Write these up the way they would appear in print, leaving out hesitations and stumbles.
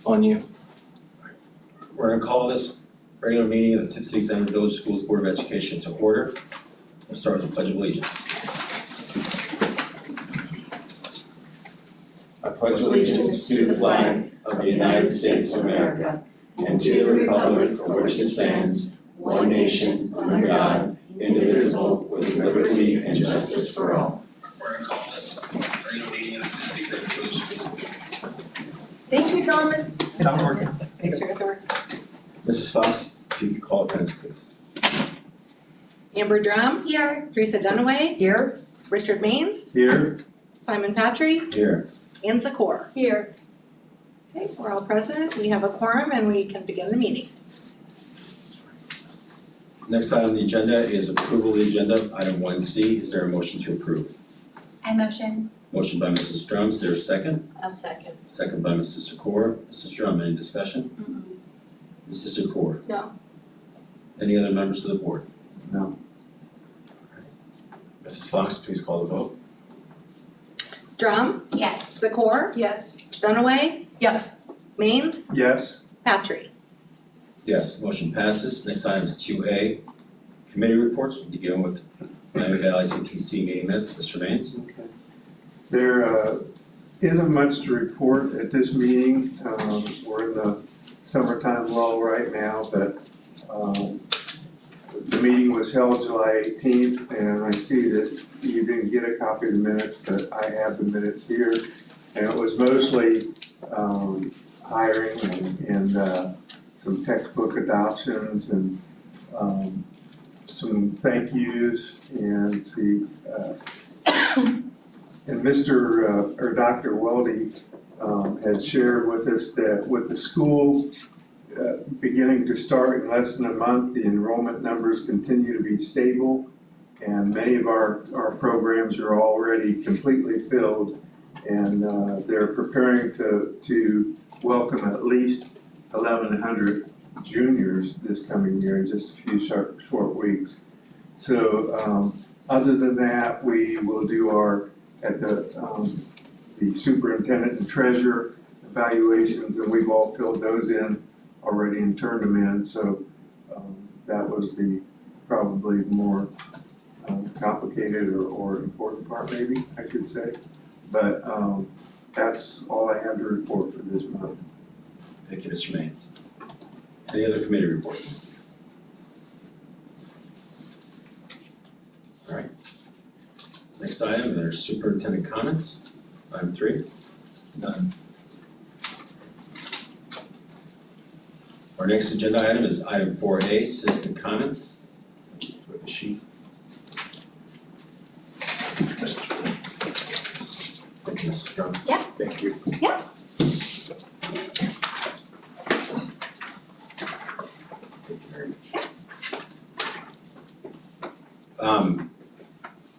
On you. We're going to call this regular meeting of the Tipp City Center Village Schools Board of Education to order. We'll start with the Pledge of Allegiance. I pledge allegiance to the flag of the United States of America and to the republic for which it stands, one nation, under God, indivisible, with liberty and justice for all. We're going to call this regular meeting of the Tipp City Center Village Schools Board. Thank you, Thomas. Sound working? Make sure it's working. Mrs. Fox, if you could call attendance, please. Amber Drum. Here. Teresa Dunaway. Here. Richard Maines. Here. Simon Patry. Here. Ann Zakor. Here. Okay, we're all present. We have a quorum and we can begin the meeting. Next item on the agenda is approval of the agenda, item 1C. Is there a motion to approve? I motion. Motion by Mrs. Drum, is there a second? I'll second. Second by Mrs. Zakor. Mrs. Drum, any discussion? Mrs. Zakor? No. Any other members of the board? No. Mrs. Fox, please call the vote. Drum. Yes. Zakor. Yes. Dunaway. Yes. Maines. Yes. Patry. Yes, motion passes. Next item is 2A, committee reports. We'll begin with Miami Valley CTC meeting minutes. Mr. Maines? Okay. There isn't much to report at this meeting. We're in the summertime lull right now, but the meeting was held July 18th, and I see that you didn't get a copy of the minutes, but I have the minutes here. And it was mostly hiring and some textbook adoptions and some thank yous and and Mr. or Dr. Weldy had shared with us that with the school beginning to start in less than a month, the enrollment numbers continue to be stable, and many of our programs are already completely filled, and they're preparing to welcome at least 1,100 juniors this coming year in just a few short weeks. So other than that, we will do the superintendent and treasurer evaluations, and we've all filled those in already and turned them in. So that was the probably more complicated or important part, maybe I should say. But that's all I have to report for this month. Thank you, Mr. Maines. Any other committee reports? All right. Next item, there's superintendent comments. Item 3. None. Our next agenda item is item 4A, citizen comments. With the sheet. Thank you, Mrs. Drum. Yeah. Thank you. Yeah.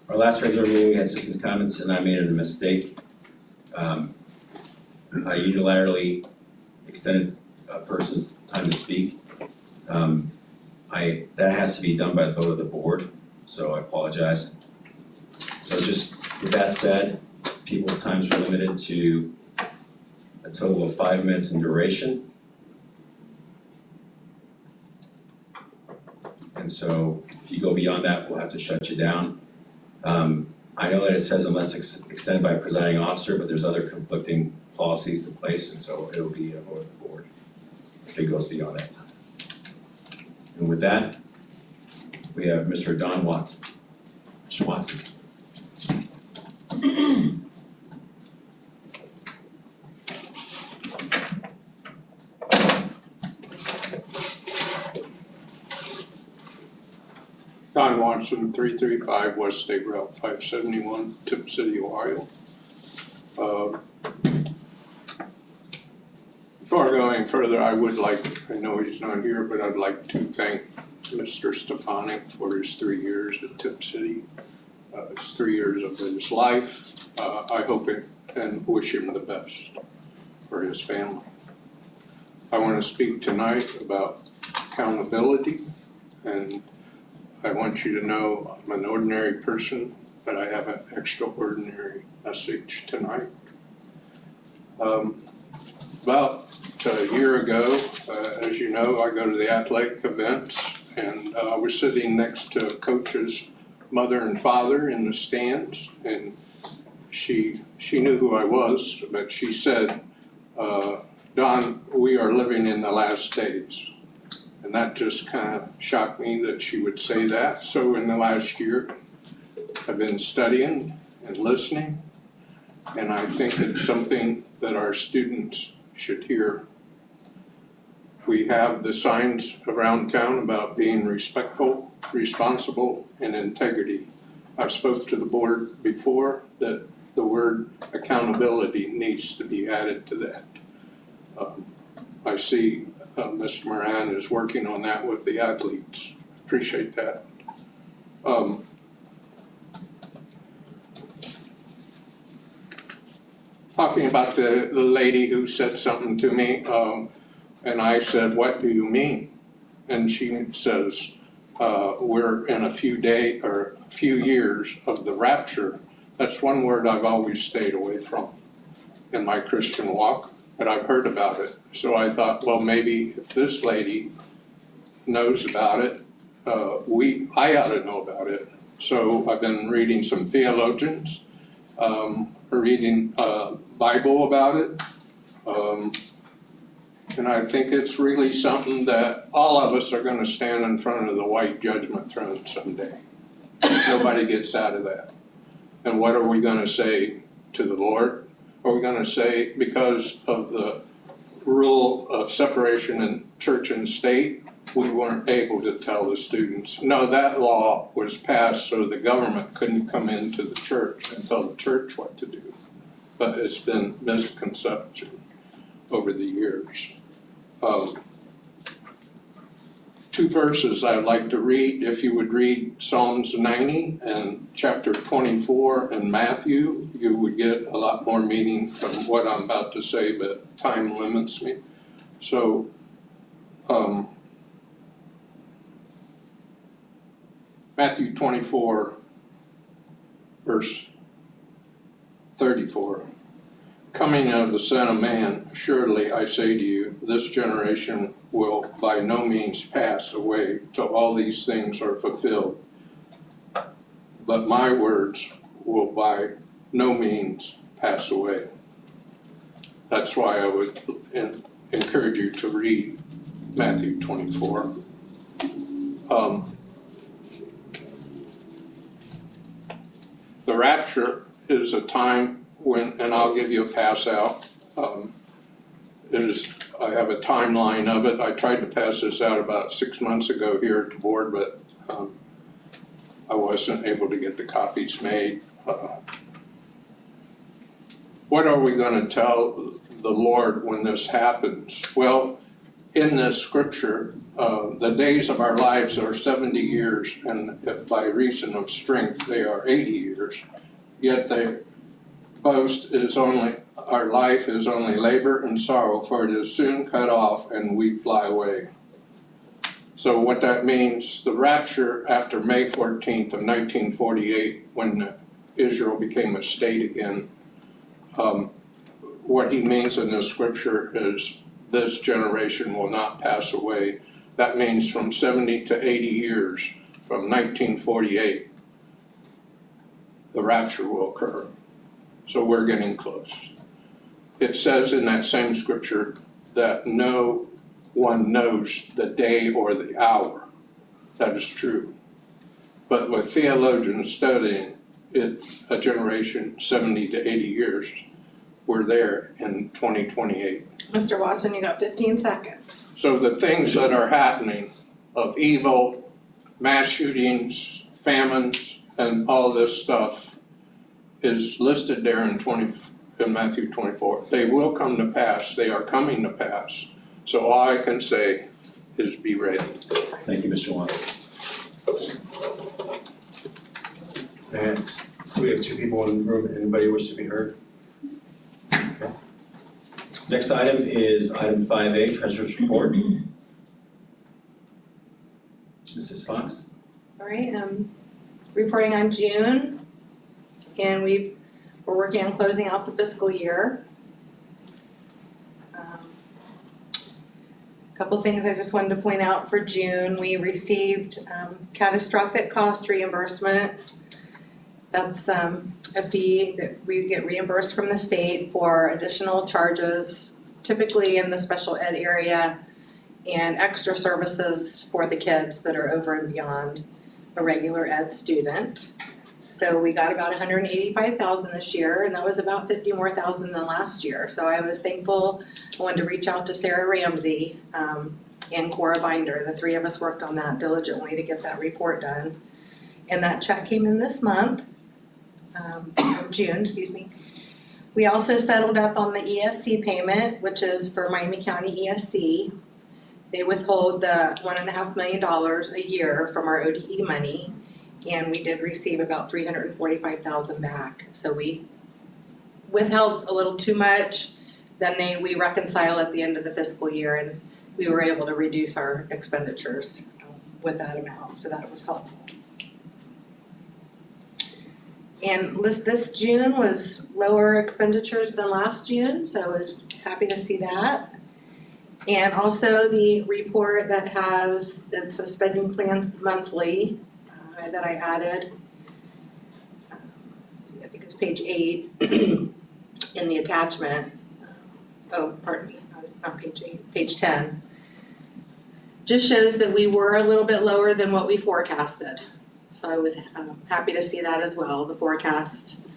Our last regular meeting, we had citizens' comments, and I made a mistake. I unilaterally extended a person's time to speak. That has to be done by the vote of the board, so I apologize. So just with that said, people's times are limited to a total of 5 minutes in duration. And so if you go beyond that, we'll have to shut you down. I know that it says unless extended by a presiding officer, but there's other conflicting policies in place, and so it'll be a vote of the board if it goes beyond that time. And with that, we have Mr. Don Watson. Mr. Watson. Don Watson, 335 West State Route 571, Tipp City, Ohio. Before going further, I would like, I know he's not here, but I'd like to thank Mr. Stefanik for his 3 years at Tipp City. It's 3 years of his life. I hope it and wish him the best for his family. I want to speak tonight about accountability, and I want you to know I'm an ordinary person, but I have an extraordinary message tonight. About a year ago, as you know, I go to the athletic events, and I was sitting next to Coach's mother and father in the stands, and she knew who I was, but she said, Don, we are living in the last days. And that just kind of shocked me that she would say that. So in the last year, I've been studying and listening, and I think it's something that our students should hear. We have the signs around town about being respectful, responsible, and integrity. I've spoke to the board before that the word accountability needs to be added to that. I see Mr. Moran is working on that with the athletes. Appreciate that. Talking about the lady who said something to me, and I said, what do you mean? And she says, we're in a few years of the rapture. That's one word I've always stayed away from in my Christian walk, but I've heard about it. So I thought, well, maybe if this lady knows about it, I ought to know about it. So I've been reading some theologians, reading Bible about it, and I think it's really something that all of us are going to stand in front of the white judgment throne someday. Nobody gets out of that. And what are we going to say to the Lord? Are we going to say, because of the rule of separation in church and state, we weren't able to tell the students? No, that law was passed so the government couldn't come into the church and tell the church what to do. But it's been misconception over the years. Two verses I'd like to read. If you would read Psalms 90 and chapter 24 in Matthew, you would get a lot more meaning from what I'm about to say, but time limits me. So, Matthew 24, verse 34. Coming of the Son of Man, assuredly I say to you, this generation will by no means pass away till all these things are fulfilled. But my words will by no means pass away. That's why I would encourage you to read Matthew 24. The rapture is a time when, and I'll give you a pass out. I have a timeline of it. I tried to pass this out about 6 months ago here at the board, but I wasn't able to get the copies made. What are we going to tell the Lord when this happens? Well, in this scripture, the days of our lives are 70 years, and if by reason of strength they are 80 years. Yet they boast is only, our life is only labor and sorrow, for it is soon cut off and we fly away. So what that means, the rapture after May 14th of 1948, when Israel became a state again, what he means in this scripture is this generation will not pass away. That means from 70 to 80 years from 1948, the rapture will occur. So we're getting close. It says in that same scripture that no one knows the day or the hour. That is true. But with theologians studying it, a generation 70 to 80 years, we're there in 2028. Mr. Watson, you got 15 seconds. So the things that are happening of evil, mass shootings, famines, and all this stuff is listed there in Matthew 24. They will come to pass. They are coming to pass. So all I can say is be ready. Thank you, Mr. Watson. And so we have two people in the room. Anybody wish to be heard? Okay. Next item is item 5A, Treasurer's Report. Mrs. Fox? All right, reporting on June, and we're working on closing out the fiscal year. Couple things I just wanted to point out for June, we received catastrophic cost reimbursement. That's a fee that we get reimbursed from the state for additional charges, typically in the special ed area, and extra services for the kids that are over and beyond a regular ed student. So we got about $185,000 this year, and that was about $50,000 more than last year. So I was thankful. I wanted to reach out to Sarah Ramsey and Cora Binder. The three of us worked on that diligently to get that report done. And that check came in this month, June, excuse me. We also settled up on the ESC payment, which is for Miami County ESC. They withhold the $1.5 million a year from our ODE money. And we did receive about $345,000 back, so we withheld a little too much. Then we reconcile at the end of the fiscal year, and we were able to reduce our expenditures with that amount, so that was helpful. And this June was lower expenditures than last June, so I was happy to see that. And also the report that has its spending plans monthly that I added. Let's see, I think it's page 8 in the attachment. Oh, pardon me, not page 8, page 10. Just shows that we were a little bit lower than what we forecasted. So I was happy to see that as well, the forecast,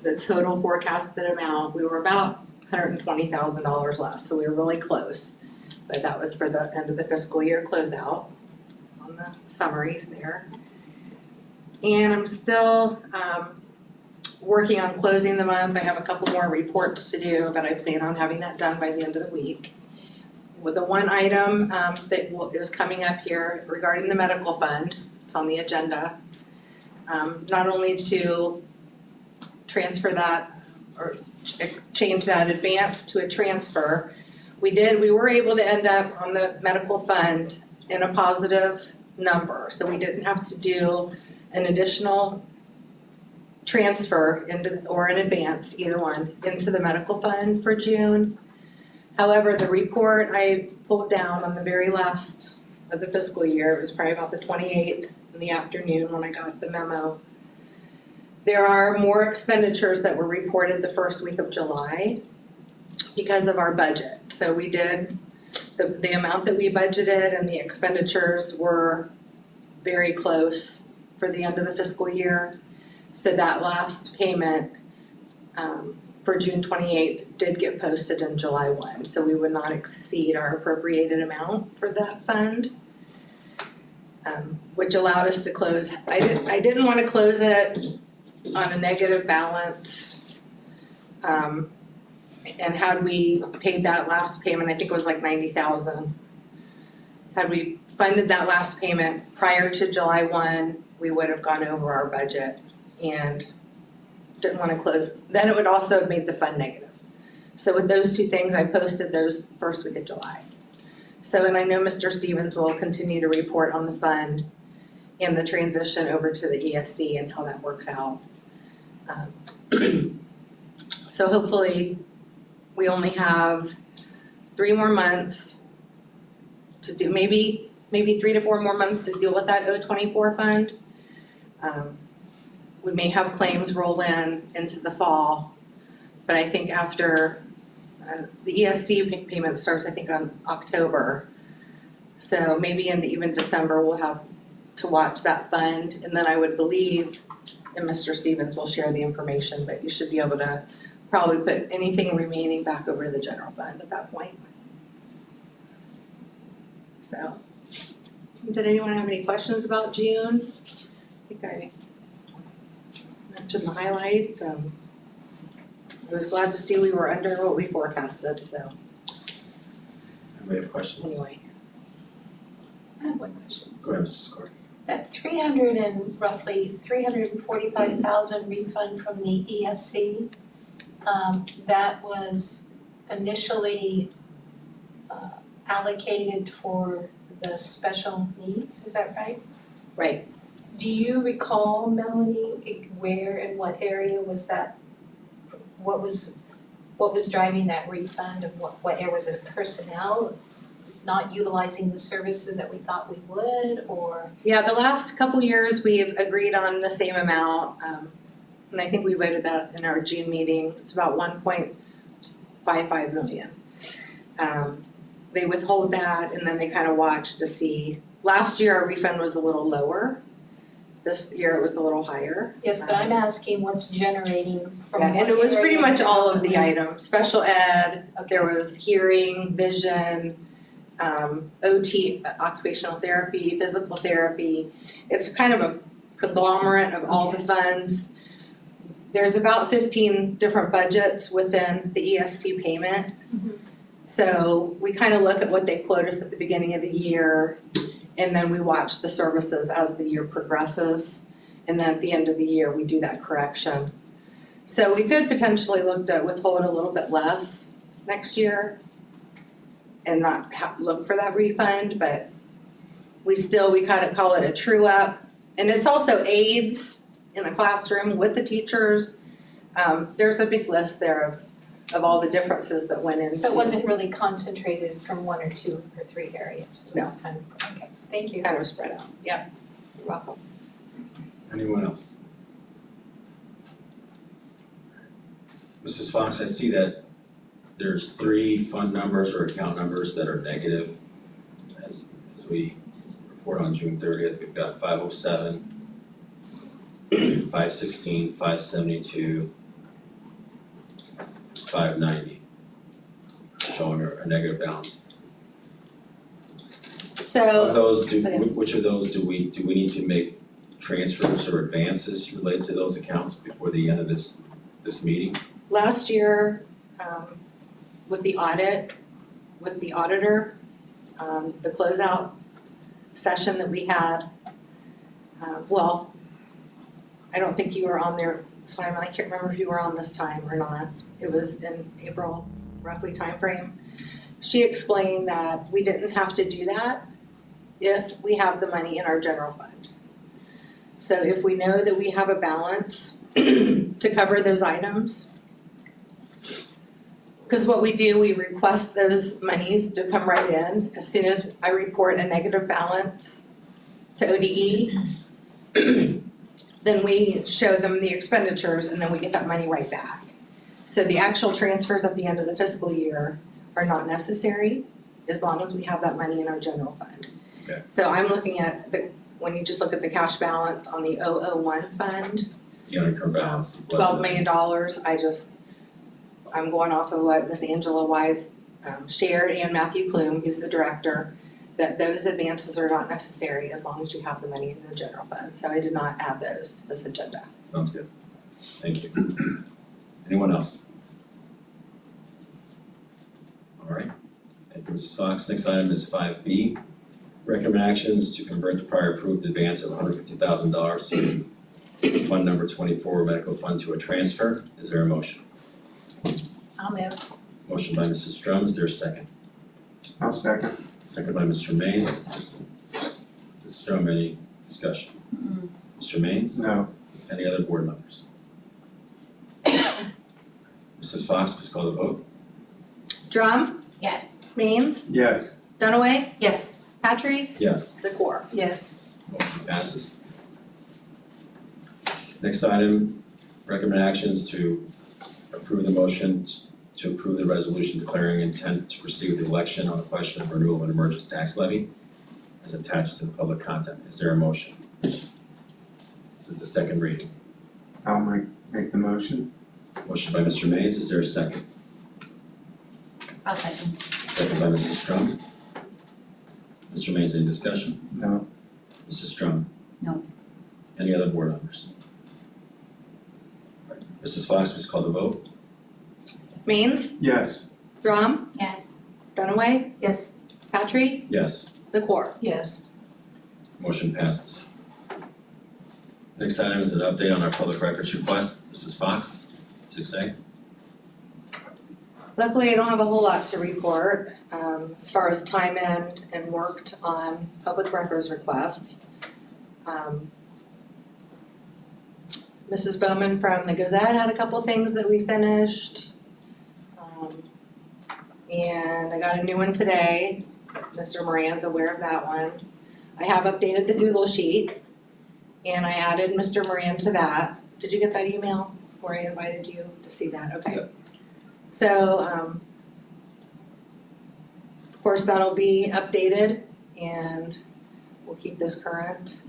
the total forecasted amount, we were about $120,000 less, so we were really close. But that was for the end of the fiscal year closeout on the summaries there. And I'm still working on closing the month. I have a couple more reports to do, but I plan on having that done by the end of the week. With the one item that is coming up here regarding the medical fund, it's on the agenda. Not only to transfer that or change that advance to a transfer, we were able to end up on the medical fund in a positive number. So we didn't have to do an additional transfer or an advance, either one, into the medical fund for June. However, the report I pulled down on the very last of the fiscal year, it was probably about the 28th in the afternoon when I got the memo. There are more expenditures that were reported the first week of July because of our budget. So we did, the amount that we budgeted and the expenditures were very close for the end of the fiscal year. So that last payment for June 28th did get posted in July 1. So we would not exceed our appropriated amount for that fund, which allowed us to close. I didn't want to close it on a negative balance. And had we paid that last payment, I think it was like $90,000. Had we funded that last payment prior to July 1, we would have gone over our budget and didn't want to close. Then it would also have made the fund negative. So with those two things, I posted those first week of July. So, and I know Mr. Stevens will continue to report on the fund and the transition over to the ESC and how that works out. So hopefully we only have 3 more months to do, maybe 3 to 4 more months to deal with that 024 fund. We may have claims roll into the fall, but I think after the ESC payment starts, I think on October. So maybe into even December, we'll have to watch that fund, and then I would believe, and Mr. Stevens will share the information, but you should be able to probably put anything remaining back over to the general fund at that point. So, did anyone have any questions about June? I think I mentioned the highlights, and I was glad to see we were under what we forecasted, so Anybody have questions? anyway. I have one question. Go ahead, Mrs. Corey. That roughly 345,000 refund from the ESC, that was initially allocated for the special needs, is that right? Right. Do you recall, Melanie, where and what area was that? What was driving that refund, and what area was it, personnel not utilizing the services that we thought we would, or? Yeah, the last couple years, we've agreed on the same amount, and I think we voted that in our June meeting, it's about 1.55 million. They withhold that and then they kind of watch to see, last year our refund was a little lower. This year it was a little higher. Yes, but I'm asking what's generating from Yeah, one and it was pretty area much to all of the another. items, special ed, Okay. there was hearing, vision, OT, occupational therapy, physical therapy. It's kind of a conglomerate of all the funds. There's about 15 different budgets within the ESC payment. Mhm. So we kind of look at what they quote us at the beginning of the year, and then we watch the services as the year progresses. And then at the end of the year, we do that correction. So we could potentially look to withhold a little bit less next year and not look for that refund, but we kind of call it a true up. And it's also aides in the classroom with the teachers. There's a big list there of all the differences that went into. So it wasn't really concentrated from one or two or three areas, it was kind of, okay, thank you. Kind of spread out, yep, you're welcome. Anyone else? Mrs. Fox, I see that there's 3 fund numbers or account numbers that are negative as we report on June 30th. We've got 507, 516, 572, 590, showing a negative balance. Of So, those, okay. which of those do we need to make transfers or advances related to those accounts before the end of this meeting? last year, with the audit, with the auditor, the closeout session that we had, well, I don't think you were on there, Simon, I can't remember if you were on this time or not. It was in April, roughly timeframe. She explained that we didn't have to do that if we have the money in our general fund. So if we know that we have a balance to cover those items, because what we do, we request those monies to come right in. As soon as I report a negative balance to ODE, then we show them the expenditures and then we get that money right back. So the actual transfers at the end of the fiscal year are not necessary as long as we have that money in our general fund. Okay. So I'm looking at when you just look at the cash balance on the 001 fund, The uncurrent balance of $12 million, I'm going off of what Ms. Angela Wise shared and Matthew Klum, who's the director, that those advances are not necessary as long as you have the money in the general fund. So I did not add those to this agenda. Sounds good. Thank you. Anyone else? All right. Thank you, Mrs. Fox. Next item is 5B. Recommend actions to convert the prior approved advance of $150,000 to Fund Number 24 Medical Fund to a transfer. Is there a motion? I'll move. Motion by Mrs. Drum. Is there a second? I'll second. Second by Mr. Maines. Mrs. Drum, any discussion? Mr. Maines? No. Any other board members? Mrs. Fox, please call the vote. Drum, Yes. Means, Yes. Dunaway, Yes. Patrick, Yes. Zakor. Yes. Motion passes. Next item, recommend actions to approve the motion to approve the resolution declaring intent to proceed with the election on the question of renewal of an emergency tax levy as attached to the public content. Is there a motion? This is the second reading. I'll make the motion. Motion by Mr. Mays, is there a second? I'll second. Second by Mrs. Strum. Mr. Mays, any discussion? No. Mrs. Strum? No. Any other board members? All right. Mrs. Fox, please call the vote. Means, Yes. Drum, Yes. Dunaway, Yes. Patrick, Yes. Zakor. Yes. Motion passes. Next item is an update on our public records request. Mrs. Fox, 6A. Luckily, I don't have a whole lot to report, as far as time in and worked on public records requests. Mrs. Bowman from the Gazette had a couple things that we finished. And I got a new one today. Mr. Moran's aware of that one. I have updated the Google Sheet, and I added Mr. Moran to that. Did you get that email where I invited you to see that? Okay. Yep. So, of course, that'll be updated, and we'll keep those current.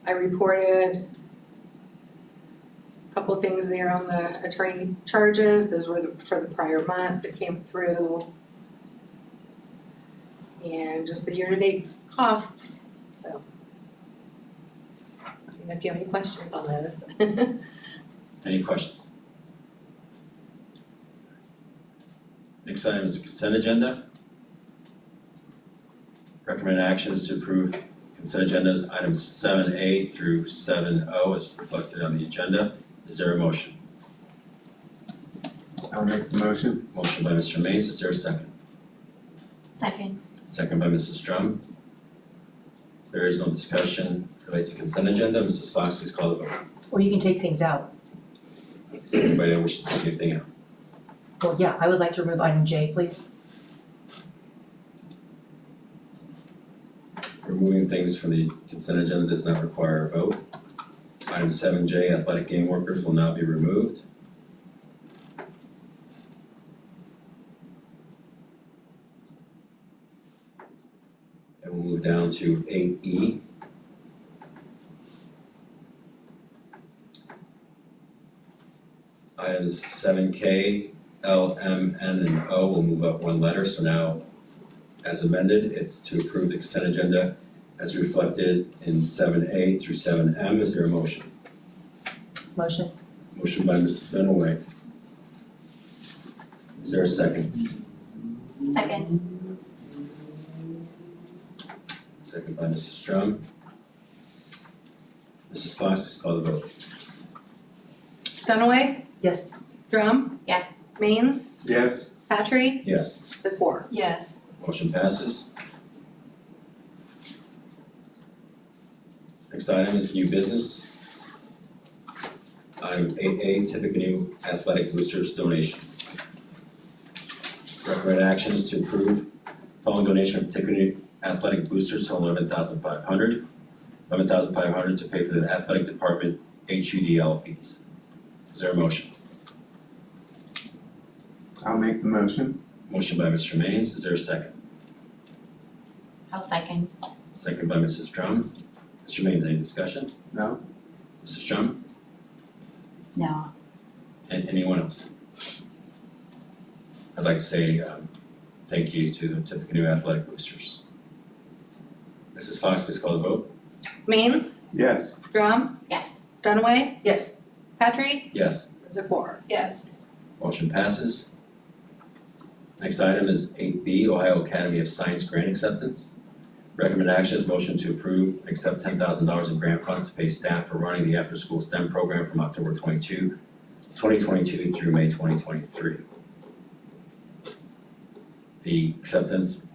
I reported a couple things there on the attorney charges. Those were for the prior month that came through. And just the year-to-date costs, so. If you have any questions on those. Any questions? Next item is the consent agenda. Recommended action is to approve consent agendas items 7A through 7O as reflected on the agenda. Is there a motion? I'll make the motion. Motion by Mr. Mays, is there a second? Second. Second by Mrs. Drum. There is no discussion related to consent agenda. Mrs. Fox, please call the vote. Or you can take things out. Is there anybody that wishes to take anything out? Well, yeah, I would like to remove item J, please. Removing things from the consent agenda does not require a vote. Item 7J, athletic game workers will now be removed. And we'll move down to 8E. Items 7K, L, M, N, and O will move up one letter, so now as amended, it's to approve the consent agenda as reflected in 7A through 7M. Is there a motion? Motion. Motion by Mrs. Dunaway. Is there a second? Second. Second by Mrs. Strum. Mrs. Fox, please call the vote. Dunaway, Yes. Drum, Yes. Mains, Yes. Patry, Yes. Zakor. Yes. Motion passes. Next item is new business. Item 8A, Tippecanoe Athletic Boosters donation. Recommended action is to approve following donation of Tippecanoe Athletic Boosters to $11,500 to pay for the athletic department HUDL fees. Is there a motion? I'll make the motion. Motion by Mr. Mains, is there a second? I'll second. Second by Mrs. Drum. Mr. Mains, any discussion? No? Mrs. Drum? No. And anyone else? I'd like to say thank you to the Tippecanoe Athletic Boosters. Mrs. Fox, please call the vote. Mains, Yes. Drum, Yes. Dunaway, Yes. Patry, Yes. Zakor. Yes. Motion passes. Next item is 8B, Ohio Academy of Science grant acceptance. Recommended action is motion to approve and accept $10,000 in grant funds to pay staff for running the after-school STEM program from October 2022 through May 2023. The acceptance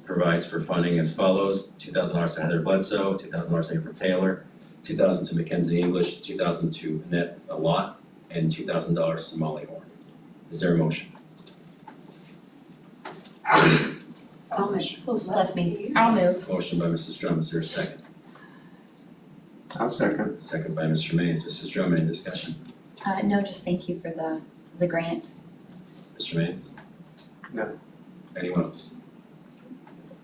provides for funding as follows: $2,000 to Heather Bledsoe, $2,000 to April Taylor, $2,000 to Mackenzie English, $2,000 to Annette Alott, and $2,000 to Molly Horn. Is there a motion? I'll move. Bless me. I'll move. Motion by Mrs. Drum, is there a second? I'll second. Second by Mr. Mays. Mrs. Drum, any discussion? No, just thank you for the grant. Mr. Mays? No. Anyone else?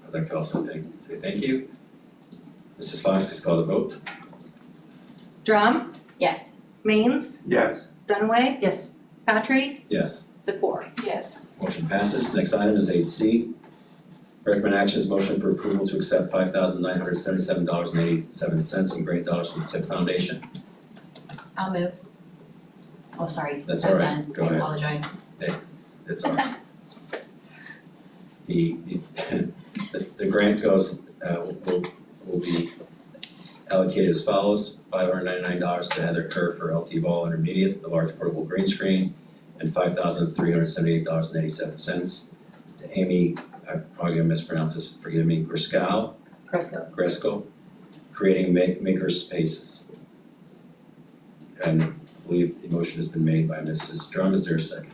I'd like to also say thank you. Mrs. Fox, please call the vote. Drum, Yes. Mains, Yes. Dunaway, Yes. Patry, Yes. Zakor. Yes. Motion passes. Next item is 8C. Recommend action is motion for approval to accept $5,977.87 in grant dollars from the Tipp Foundation. I'll move. Oh, sorry. That's I'm all right. done. Go I ahead. apologize. It's all right. The grant goes, will be allocated as follows: $599 to Heather Kerr for LT Ball Intermediate, the large portable green screen, and $5,378.87 to Amy, I'm probably gonna mispronounce this, forgive me, Gresco, creating maker spaces. And I believe the motion has been made by Mrs. Drum. Is there a second?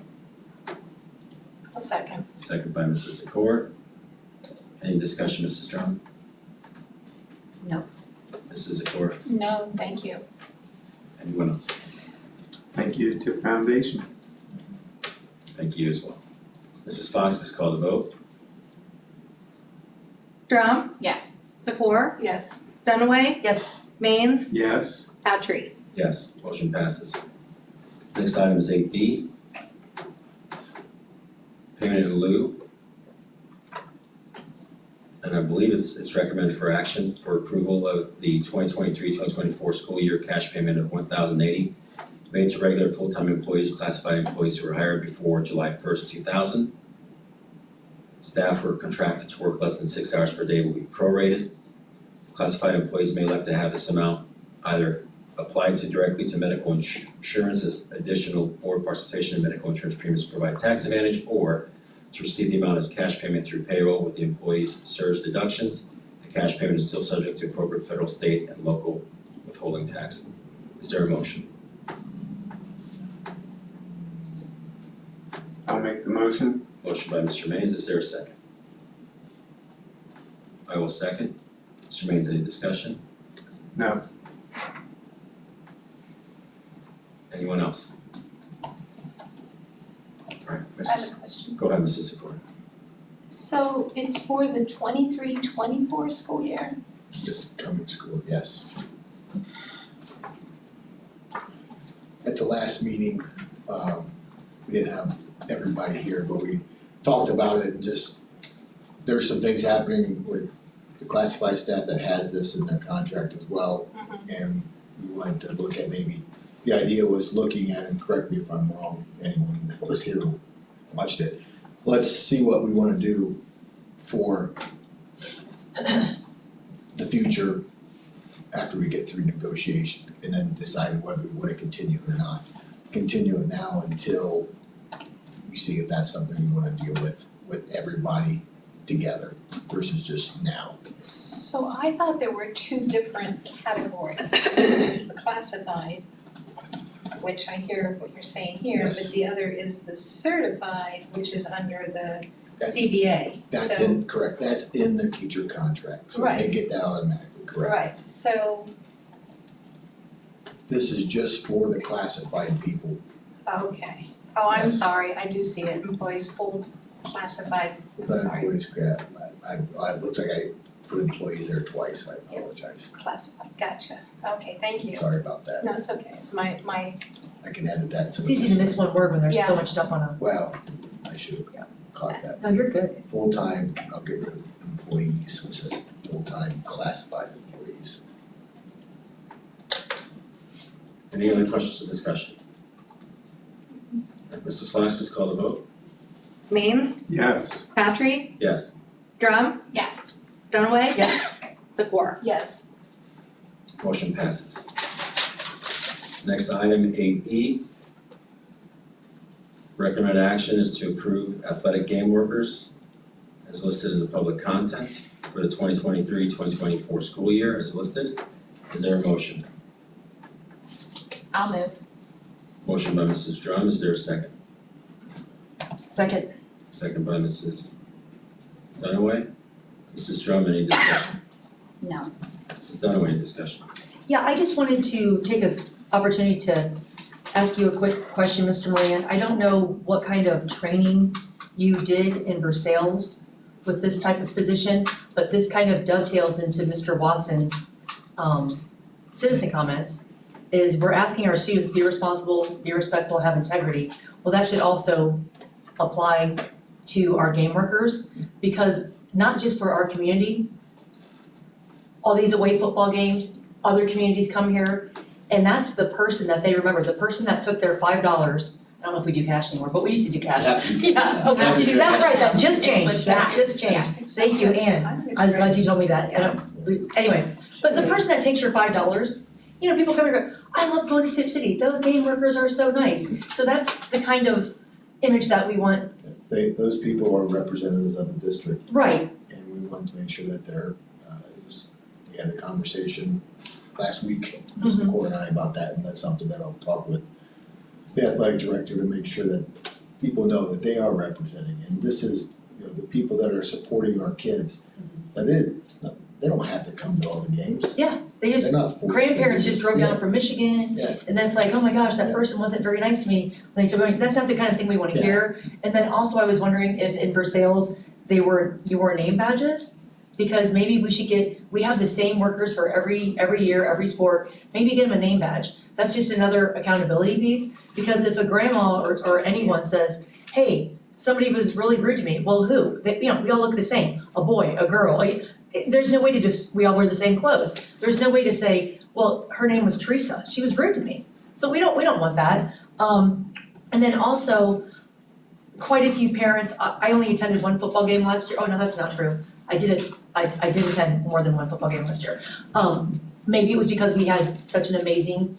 A second. Second by Mrs. Zakor. Any discussion, Mrs. Drumm? No. Mrs. Zakor? No, thank you. Anyone else? Thank you to Foundation. Thank you as well. Mrs. Fox, please call the vote. Drum, Yes. Zakor, Yes. Dunaway, Yes. Mains, Yes. Patry. Yes, motion passes. Next item is 8D. Payment in lieu. And I believe it's recommended for action for approval of the 2023-2024 school year cash payment of $1,080 made to regular full-time employees, classified employees who were hired before July 1st, 2000. Staff who are contracted to work less than 6 hours per day will be prorated. Classified employees may elect to have this amount either applied directly to medical insurance as additional board participation in medical insurance premiums provide tax advantage, or to receive the amount as cash payment through payroll with the employee's surge deductions. The cash payment is still subject to appropriate federal, state, and local withholding tax. Is there a motion? I'll make the motion. Motion by Mr. Maines, is there a second? I will second. Mr. Maines, any discussion? No. Anyone else? All right, I have Mrs. a question. Go ahead, Mrs. Zakor. So it's for the 23-24 school year? This coming school, yes. At the last meeting, we didn't have everybody here, but we talked about it and just, there's some things happening with the classified staff that has this in their contract as well. And we wanted to look at maybe, the idea was looking at, and correct me if I'm wrong, anyone that was here who watched it, let's see what we wanna do for the future after we get through negotiation, and then decide whether we wanna continue or not. Continue it now until we see if that's something we wanna deal with everybody together versus just now. So I thought there were two different categories. There's the classified, which I hear what you're saying here, but Yes. the other is the certified, which is under the That's- CBA. That's So- in, correct, that's in the teacher contract, so they Right. get that automatically, correct? Right, so, This is just for the classified people. okay. Oh, I'm Yes. sorry, I do see it, employees full classified, Full-time sorry, employees, yeah, it looks like I put employees there twice, I apologize, classified, gotcha. Okay, thank you. sorry about that, No, it's okay, it's my, I can edit that so It's easy to miss one word when there's so Yeah. much stuff on a, Well, I should Yeah. have caught that. no, you're good. Full-time, I'll get rid of employees, which says full-time classified employees. Any other questions or discussion? Mrs. Fox, please call the vote. Mains, Yes. Patry, Yes. Drum, Yes. Dunaway, Yes. Zakor. yes. Motion passes. Next item, 8E. Recommended action is to approve athletic game workers as listed in the public content for the 2023-2024 school year as listed. Is there a motion? I'll move. Motion by Mrs. Drum, is there a second? Second. Second by Mrs. Dunaway. Mrs. Drum, any discussion? No. Mrs. Dunaway, any discussion? Yeah, I just wanted to take an opportunity to ask you a quick question, Mr. Moran. I don't know what kind of training you did in Versailles with this type of position, but this kind of dovetails into Mr. Watson's citizen comments, is we're asking our students, be responsible, be respectful, have integrity. Well, that should also apply to our game workers, because not just for our community, all these away football games, other communities come here, and that's the person that they remember, the person that took their $5, I don't know if we do cash anymore, but we used to do cash. Yeah, okay, Have to do that's cash right, that now. just It's changed, switched that back. just changed. Thank you, Ann. I was glad you told me that, anyway, but the person that takes your $5, you know, people come here and go, I love going to Tipp City, those game workers are so nice. So that's the kind of image that we want, Those people are representatives of the district, right, and we wanted to make sure that they're, we had a conversation last week, Mrs. Mhm. McCoy and I about that, and that's something that I'll talk with the athletic director to make sure that people know that they are representing, and this is, you know, the people that are supporting our kids, that they don't have to come to all the games. Yeah, they just, They're not forced to grandparents do just this. drove down from Michigan, Yeah. and then it's like, oh my gosh, that Yeah. person wasn't very nice to me. Like, so that's not the kind of thing we wanna Yeah. hear. And then also I was wondering if in Versailles, you wore name badges? Because maybe we have the same workers for every year, every sport, maybe get them a name badge. That's just another accountability piece, because if a grandma or anyone says, hey, somebody was really rude to me, well, who? We all look the same, a boy, a girl, there's no way to we all wear the same clothes. There's no way to say, well, her name was Teresa, she was rude to me. So we don't want that. And then also, quite a few parents, I only attended one football game last year. Oh, no, that's not true. I did attend more than one football game last year. Maybe it was because we had such an amazing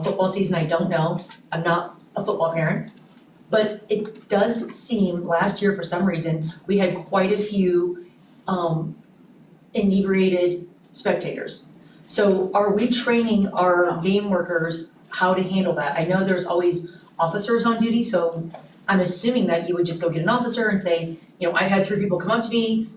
football season, I don't know. I'm not a football parent. But it does seem last year, for some reason, we had quite a few inebriated spectators. So are we training our game workers how to handle that? I know there's always officers on duty, so I'm assuming that you would just go get an officer and say, I've had 3 people come up to me,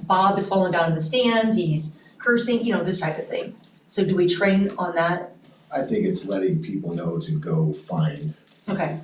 Bob has fallen down in the stands, he's cursing, this type of thing. So do we train on that? I think it's letting people know to go find Okay,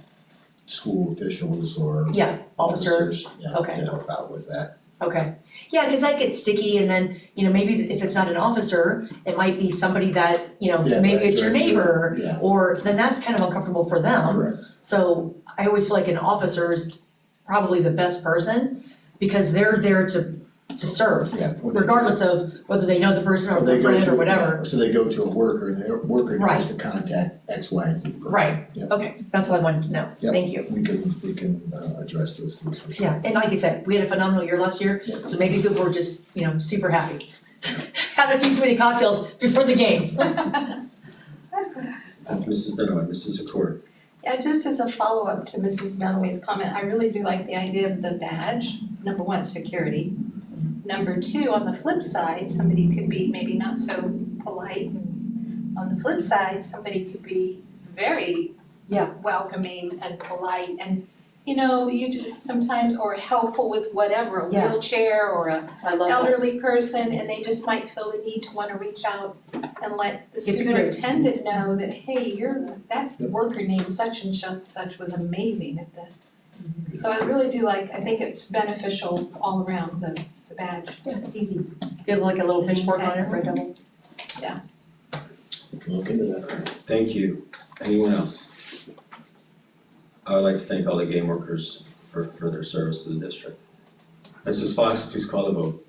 school officials or yeah, officer, officers, yeah, okay. to help out with that. okay. Yeah, cause that gets sticky and then, maybe if it's not an officer, it might be somebody that, Yeah, maybe right, it's your right, neighbor, Yeah, or then that's kind of uncomfortable for them. correct. So I always feel like an officer is probably the best person because they're there to serve, Yeah. Or they- regardless of whether they know the person or or they their go friend to- or whatever. yeah, So they go to a worker and their worker Right. knows to contact X, Y, and Z person. Right, Yep. okay, that's what I wanted to know, Yep. thank you. We can address those things for sure. Yeah, and like I said, we had a phenomenal year last year, Yeah. so maybe people were just, super happy. Had a few too many cocktails before the game. Mrs. Dunaway, Mrs. Zakor. Yeah, just as a follow-up to Mrs. Dunaway's comment, I really do like the idea of the badge. Number one, security. Number two, on the flip side, somebody could be maybe not so polite. And on the flip side, somebody could be very Yeah. welcoming and polite and, you just sometimes, or helpful with whatever, a Yeah. wheelchair or a I love that. elderly person, and they just might feel the need to wanna reach out and let the Give kudos. superintendent know that, hey, that worker named such and such was amazing at the. So I really do I think it's beneficial all around, the badge. Yeah, it's easy. Get like a little pitchfork on it, red double. We can look into that. Thank you. Anyone else? I would like to thank all the game workers for their service to the district. Mrs. Fox, please call the vote.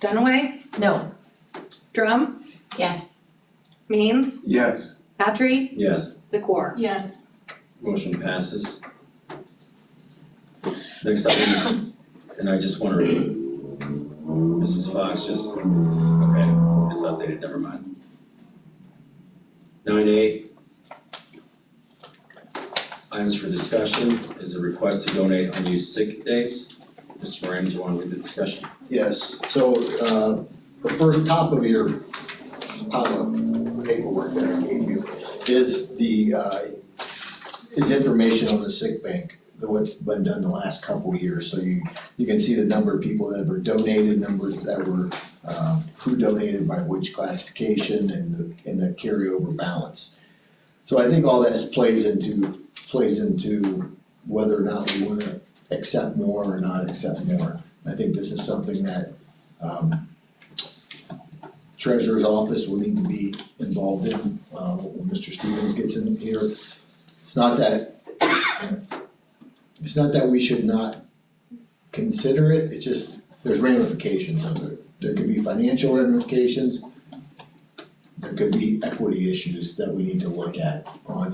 Dunaway, No, Drum, Yes. Means, Yes, Patry, Yes, Zakor. Yes. motion passes. Next item is, and I just want to, Mrs. Fox, okay, it's updated, never mind. 9A. Items for discussion is a request to donate unused sick days. Mr. Moran, do you want to lead the discussion? Yes, so the first top of your pile of paperwork that I gave you is is information on the sick bank, what's been done the last couple of years. So you can see the number of people that were donated, numbers that were who donated by which classification and the carryover balance. So I think all this plays into whether or not we wanna accept more or not accept more. I think this is something that Treasurer's office will need to be involved in when Mr. Stevens gets in here. It's not that we should not consider it, it's just there's ramifications of it. There could be financial ramifications. There could be equity issues that we need to look at on,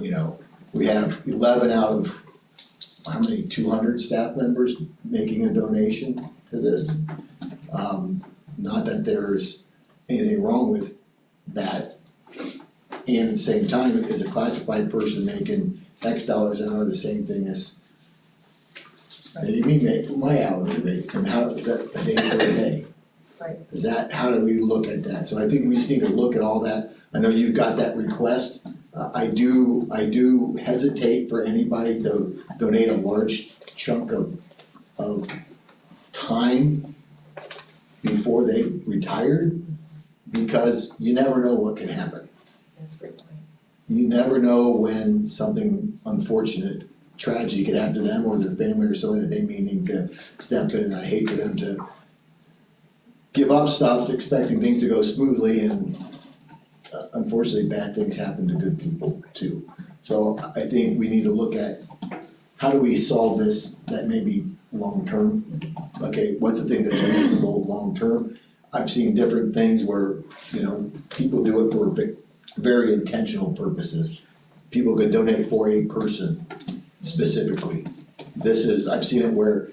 we have 11 out of, how many, 200 staff members making a donation to this. Not that there's anything wrong with that. And at the same time, is a classified person making X dollars an hour the same thing as my hourly rate, and how is that a day for a day? Right. Is that, how do we look at that? So I think we just need to look at all that. I know you've got that request. I do hesitate for anybody to donate a large chunk of time before they retired, because you never know what can happen. That's a great point. You never know when something unfortunate, tragedy could happen to them or their family or something that they may need to step in, and I hate for them to give up stuff expecting things to go smoothly, and unfortunately, bad things happen to good people too. So I think we need to look at, how do we solve this that may be long-term? Okay, what's the thing that's reasonable long-term? I've seen different things where, people do it for very intentional purposes. People could donate for a person specifically. I've seen it where,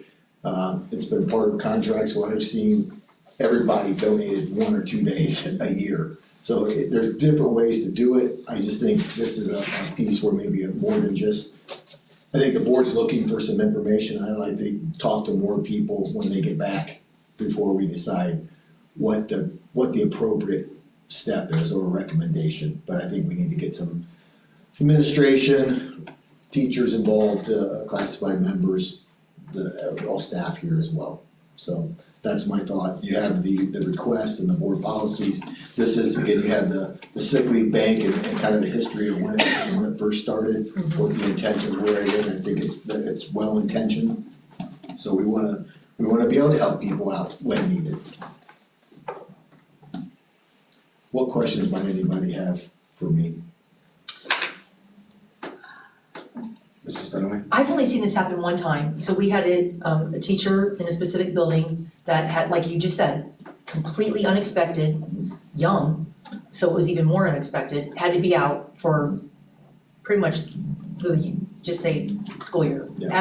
it's been part of contracts where I've seen everybody donated 1 or 2 days a year. So there's different ways to do it. I just think this is a piece where maybe more than just, I think the board's looking for some information. I'd like to talk to more people when they get back before we decide what the appropriate step is or recommendation. But I think we need to get some administration, teachers involved, classified members, all staff here as well. So that's my thought. You have the request and the board policies. This is, again, you have the sick leave bank and kind of the history of when it first started, what the intentions were, and I think it's well intentioned. So we wanna be able to help people out when needed. What questions might anybody have for me? Mrs. Dunaway? I've only seen this happen one time. So we had a teacher in a specific building that had, like you just said, completely unexpected, young, so it was even more unexpected, had to be out for pretty much the, just say, school year. Yeah.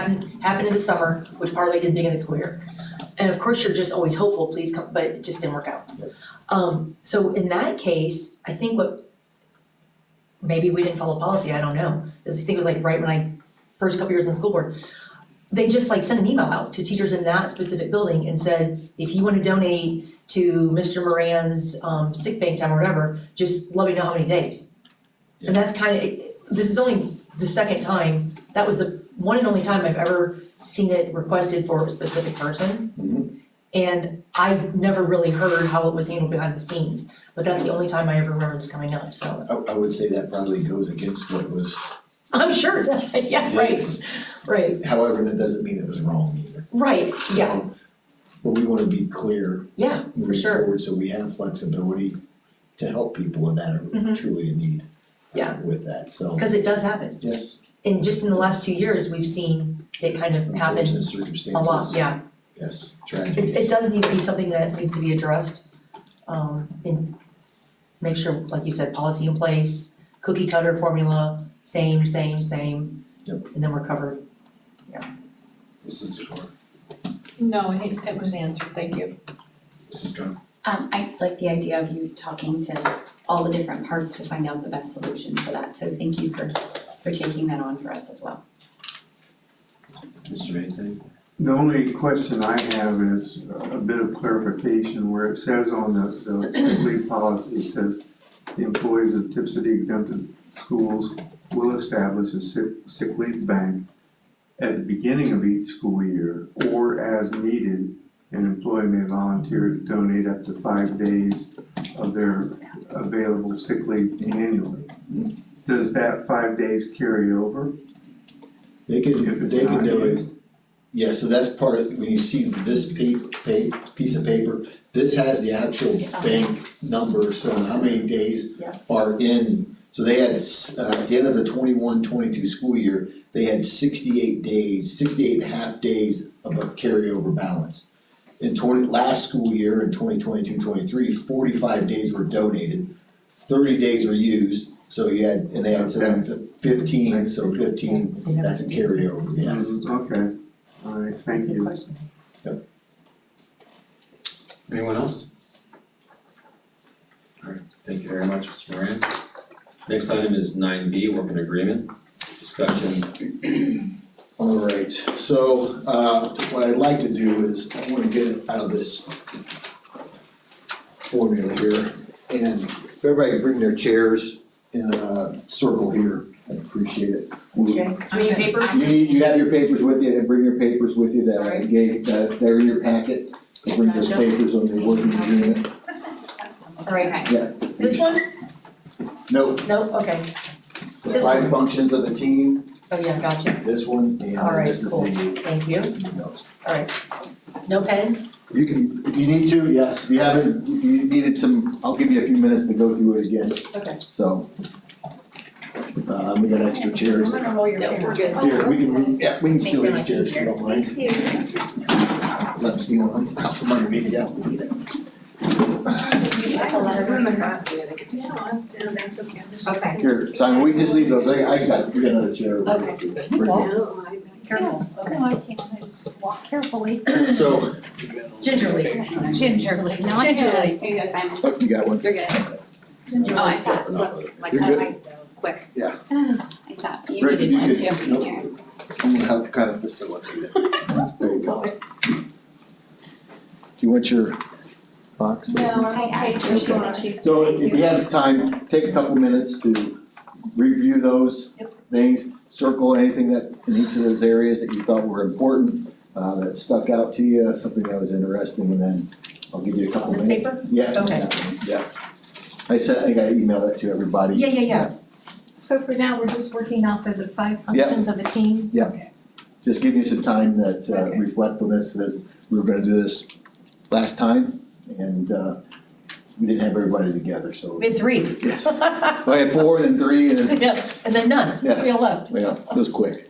Happened in the summer, which parlayed to the beginning of the school year. And of course, you're just always hopeful, please come, but it just didn't work out. Yep. So in that case, I think maybe we didn't follow policy, I don't know. Because I think it was like right when I first couple years in the school board, they just like sent an email out to teachers in that specific building and said, if you wanna donate to Mr. Moran's sick bank time or whatever, just let me know how many days. And that's this is only the second time, that was the one and only time I've ever seen it requested for a specific person. Mhm. And I never really heard how it was handled behind the scenes, but that's the only time I ever remember this coming up, so. I would say that probably goes against what was. I'm sure it does, yeah, right, However, that doesn't mean it was wrong either. right, yeah, So, but we wanna be clear yeah, for moving sure, forward, so we have flexibility to help people that are Mhm. truly in need. Yeah. With that, so, cause it does happen. yes, And just in the last 2 years, we've seen it kind of happen unfortunate a circumstances. lot, yeah. Yes, tragedies. It does need to be something that needs to be addressed, and make sure, like you said, policy in place, cookie cutter formula, same, Yep. and then we're covered. Mrs. Zagor? No, it was answered, thank you. Mrs. Drum? I like the idea of you talking to all the different parts to find out the best solution for that, so thank you for taking that on for us as well. Mr. Mason? The only question I have is a bit of clarification where it says on the sick leave policy, it says the employees of Tipp City exempted schools will establish a sick leave bank at the beginning of each school year, or as needed, an employee may volunteer to donate up to 5 days of their available sick leave annually. Does that 5 days carry over They if can it's do not it. used? Yeah, so that's part of, when you see this piece of paper, this has the actual bank number, so how many days Yeah. are in. So they had, at the end of the 21-22 school year, they had 68 days, 68 and a half days of a carryover balance. In last school year, in 2022-23, 45 days were donated, 30 days were used, so you had, and they had, so that's 15, so 15, that's a carryover, yes. Okay, all right, thank Good you. question. Anyone else? All right, thank you very much, Mr. Moran. Next item is 9B, working agreement, discussion. All right, so, what I'd like to do is, I wanna get it out of this formula here, and if everybody can bring their chairs in a circle here, I appreciate it. Okay, do you need papers? You have your papers with you, and bring your papers with you that I gave, they're in your packet. Bring those Gotcha. papers on the working agreement. All right, Yeah. this one? No, Nope, okay. the This 5 one. functions of the team, Oh, yeah, gotcha. this one, and All right, this is cool. the Thank you. emails. All right. No pen? You can, if you need to, yes, if you haven't, if you needed some, I'll give you a few minutes to go through it again, Okay. so. We got extra chairs. I'm gonna roll your No, we're finger. good. Here, we can steal Make these your chairs if you don't mind. Let them steal them out from underneath you. This one in the front. No, that's okay. Okay. Here, Simon, we can just leave those, I got, we got another chair. Okay. No, Careful, okay. No, I can't, I just walk carefully. So, Gingerly. Gingerly, no, I got Gingerly. it. Here you go, Simon. oh, you got one? You're good. Gingerly. Oh, I thought, like, You're good. quick. I thought you Rick, needed you one could- too. nope. Here. I'm gonna help kind of facilitate it. There you go. Do you want your box? I asked her, she said she. So if you have time, take a couple minutes to review those things, circle anything that in each of those areas that you thought were important, that stuck out to you, something that was interesting, and then I'll give you a couple This minutes. paper? Yeah. Okay. that one, yeah. I gotta email that to everybody. Yeah. So for now, we're just working off of the 5 functions of the team? Just give you some time that, Okay. reflect on this, as we were gonna do this last time, and, we didn't have everybody together, so. We had 3. Yes. I had 4 and then 3 and then, Yeah, and then none. Yeah. 3 left. well, it was quick.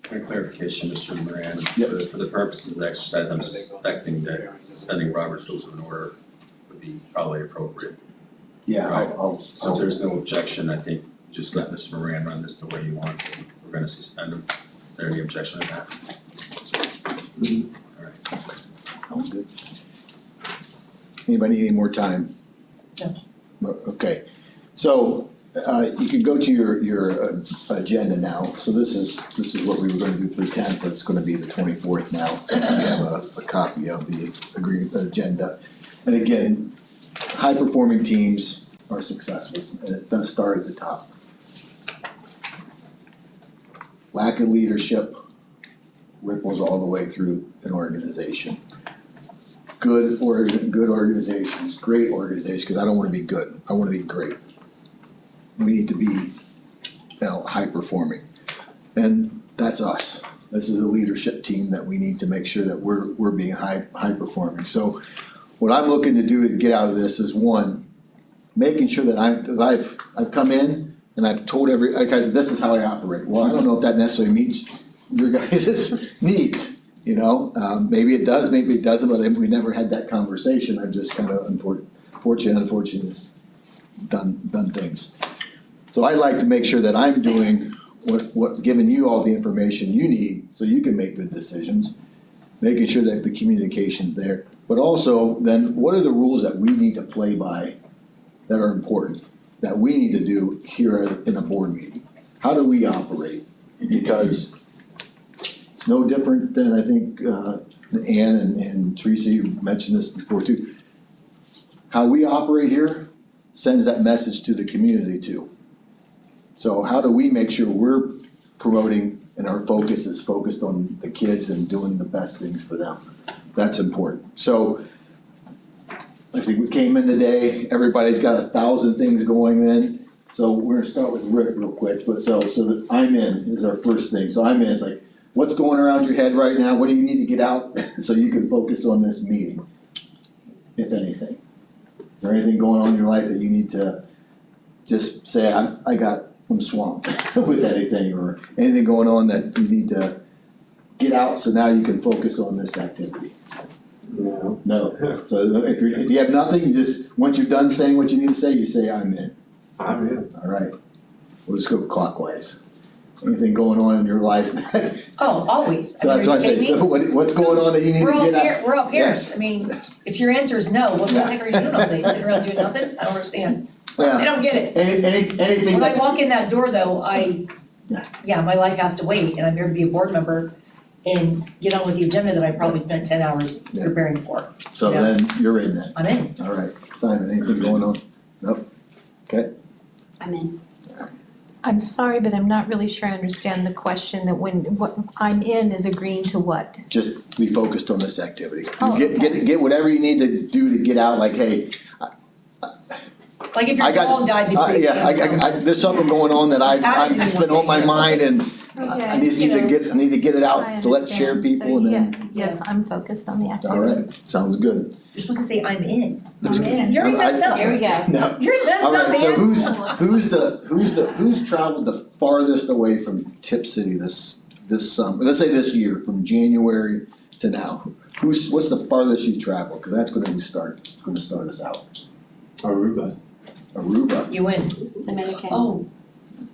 Point of clarification, Mr. Moran, Yep. for the purposes of the exercise, I'm suspecting that suspending Robert's rules of order would be probably appropriate. Yeah, Right. So if I'll, there's no objection, I think just let Mr. Moran run this the way he wants it. We're gonna suspend him. Is there any objection to that? All right. sounds good. Anybody need any more time? No. Okay, so, you can go to your agenda now, so this is what we were gonna do for the 10th, but it's gonna be the 24th now. You have a copy of the agenda, and again, high-performing teams are successful, and it does start at the top. Lack of leadership ripples all the way through an organization. Good organizations, great organizations, because I don't want to be good, I want to be great. We need to be, high-performing, and that's us. This is a leadership team that we need to make sure that we're being high-performing. So what I'm looking to do to get out of this is, one, making sure that because I've come in and I've told guys, this is how I operate. Well, I don't know if that necessarily meets your guys' needs, maybe it does, maybe it doesn't, but we never had that conversation. I've just kind of unfortunately done things. So I like to make sure that I'm doing what giving you all the information you need so you can make good decisions, making sure that the communication's there. But also then, what are the rules that we need to play by that are important, that we need to do here in a board meeting? How do we operate? Because it's no different than, I think, Ann and Teresa, you mentioned this before too. How we operate here sends that message to the community too. So how do we make sure we're promoting and our focus is focused on the kids and doing the best things for them? That's important. So I think we came in today, everybody's got 1,000 things going in. So we're gonna start with Rick real quick, but so that I'm in is our first thing. So I'm in, it's like, what's going around your head right now? What do you need to get out so you can focus on this meeting, if anything? Is there anything going on in your life that you need to just say, I'm swamped with anything, or anything going on that you need to get out so now you can focus on this activity? No. No. So if you have nothing, you just, once you're done saying what you need to say, you say, I'm in. I'm in. All right. We'll just go clockwise. Anything going on in your life? Oh, always. So that's what I say. So what's going on that you need to get out? We're all parents. Yes. I mean, if your answer is no, what the heck are you doing all day? Sitting around doing nothing? I don't understand. I Yeah. don't get it. Anything When I that's, walk in that door though, Yeah. my life has to wait, and I'm here to be a board member and get on with the agenda that I probably spent 10 hours Yeah. preparing for. so Yeah. then you're in then. I'm in. All right. Simon, anything going on? Nope. Okay. I'm in. I'm sorry, but I'm not really sure I understand the question that what I'm in is agreeing to what? Just be focused on this activity. Oh, Get whatever you need to do to get out, like, hey, Like if I your got- dog died before you yeah, there's something going on that I've been on my mind and I need to get it out, so let's share people and then. Yes, I'm focused on the activity. All right, sounds good. You're supposed to say, I'm in. I'm in. You're messed up. Here we go. No. You're messed All up, right, so man. who's traveled the farthest away from Tipp City this summer? Let's say this year, from January to now. What's the farthest you've traveled? Because that's gonna start us out. Aruba. Aruba, You win. Dominican. Oh,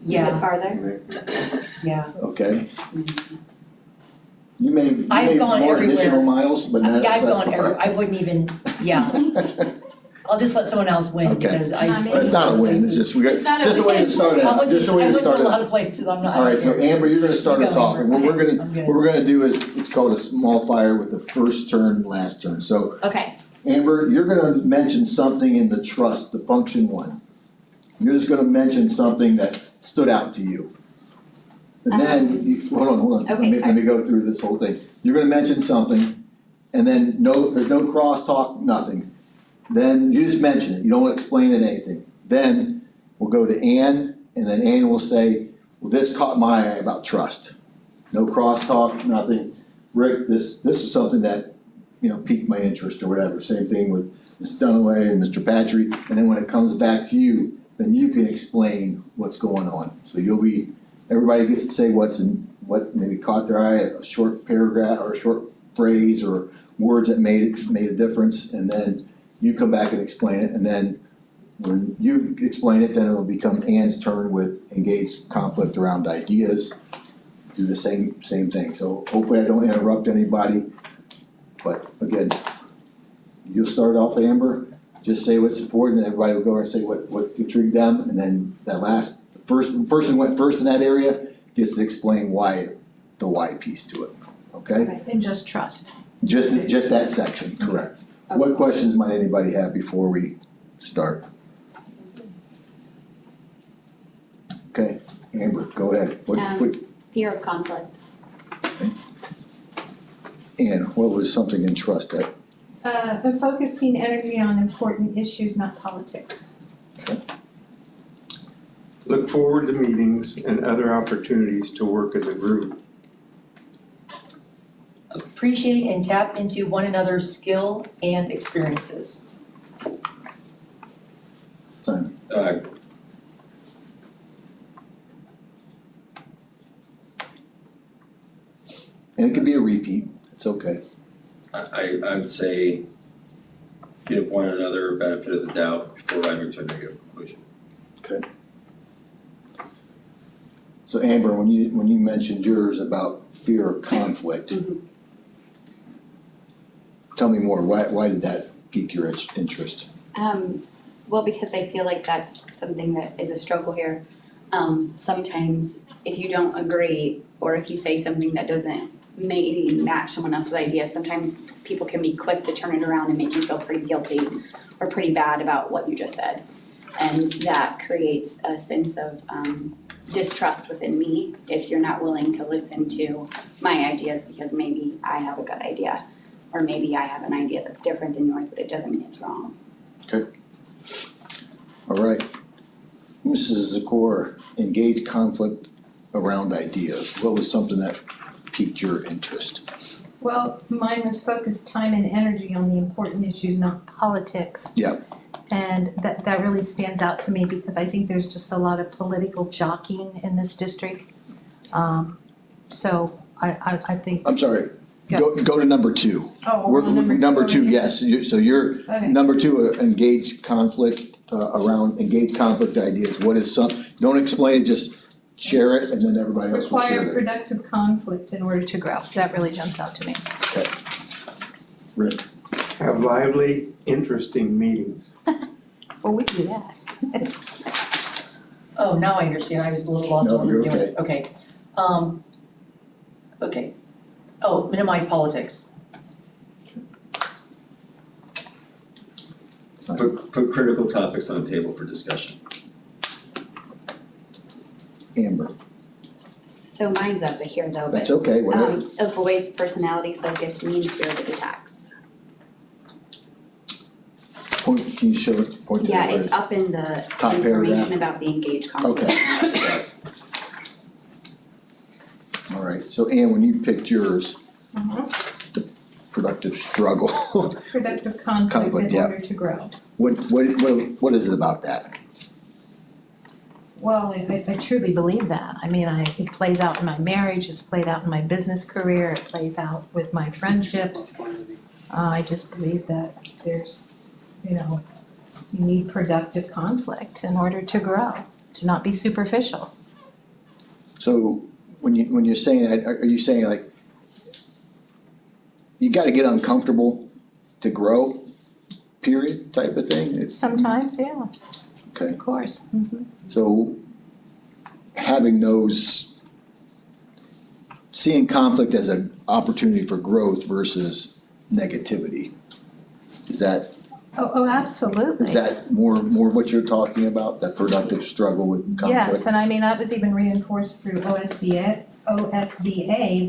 Is it yeah, farther? yeah. okay. You may I've need gone more everywhere. additional miles, but not Yeah, I've that's gone far. I wouldn't even, yeah. I'll just let someone else win Okay. because I. I'm in. Well, it's not a win, it's just, It's not just a way to start it I out, went just a way I to went start to a it lot out. of places, I'm not. All right, so Amber, you're gonna start You us go, off, and Amber. what we're I'm good. gonna do is, it's called a small fire with the first turn, last turn. So Okay, Amber, you're gonna mention something in the trust, the function one. You're just gonna mention something that stood out to you. And then, hold on, Okay, let sorry. me go through this whole thing. You're gonna mention something, and then there's no crosstalk, nothing. Then you just mention it, you don't explain it anything. Then we'll go to Ann, and then Ann will say, well, this caught my eye about trust. No crosstalk, nothing. Rick, this was something that, piqued my interest or whatever. Same thing with Ms. Dunaway and Mr. Patry. And then when it comes back to you, then you can explain what's going on. So everybody gets to say what maybe caught their eye, a short paragraph or a short phrase or words that made a difference, and then you come back and explain it, and then when you explain it, then it'll become Ann's turn with engaged conflict around ideas. Do the same thing. So hopefully I don't interrupt anybody, but again, you'll start off, Amber, just say what's important, and everybody will go and say what intrigued them, and then the person who went first in that area gets to explain the why piece to it, okay? And just trust. Just that section, correct. What questions might anybody have before we start. Okay, Amber, go ahead. Fear of conflict. And what was something in trust that, But focusing energy on important issues, not politics. Look forward to meetings and other opportunities to work as a group. Appreciate and tap into one another's skill and experiences. Simon? And it could be a repeat, it's okay. I would say give one another a benefit of the doubt before arriving to a negative conclusion. So Amber, when you mentioned yours about fear of conflict, tell me more, why did that pique your interest? Well, because I feel like that's something that is a struggle here. Sometimes if you don't agree, or if you say something that doesn't maybe match someone else's idea, sometimes people can be quick to turn it around and make you feel pretty guilty or pretty bad about what you just said. And that creates a sense of distrust within me if you're not willing to listen to my ideas, because maybe I have a good idea, or maybe I have an idea that's different than yours, but it doesn't mean it's wrong. All right. Mrs. Zakor, engage conflict around ideas. What was something that piqued your interest? Well, mine was focus time and energy on the important issues, not politics. Yeah. And that really stands out to me because I think there's just a lot of political jockeying in this district. So I think. I'm sorry, go to number 2. Oh, We're on number two, already? yes, so you're, Okay. number 2, engage conflict, around engage conflict ideas. What is don't explain, just share it and then everybody else will share Require it. productive conflict in order to grow. That really jumps out to me. Rick? Have lively, interesting meetings. Well, we do that. Oh, now I understand, I was a little lost No, on what we were you're doing, okay. Okay. Oh, minimize politics. Put critical topics on the table for discussion. Amber? So mine's up here though, but That's okay, whatever. avoids personality focused, mean-spirited attacks. Can you show it, point to Yeah, where it's up in the Top paragraph. information about the engaged conflict. Okay. All right, so Ann, when you picked yours, the productive struggle, Productive conflict Conflict, in yeah. order to grow. what is it about that? Well, I truly believe that. I mean, it plays out in my marriage, it's played out in my business career, it plays out with my friendships. I just believe that there's, you need productive conflict in order to grow, to not be superficial. So when you're saying that, are you saying like you gotta get uncomfortable to grow, period, type of thing? It's Sometimes, yeah, okay. of course. So having seeing conflict as an opportunity for growth versus negativity, is that Absolutely. more what you're talking about, that productive struggle with conflict? Yes, and I mean, that was even reinforced through OSBA,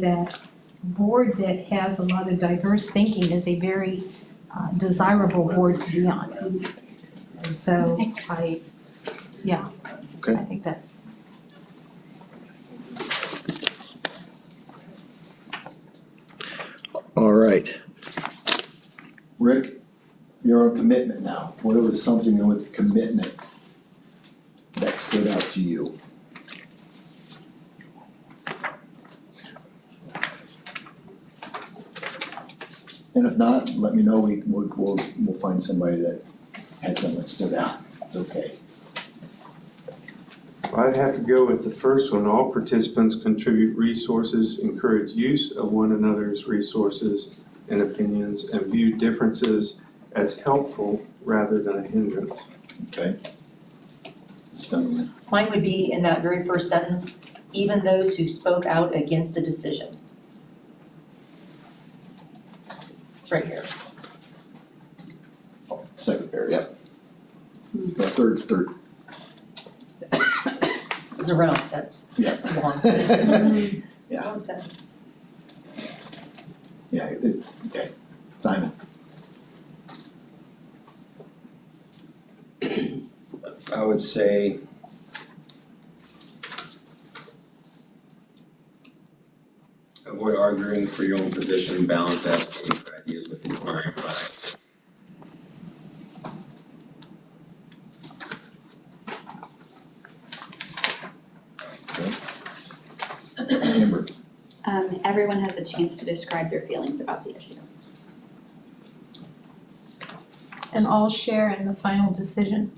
that board that has a lot of diverse thinking is a very desirable board to be on. And so Thanks. Okay. I think that. All right. Rick, you're on commitment now. What was something with commitment that stood out to you? And if not, let me know, we'll find somebody that had something that stood out. It's okay. I'd have to go with the first one. All participants contribute resources, encourage use of one another's resources and opinions, and view differences as helpful rather than a hindrance. Okay. Stunning. Mine would be in that very first sentence, even those who spoke out against a decision. It's right here. Second pair, yep. Third, It's a run-on sentence. yeah. It's long. Yeah. Wrong sentence. Yeah, okay, Simon, I would say avoid arguing for your own position, balance advocating for ideas with inquiring about ideas. Amber, Everyone has a chance to describe their feelings about the issue. And all share in the final decision.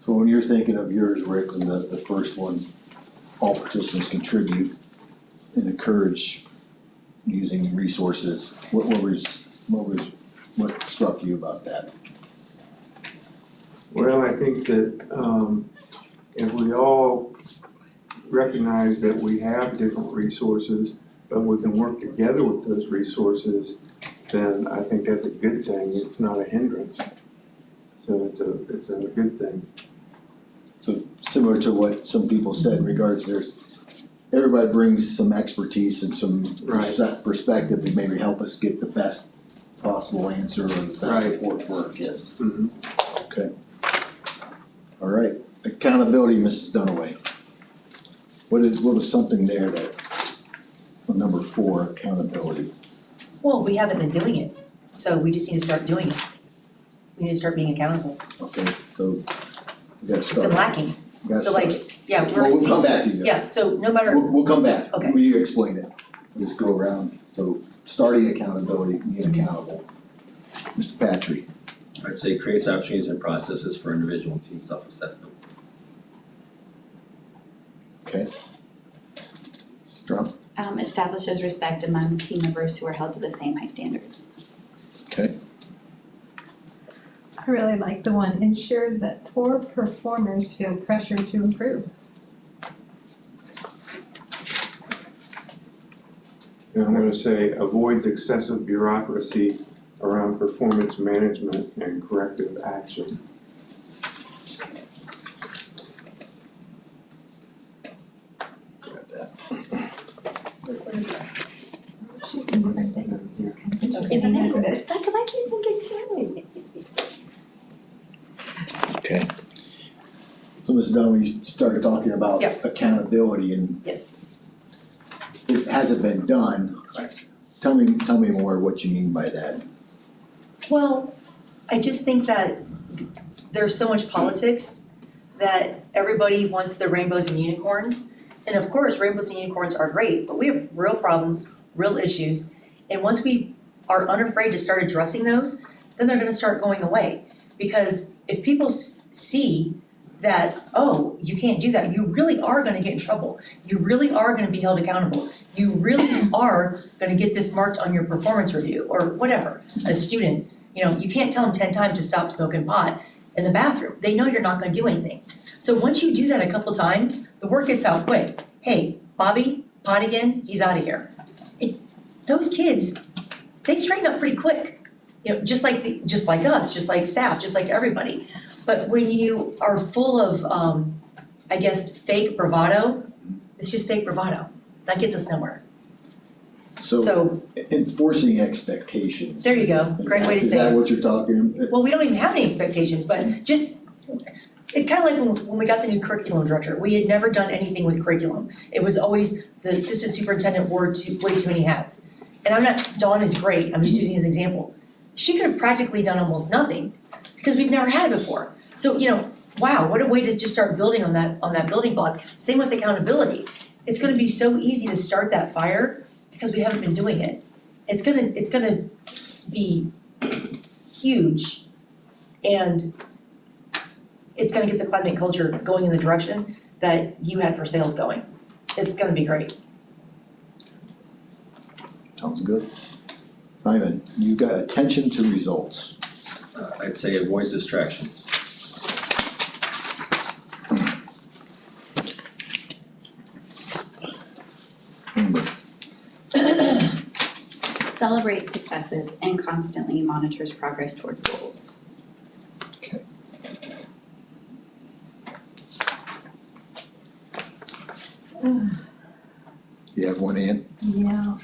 so when you're thinking of yours, Rick, and the first one, all participants contribute and encourage using resources, what struck you about that? Well, I think that if we all recognize that we have different resources, but we can work together with those resources, then I think that's a good thing. It's not a hindrance. So it's a good thing. So similar to what some people said in regards, everybody brings some expertise and some Right. perspective that maybe help us get the best possible answer or the best Right. support for our kids. Mhm. Okay. All right, accountability, Mrs. Dunaway. What was something there that, on number 4, accountability? Well, we haven't been doing it, so we just need to start doing it. We need to start being accountable. Okay, so we gotta It's start. been lacking. We gotta So start. like, yeah, Well, we'll come back to you. Yeah, so no matter, We'll come back. Okay. You explain it. We'll just go around. So starting accountability, being accountable. Mr. Patry. I'd say creates opportunities and processes for individual and team self-assessment. Okay. Strong. Establishes respect among team members who are held to the same high standards. Okay. I really like the one, ensures that poor performers feel pressure to improve. And I'm gonna say avoids excessive bureaucracy around performance management and corrective action. Got that. Isn't it? That's what I keep thinking too. Okay. So Mrs. Dunn, when you started talking about Yeah. accountability and yes. it hasn't been done. Tell me more what you mean by that. Well, I just think that there's so much politics that everybody wants the rainbows and unicorns. And of course, rainbows and unicorns are great, but we have real problems, real issues. And once we are unafraid to start addressing those, then they're gonna start going away. Because if people see that, oh, you can't do that, you really are gonna get in trouble. You really are gonna be held accountable. You really are gonna get this marked on your performance review or whatever, a student. You know, you can't tell them 10 times to stop smoking pot in the bathroom. They know you're not gonna do anything. So once you do that a couple times, the word gets out quick. Hey, Bobby, pot again, he's out of here. Those kids, they straighten up pretty quick. You know, just like us, just like staff, just like everybody. But when you are full of, I guess, fake bravado, it's just fake bravado. That gets us nowhere. So, Enforcing expectations. there you go, great way to Is say that it. what you're talking? Well, we don't even have any expectations, but just, it's kind of like when we got the new curriculum director, we had never done anything with curriculum. It was always the assistant superintendent wore way too many hats. And Dawn is great, I'm just using as an example. She could have practically done almost nothing because we've never had it before. So, you know, wow, what a way to just start building on that building block. Same with accountability. It's gonna be so easy to start that fire because we haven't been doing it. It's gonna be huge and it's gonna get the climate culture going in the direction that you had for sales going. It's gonna be great. Sounds good. Simon, you got attention to results. I'd say avoids distractions. Amber. celebrates successes, and constantly monitors progress towards goals. You have one hand? Yeah,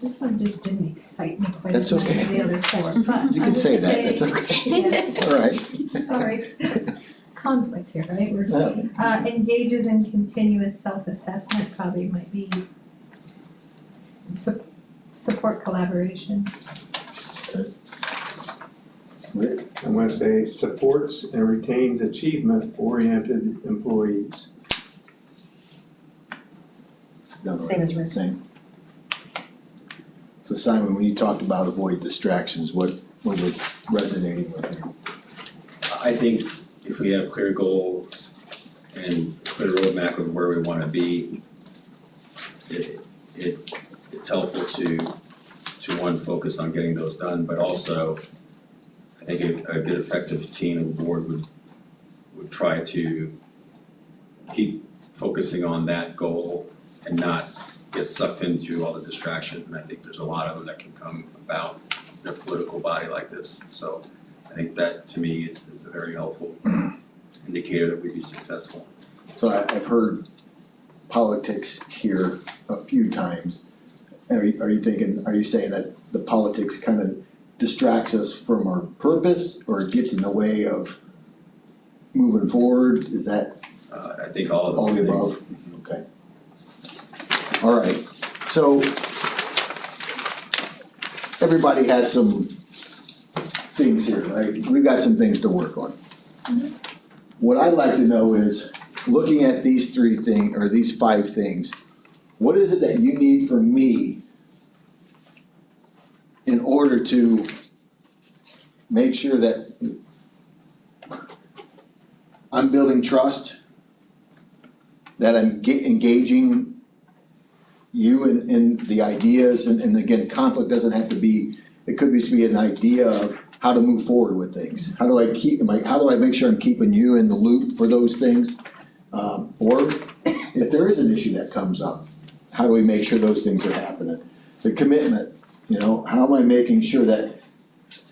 this one just didn't excite me quite That's as much okay. as the other four, but You I can would say that, that's okay. Yeah, It's all right. sorry. Conflict here, right? We're engages in continuous self-assessment, probably might be support collaboration. I'm gonna say supports and retains achievement-oriented employees. Same as Rick. Same. So Simon, when you talked about avoid distractions, what was resonating with you? I think if we have clear goals and clear roadmap of where we wanna be, it's helpful to one, focus on getting those done, but also I think a good effective team and board would try to keep focusing on that goal and not get sucked into all the distractions, and I think there's a lot of them that can come about in a political body like this. So I think that to me is a very helpful indicator that we'd be successful. So I've heard politics here a few times. Are you saying that the politics kind of distracts us from our purpose, or it gets in the way of moving forward? Is that I think all of all those the things. above? Okay. All right, so everybody has some things here, right? We've got some things to work on. What I'd like to know is, looking at these three things, or these 5 things, what is it that you need from me in order to make sure that I'm building trust, that I'm engaging you in the ideas, and again, conflict doesn't have to be, it could just be an idea of how to move forward with things. How do I make sure I'm keeping you in the loop for those things? Or if there is an issue that comes up, how do we make sure those things are happening? The commitment, how am I making sure that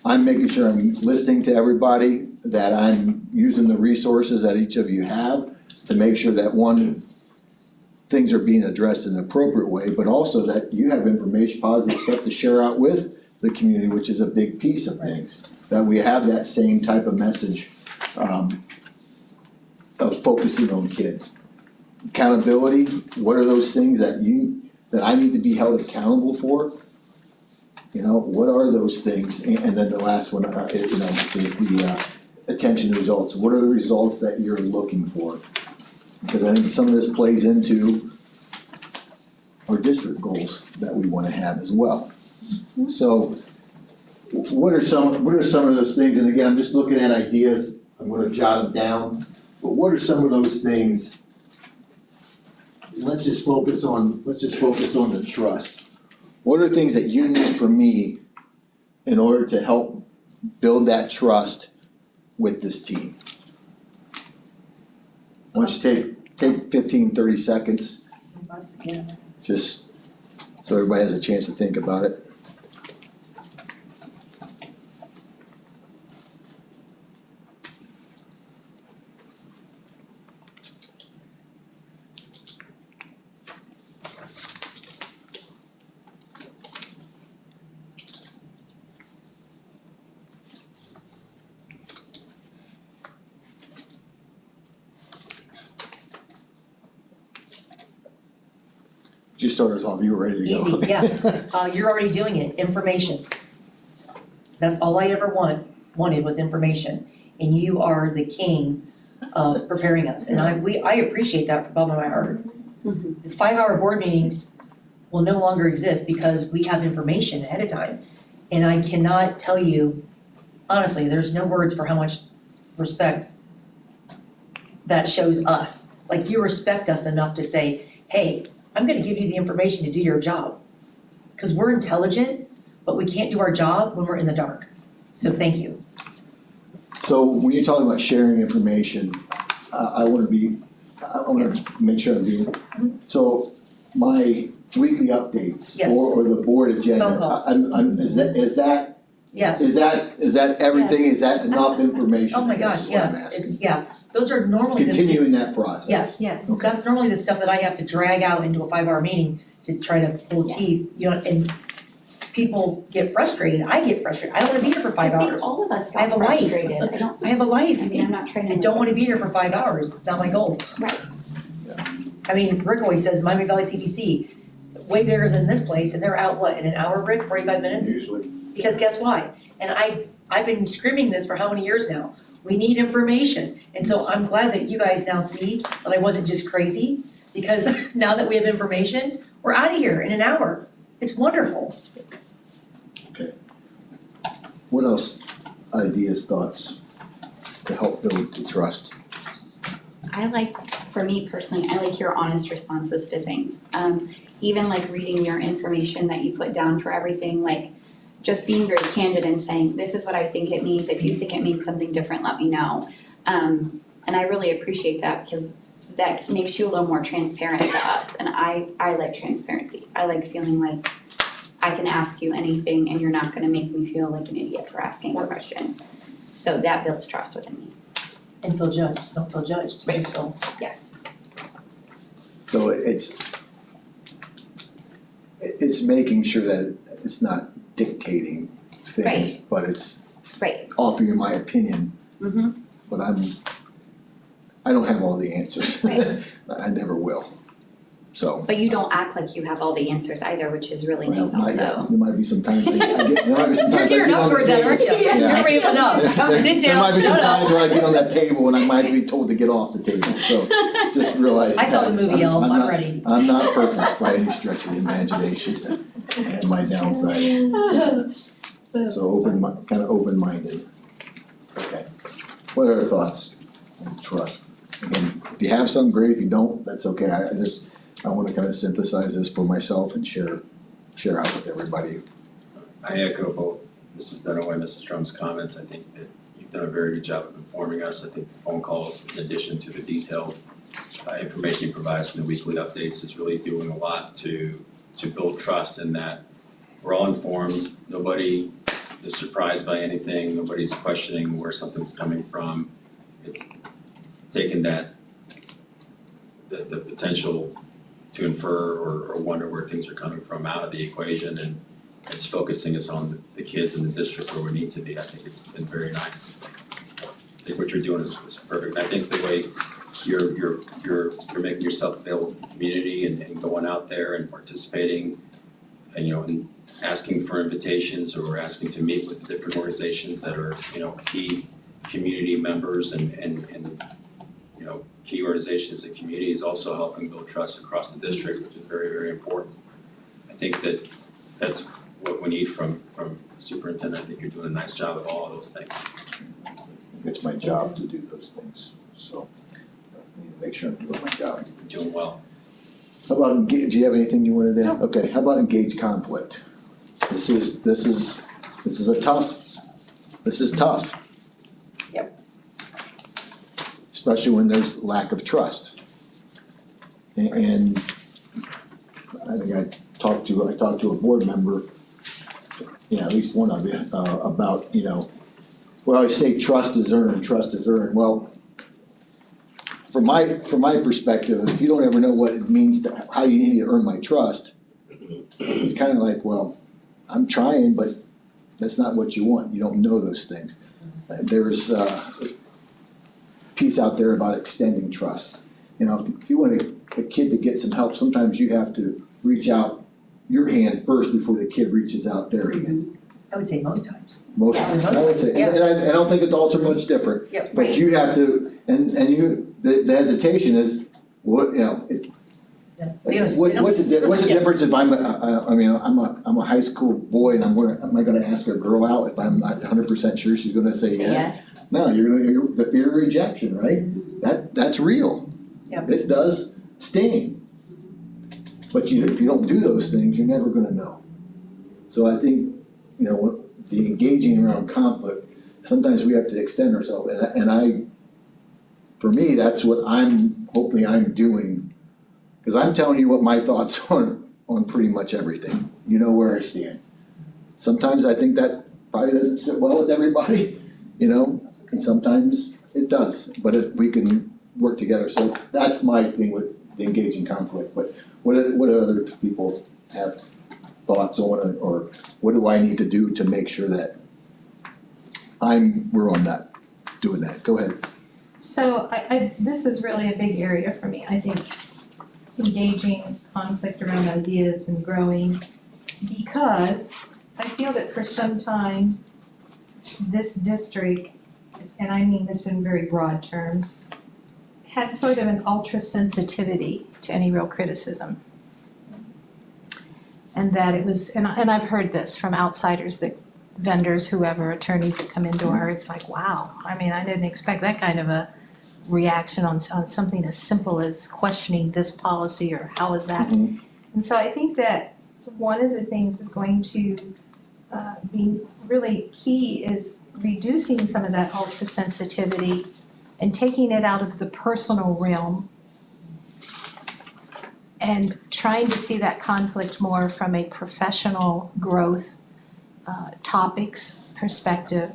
I'm listening to everybody, that I'm using the resources that each of you have to make sure that things are being addressed in an appropriate way, but also that you have information, positive stuff to share out with the community, which is a big piece of things. That we have that same type of message of focusing on kids. Accountability, what are those things that I need to be held accountable for? What are those things? And then the last one, is the attention to results. What are the results that you're looking for? Because I think some of this plays into our district goals that we want to have as well. So what are some of those things? And again, I'm just looking at ideas. I'm going to jot them down. But what are some of those things? Let's just focus on the trust. What are things that you need from me in order to help build that trust with this team? Why don't you take 15, 30 seconds, just so everybody has a chance to think about it. Just start us off, you were ready to go. Easy, yeah. You're already doing it, information. That's all I ever wanted was information. And you are the king of preparing us. And I appreciate that from the bottom of my heart. The 5-hour board meetings will no longer exist because we have information ahead of time. And I cannot tell you, honestly, there's no words for how much respect that shows us. Like, you respect us enough to say, hey, I'm gonna give you the information to do your job. Because we're intelligent, but we can't do our job when we're in the dark. So thank you. So when you're talking about sharing information, I wanna make sure I'm being, so my weekly updates Yes. or the board agenda. Phone calls. Is that Yes. Is that everything? Is that enough information? Oh my I guess gosh, is what I'm yes, asking. it's, yeah, those are normally the. Continuing that process. Yes, Yes. Okay. that's normally the stuff that I have to drag out into a 5-hour meeting to try to pull Yes. teeth, you know, and people get frustrated, I get frustrated, I don't wanna be here for 5 I think hours. all of us I have got a life. frustrated, I don't, I have a life, I mean, I'm not trying to. I don't wanna be here for 5 hours, it's not my goal. Right. I mean, Rick always says Miami Valley CTC, way bigger than this place, and they're out, what, in an hour, Rick, 45 minutes? Usually. Because guess why? And I've been screaming this for how many years now? We need information. And so I'm glad that you guys now see that I wasn't just crazy, because now that we have information, we're out of here in an hour. It's wonderful. What else, ideas, thoughts to help build the trust? I like, for me personally, I like your honest responses to things. Even like reading your information that you put down for everything, like just being very candid and saying, this is what I think it means. If you think it means something different, let me know. And I really appreciate that because that makes you a little more transparent to us. And I like transparency. I like feeling like I can ask you anything and you're not gonna make me feel like an idiot for asking a question. So that builds trust within me. And feel judged, don't feel judged, you just feel, Yes. So it's making sure that it's not dictating things, Right. but it's Right. offering my opinion. Mm-hmm. But I don't have all the answers. Right. I never will. So. But you don't act like you have all the answers either, which is really nice Well, not yet. also. There might be some times I get, there might be some you're times I gearing get up on the towards that, aren't you? table. You're brave enough, come sit There might down, be some shut up. times where I get on that table and I might be told to get off the table, so just realize I saw that the movie Elf, I'm not- ready. I'm not perfect by any stretch of the imagination and my downsides. So kind of open-minded. Okay. What are our thoughts on trust? Again, if you have some, great. If you don't, that's okay. I want to kind of synthesize this for myself and share out with everybody. I echo both Mrs. Dunaway and Mrs. Drum's comments. I think that you've done a very good job of informing us. I think the phone calls, in addition to the detailed information you provide us in the weekly updates, is really doing a lot to build trust in that we're all informed. Nobody is surprised by anything. Nobody's questioning where something's coming from. It's taking that, the potential to infer or wonder where things are coming from out of the equation, and it's focusing us on the kids in the district where we need to be. I think it's been very nice. I think what you're doing is perfect. I think the way you're making yourself available to the community and going out there and participating and, you know, and asking for invitations or asking to meet with different organizations that are, you know, key community members and you know, key organizations and communities, also helping build trust across the district, which is very, very important. I think that that's what we need from the superintendent. I think you're doing a nice job of all of those things. It's my job to do those things, so I need to make sure I'm doing my job. You're doing well. How about, do you have anything you wanted to add? Okay, how about engage conflict? This is tough. Yep. Especially when there's lack of trust. And I think I talked to a board member, yeah, at least one of you, about, you know, well, I say trust is earned. Well, from my perspective, if you don't ever know what it means to, how you need to earn my trust, it's kind of like, well, I'm trying, but that's not what you want. You don't know those things. There's a piece out there about extending trust. You know, if you want a kid to get some help, sometimes you have to reach out your hand first before the kid reaches out their hand. I would say most times. Most, I would say, and I don't think adults are much different. Yep. But you have to, and you, the hesitation is, what, you know, what's the difference if I'm I'm a high school boy and am I gonna ask a girl out if I'm not 100% sure she's gonna say yes? No, you're the fear of rejection, right? That's real. Yep. It does sting. But if you don't do those things, you're never gonna know. So I think, you know, the engaging around conflict, sometimes we have to extend ourselves, for me, that's what I'm hoping I'm doing. Because I'm telling you what my thoughts on on pretty much everything. You know where I stand. Sometimes I think that probably doesn't sit well with everybody, you know, and sometimes it does. But if we can work together, so that's my thing with the engaging conflict. But what do other people have thoughts on it, or what do I need to do to make sure that we're on that, doing that? Go ahead. So this is really a big area for me. I think engaging conflict around ideas and growing, because I feel that for some time, this district, and I mean this in very broad terms, had sort of an ultra sensitivity to any real criticism. And that it was, and I've heard this from outsiders, that vendors, whoever, attorneys that come into our, it's like, wow, I mean, I didn't expect that kind of a reaction on something as simple as questioning this policy or how is that? Mhm. And so I think that one of the things is going to be really key is reducing some of that ultra sensitivity and taking it out of the personal realm and trying to see that conflict more from a professional growth topics perspective.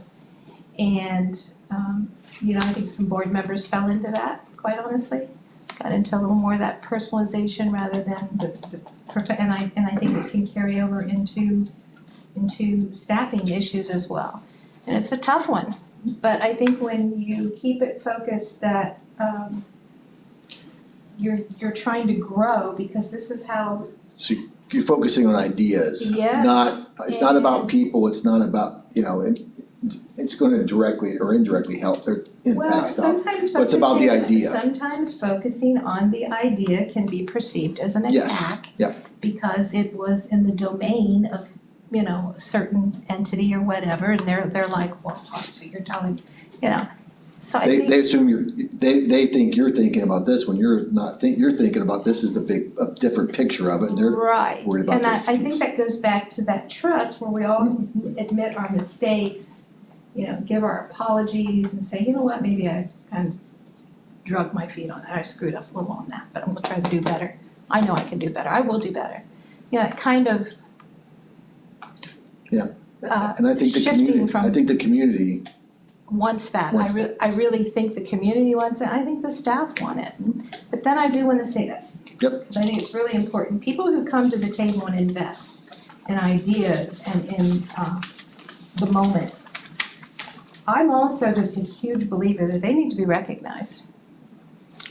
And I think some board members fell into that, quite honestly. Got into a little more of that personalization rather than and I think it can carry over into staffing issues as well. And it's a tough one, but I think when you keep it focused that you're trying to grow, because this is how. So you're focusing on ideas. Yes. It's not about people, it's not about, it's gonna directly or indirectly help their impact stuff. But it's about the idea. Sometimes focusing on the idea can be perceived as an Yes, attack. yeah. Because it was in the domain of, a certain entity or whatever, and they're like, well, so you're telling, so I think. They assume they think you're thinking about this when you're not you're thinking about this is a different picture of it, and they're Right, worried about and this I think piece. that goes back to that trust where we all admit our mistakes, give our apologies and say, you know what, maybe I kind of drug my feet on that, I screwed up a little on that, but I'm gonna try to do better. I know I can do better, I will do better. Kind of. Yeah. And I think shifting from. I think the community Wants that, Wants I really think the community wants it, I think the staff want it. But then I do wanna say this. Yep. Because I think it's really important, people who come to the table and invest in ideas and in the moment. I'm also just a huge believer that they need to be recognized.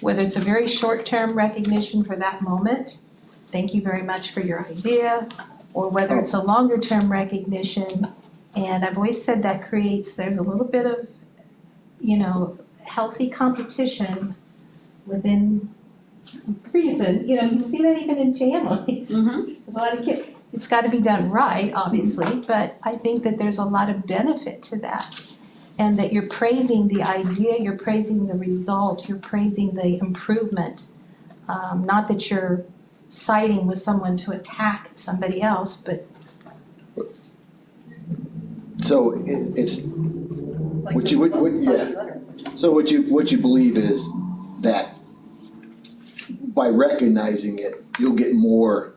Whether it's a very short-term recognition for that moment, thank you very much for your idea, or whether it's a longer-term recognition. And I've always said that there's a little bit of, healthy competition within reason. You see that even in families. A lot of kids, it's gotta be done right, obviously, but I think that there's a lot of benefit to that. And that you're praising the idea, you're praising the result, you're praising the improvement. Not that you're siding with someone to attack somebody else, but. So it's what you believe is that by recognizing it, you'll get more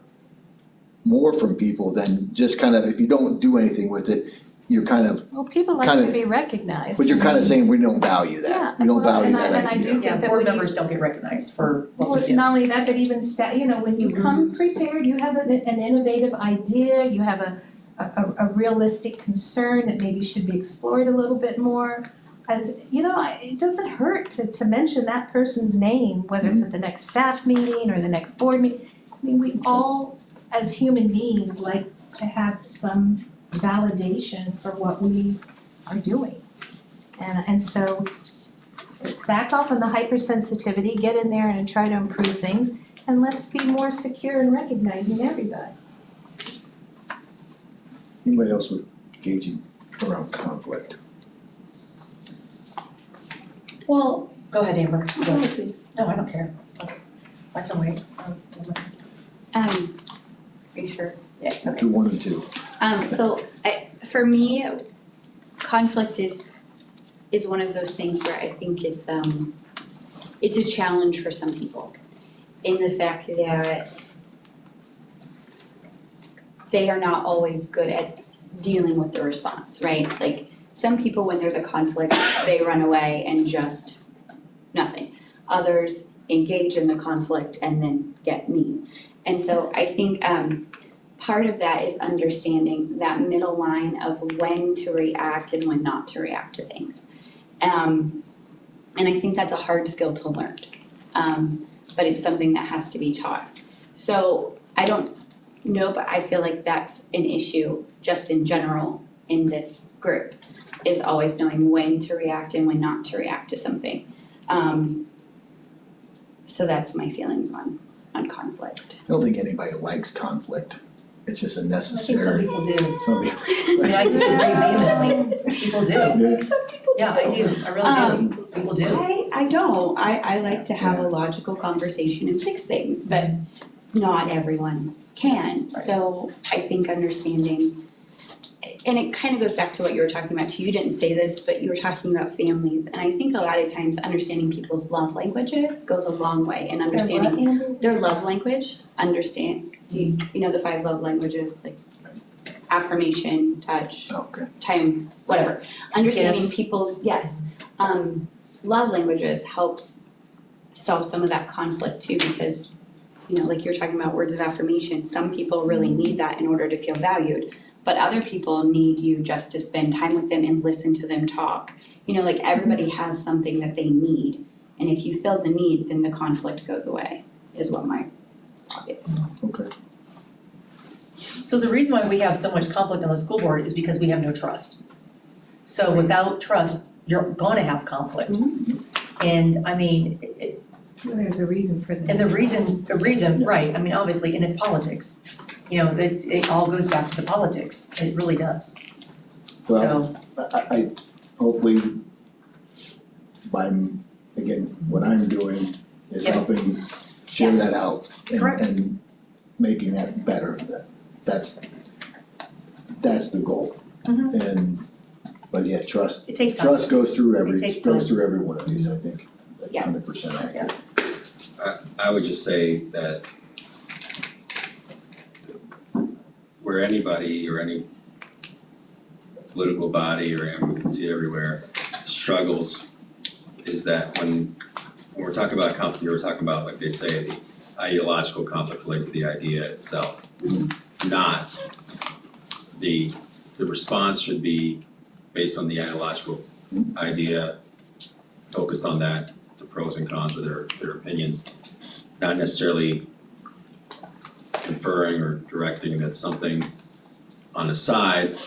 from people than just kind of, if you don't do anything with it, you're kind of, Well, people like to be recognized. but you're kind of saying we don't value Yeah, that. We don't well, value that and I idea. do think Yeah, that board when you. members don't get recognized for what Well, we do. not only that, but even when you come prepared, you have an innovative idea, you have a realistic concern that maybe should be explored a little bit more. As, it doesn't hurt to mention that person's name, whether it's at the next staff meeting or the next board meeting. I mean, we all, as human beings, like to have some validation for what we are doing. And so let's back off on the hypersensitivity, get in there and try to improve things, and let's be more secure in recognizing everybody. Anybody else with engaging around conflict? Well, go ahead, Amber. No, I don't care. I can wait. Are you sure? Yeah, okay. Do 1 and 2. So for me, conflict is one of those things where I think it's a challenge for some people. In the fact that they are not always good at dealing with the response, right? Like, some people, when there's a conflict, they run away and just nothing. Others engage in the conflict and then get mean. And so I think part of that is understanding that middle line of when to react and when not to react to things. And I think that's a hard skill to learn, but it's something that has to be taught. So I don't know, but I feel like that's an issue just in general in this group, is always knowing when to react and when not to react to something. So that's my feelings on conflict. I don't think anybody likes conflict. It's just a I think some necessary. people do. Some people. I mean, I disagree vehemently. People do. Yeah. Some people Yeah, I do. I really do. People do. I don't. I like to have a logical conversation and fix things, but not everyone can. Right. So I think understanding, and it kind of goes back to what you were talking about too. You didn't say this, but you were talking about families. And I think a lot of times understanding people's love languages goes a long way in understanding their love language. Do you know the 5 love languages, like affirmation, touch, Okay. time, whatever. Understanding Gifts. people's, yes, love languages helps solve some of that conflict too, because, you know, like you're talking about words of affirmation, some people really need that in order to feel valued, but other people need you just to spend time with them and listen to them talk. You know, like everybody has something that they need, and if you fill the need, then the conflict goes away, is what my thought is. Okay. So the reason why we have so much conflict on the school board is because we have no trust. So without trust, you're gonna have conflict. And I mean, There's a reason for that. and the reason, right, I mean, obviously, and it's politics. You know, it all goes back to the politics, it really does. Well, So, I hopefully by, again, what I'm doing is Yeah. helping share that out Correct. and making that better. That's the goal. Mhm. And, but yeah, trust, it takes time. trust goes through It takes time. every one of these, I think. That's Yeah. 100% accurate. I would just say that where anybody or any political body or we can see everywhere struggles is that when we're talking about conflict, we're talking about, like they say, the ideological conflict related to the idea itself. Not the response should be based on the ideological idea, focused on that, the pros and cons of their opinions, not necessarily inferring or directing that something on the side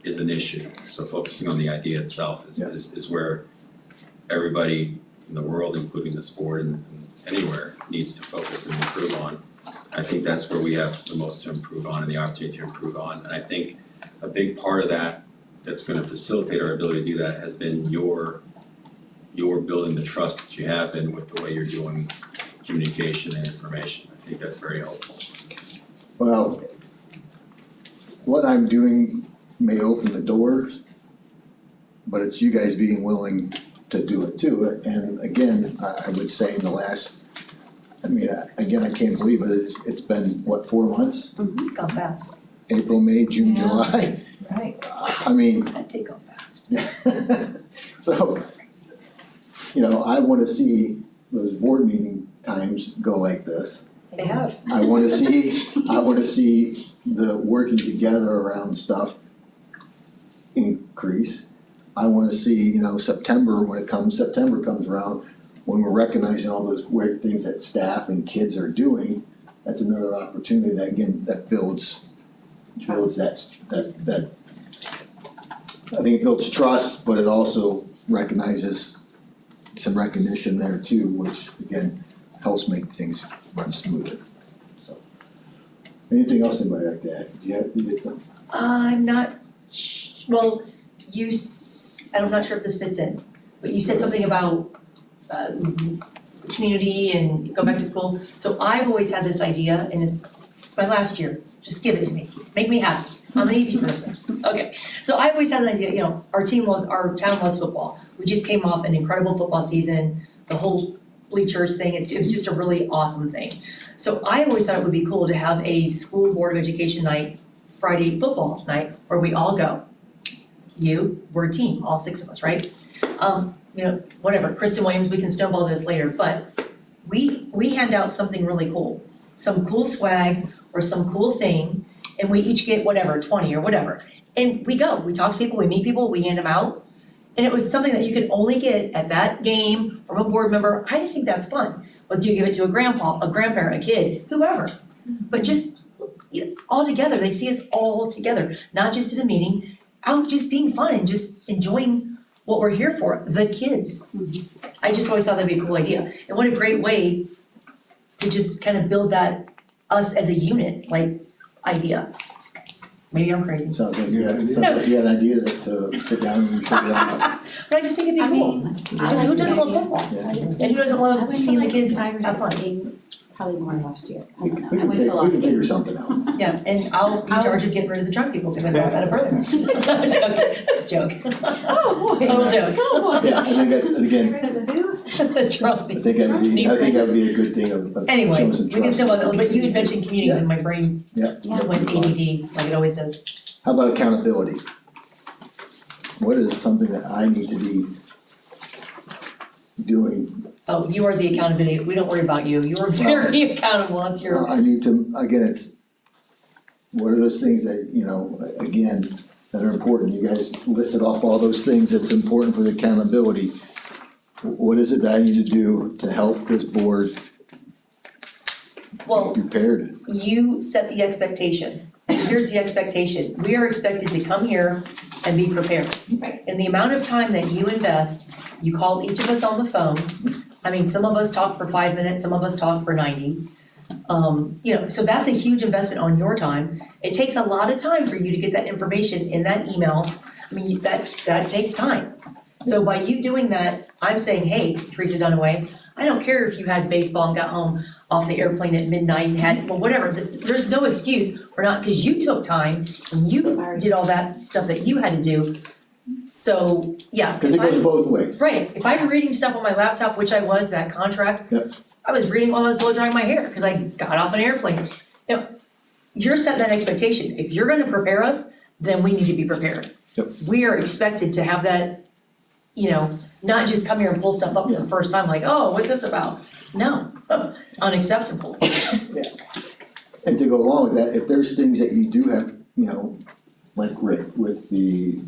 is an issue. So focusing on the idea itself is where everybody in the world, including this board and anywhere, needs to focus and improve on. I think that's where we have the most to improve on and the opportunity to improve on. And I think a big part of that that's gonna facilitate our ability to do that has been your building the trust that you have in with the way you're doing communication and information. I think that's very helpful. Well, what I'm doing may open the doors, but it's you guys being willing to do it too. And again, I would say in the last, again, I can't believe it, it's been, what, 4 months? It's gone fast. April, May, June, Yeah. July. Right. I mean, That did go fast. so, you know, I wanna see those board meeting times go like this. They have. I wanna see the working together around stuff increase. I wanna see, you know, September comes around, when we're recognizing all those great things that staff and kids are doing, that's another opportunity that, again, that builds that, I think it builds trust, but it also recognizes some recognition there too, which again, helps make things run smoother, so. Anything else anybody like to add? You had something? I'm not, well, I'm not sure if this fits in, but you said something about community and go back to school. So I've always had this idea, and it's my last year, just give it to me, make me happy, I'm an easy person. Okay, so I always had an idea, you know, our town loves football. We just came off an incredible football season, the whole bleachers thing, it was just a really awesome thing. So I always thought it would be cool to have a school board of education night, Friday football night, where we all go. We're a team, all 6 of us, right? Whatever, Kristen Williams, we can snowball this later, but we hand out something really cool. Some cool swag or some cool thing, and we each get whatever, 20 or whatever. And we go, we talk to people, we meet people, we hand them out. And it was something that you could only get at that game from a board member. I just think that's fun. Whether you give it to a grandpa, a grandparent, a kid, whoever. But just, all together, they see us all together, not just at a meeting, out just being fun and just enjoying what we're here for, the kids. I just always thought that'd be a cool idea. And what a great way to just kind of build that us as a unit, idea. Maybe I'm crazy. Sounds like you had an idea to sit down and figure that out. But I just think it'd be cool. Because who doesn't love football? Yeah. And who doesn't I love went to seeing the like kids 5 or have 6 fun? games, probably more last year, I We don't know, can I went to a lot of figure games. something out. Yeah, and I'll be in charge of getting rid of the drunk people because I brought that up earlier. I'm joking, it's a joke. Oh, boy. Total joke. Oh, boy. Yeah, I think that, and Get again, rid of the who? The drunk I think that would be a good thing of Anyway, showing some we can trust. still, but you had mentioned community and my brain Yeah. went ADD like it always does. How about accountability? What is something that I need to be doing? Oh, you are the accountability, we don't worry about you, you are very accountable, it's your, I need to, again, it's, what are those things that, again, that are important? You guys listed off all those things that's important for the accountability. What is it that I need to do to help this board well, be prepared? you set the expectation. Here's the expectation, we are expected to come here and be prepared. Right. And the amount of time that you invest, you call each of us on the phone. I mean, some of us talk for 5 minutes, some of us talk for 90. So that's a huge investment on your time. It takes a lot of time for you to get that information in that email. I mean, that takes time. So by you doing that, I'm saying, hey, Teresa Dunaway, I don't care if you had baseball and got home off the airplane at midnight and had, well, whatever, there's no excuse for not, because you took time and you did all that stuff that you had to do. So, yeah. Because it goes both ways. Right, if I'm reading stuff on my laptop, which I was, that contract. Yep. I was reading while I was blow drying my hair, because I got off an airplane. You're setting that expectation, if you're gonna prepare us, then we need to be prepared. Yep. We are expected to have that, not just come here and pull stuff up for the first time, like, oh, what's this about? No, unacceptable. And to go along with that, if there's things that you do have, like Rick, with the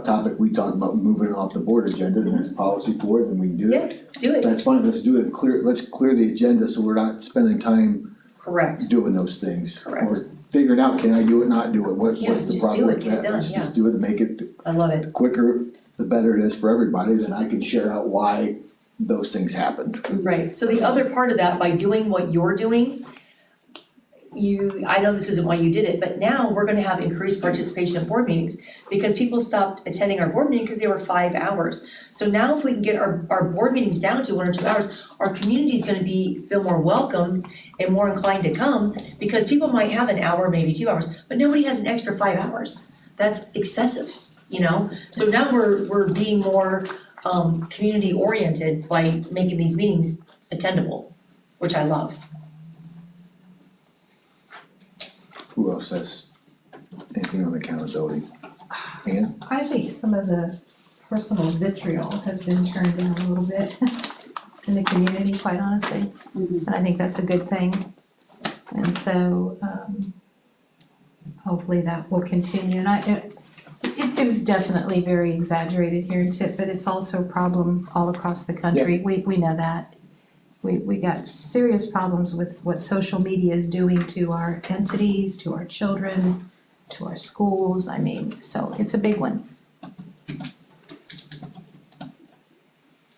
topic we talked about moving it off the board agenda, and there's policy for it, and we can do that. Yeah, do it, That's fine, let's do it, let's clear the agenda so we're not spending time correct, doing those things. Correct. Or figuring out, can I do it, not do it, what's Yeah, the just problem do it, with get it that? done, Let's yeah. just do it and make it, I love it, the quicker, the better it is for everybody, then I can share out why those things happened. right, so the other part of that, by doing what you're doing, I know this isn't why you did it, but now we're gonna have increased participation in board meetings because people stopped attending our board meeting because they were 5 hours. So now if we can get our board meetings down to 1 or 2 hours, our community's gonna feel more welcome and more inclined to come because people might have an hour, maybe 2 hours, but nobody has an extra 5 hours. That's excessive, So now we're being more community oriented by making these meetings attendable, which I love. Who else has anything on accountability? Ann? I think some of the personal vitriol has been turned down a little bit in the community, quite honestly. Mhm. And I think that's a good thing. And so, hopefully that will continue. And it was definitely very exaggerated here in Tipp, but it's also a problem all across the country. We know that. We got serious problems with what social media is doing to our entities, to our children, to our schools. So it's a big one.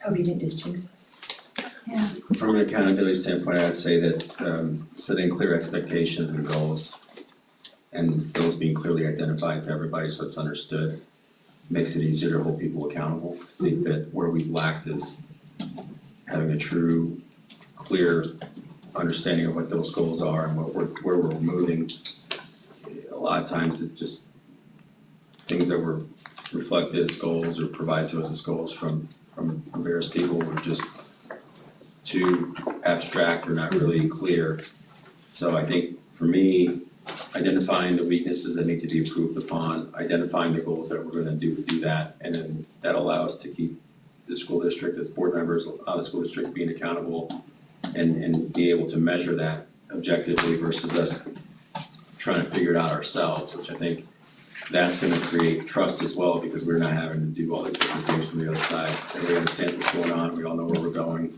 Hope you didn't just jinx us. From an accountability standpoint, I'd say that setting clear expectations and goals and those being clearly identified to everybody so it's understood makes it easier to hold people accountable. I think that where we've lacked is having a true, clear understanding of what those goals are and where we're moving. A lot of times it just, things that were reflected as goals or provided to us as goals from various people were just too abstract or not really clear. So I think for me, identifying the weaknesses that need to be improved upon, identifying the goals that we're gonna do to do that, and then that allow us to keep the school district, as board members of the school district being accountable and be able to measure that objectively versus us trying to figure it out ourselves, which I think that's gonna create trust as well, because we're not having to do all these different things from the other side. Everybody understands what's going on, we all know where we're going,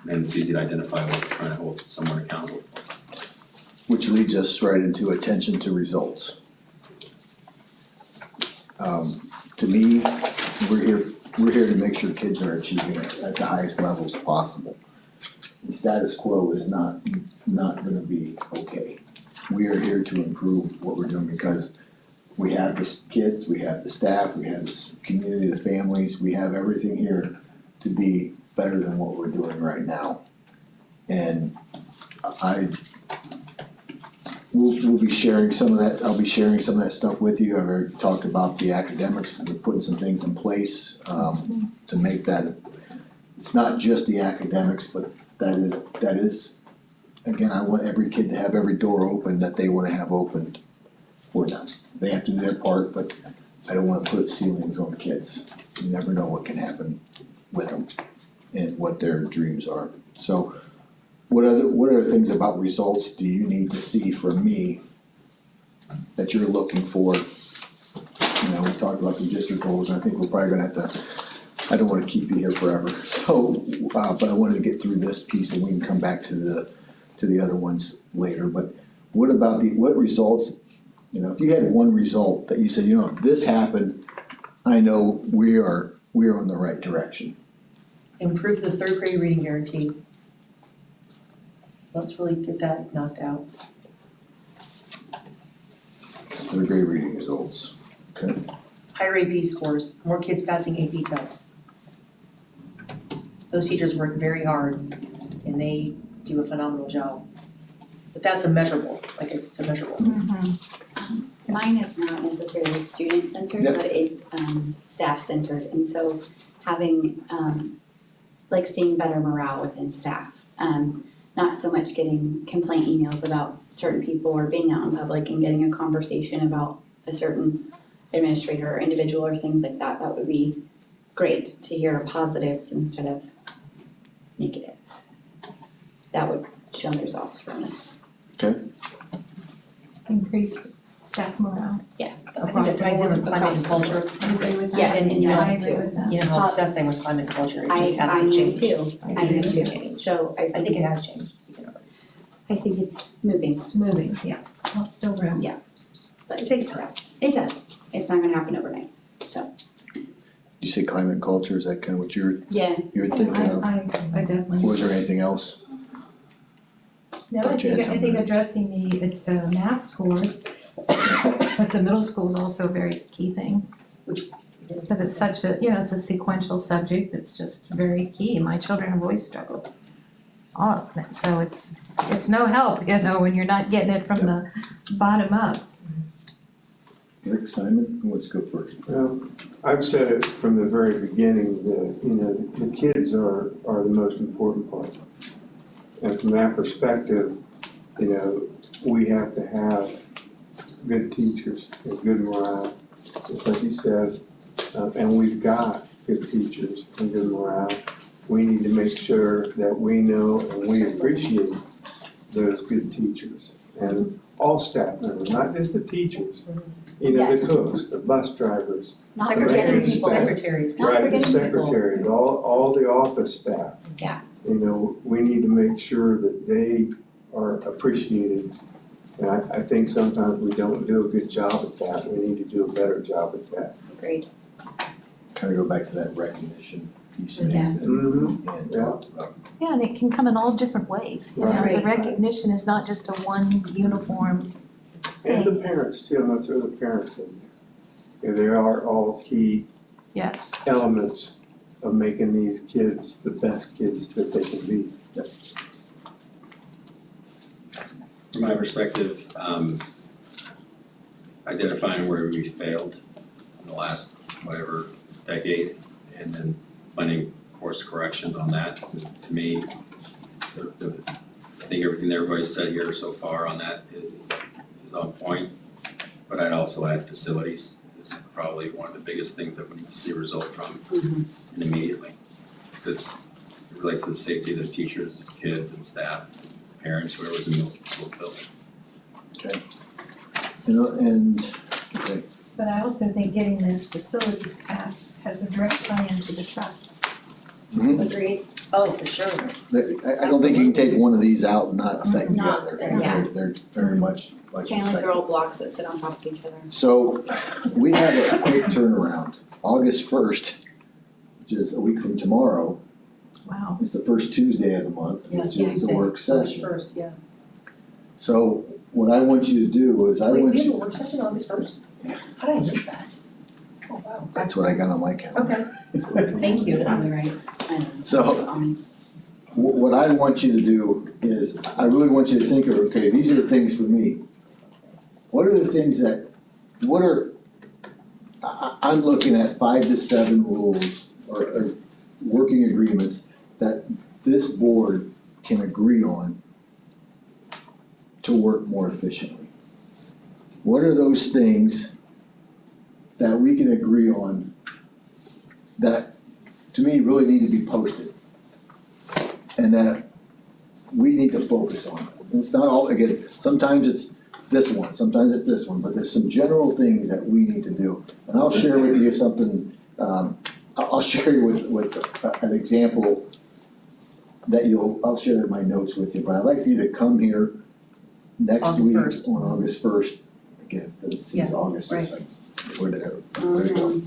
and it's easy to identify what we're trying to hold someone accountable for. Which leads us right into attention to results. To me, we're here to make sure kids are achieving at the highest levels possible. The status quo is not gonna be okay. We are here to improve what we're doing because we have the kids, we have the staff, we have the community, the families, we have everything here to be better than what we're doing right now. And we'll be sharing some of that, I'll be sharing some of that stuff with you. I've already talked about the academics, we're putting some things in place to make that, it's not just the academics, but that is, again, I want every kid to have every door open that they wanna have opened for them. They have to do their part, but I don't wanna put ceilings on kids. You never know what can happen with them and what their dreams are. So what other things about results do you need to see from me that you're looking for? You know, we talked about some district goals, and I think we're probably gonna have to, I don't wanna keep you here forever, so, but I wanted to get through this piece and we can come back to the other ones later. But what about what results, you know, if you had one result that you said, you know, if this happened, I know we are on the right direction. Improve the third grade reading guarantee. Let's really get that knocked out. Third grade reading results, okay? Higher AP scores, more kids passing AP tests. Those teachers work very hard and they do a phenomenal job. But that's a measurable, like it's a measurable. Mine is not necessarily student centered, Yep. but it's staff centered, and so having like seeing better morale within staff. Not so much getting complaint emails about certain people or being out in public and getting a conversation about a certain administrator or individual or things like that. That would be great to hear positives instead of negative. That would show results for me. Increased staff morale. I think it ties in with climate and culture. I agree with that. Yeah, and you know, I agree with that. You know how obsessed I am with climate and culture, it just has I to do change. too, I It do has to too. change. So I I think think it has changed. it's moving, It's moving, yeah, well, it's still room. But it takes time. it does. It's not gonna happen overnight, so, You say climate and culture, is that kind of what you're yeah. thinking of? I definitely. Was there anything else? No, I Thought you had think something. addressing the math scores, but the middle school is also a very key thing. Because it's such a, you know, it's a sequential subject that's just very key. My children have always struggled. All of it, so it's no help, you know, when you're not getting it from the bottom up. Rick, Simon, who wants to go first? Well, I've said it from the very beginning that, you know, the kids are the most important part. And from that perspective, you know, we have to have good teachers and good morale, just like you said, and we've got good teachers and good morale. We need to make sure that we know and we appreciate those good teachers and all staff members, not just the teachers. You know, Yes. the cooks, the bus drivers, Not Secretaries, forgetting people. secretaries. Not right, the forgetting people. secretaries, all the office staff. Yeah. You know, we need to make sure that they are appreciated. And I think sometimes we don't do a good job at that. We need to do a better job at that. Agreed. Kind of go back to that recognition piece and Yeah. and talked about. Yeah, and it can come in all different ways, you know, Right. the recognition is not just a one uniform. And the parents too, I'm gonna throw the parents in there. They are all key Yes. elements of making these kids the best kids that they can be. From my perspective, identifying where we failed in the last whatever decade, and then finding course corrections on that. To me, I think everything that everybody's said here so far on that is on point. But I'd also add facilities. It's probably one of the biggest things that we need to see a result from and immediately. Because it relates to the safety of the teachers, the kids and staff, parents, whoever's in those buildings. Okay. Okay, But I also think getting those facilities passed has a direct tie into the trust. Agreed. Oh, for sure. I don't think you can take one of these out and not affect the Not- other. yeah. They're very much Kind of like they're all blocks that sit on top of each other. So we have a quick turnaround. August 1st, which is a week from tomorrow, Wow. is the first Tuesday of the month, Yeah, which is the Tuesday, work session. First, yeah. So what I want you to do is Wait, we have a work session August first? How did I miss that? Oh, wow. That's what I got on my calendar. Okay, thank you. Probably right. I know. So what I want you to do is, I really want you to think of, okay, these are the things for me. What are the things that, I'm looking at 5 to 7 rules or working agreements that this board can agree on to work more efficiently. What are those things that we can agree on that, to me, really need to be posted? And that we need to focus on. And it's not all, again, sometimes it's this one, sometimes it's this one, but there's some general things that we need to do. And I'll share with you something, I'll share you with an example that I'll share my notes with you, but I'd like for you to come here next August week 1st. on August 1st. Again, it seems Yeah, August is right. like, whatever, there you go.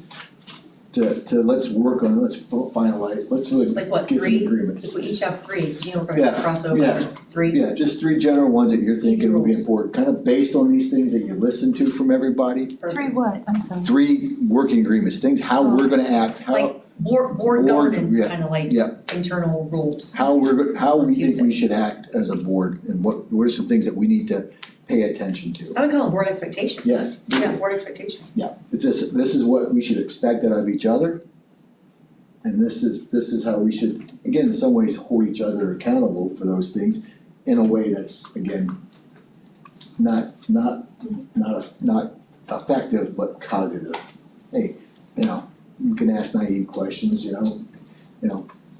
To let's work on, let's finalize, let's really Like what, get some 3? agreements. If we each have 3, because you know we're Yeah, gonna cross over yeah. 3. Yeah, just 3 general ones that you're thinking would be rules. important, kind of based on these things that you listen to from everybody. 3 what? I'm sorry. 3 working agreements, things, how we're gonna act, how, Like board Board, governance, yeah, kind of like yeah. internal rules. how we think Tuesday. we should act as a board, and what are some things that we need to pay attention to. I would call them board expectations. Yes. Yeah, board expectations. Yeah, it's just, this is what we should expect out of each other. And this is how we should, again, in some ways, hold each other accountable for those things in a way that's, again, not effective, but cognitive. Hey, you can ask naive questions,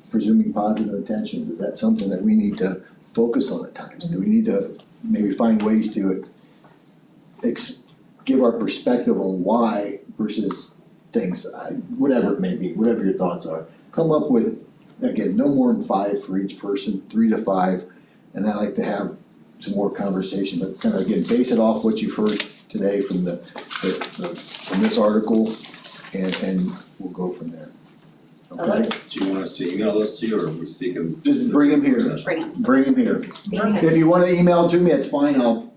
presuming positive intentions. Is that something that we need to focus on at times? Do we need to maybe find ways to give our perspective on why versus things, whatever it may be, whatever your thoughts are. Come up with, again, no more than 5 for each person, 3 to 5, and I like to have some more conversation, but kind of, again, base it off what you've heard today from from this article, and we'll go from there. Okay? Do you want us to email those to you, or are we speaking? Just bring them here. Bring them here. If you wanna email to me, it's fine, I'll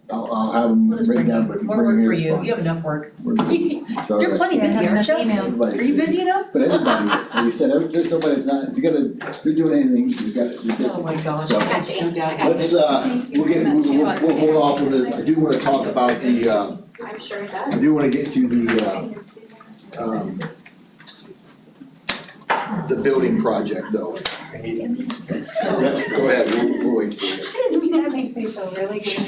have them We'll just written bring down, but if you more bring them work here, for it's you. fine. You have enough work. It's all You're right. plenty busy, aren't you? Everybody- Are you busy enough? But everybody is, like you said, there's nobody's not, if you're doing anything, you're busy. Oh my gosh. So, I got you. I got Let's, we'll hold off on this, I do wanna talk about I'm sure it I does. do wanna get to the building project though. Yep, go ahead, we'll wait for you. That makes me feel really good.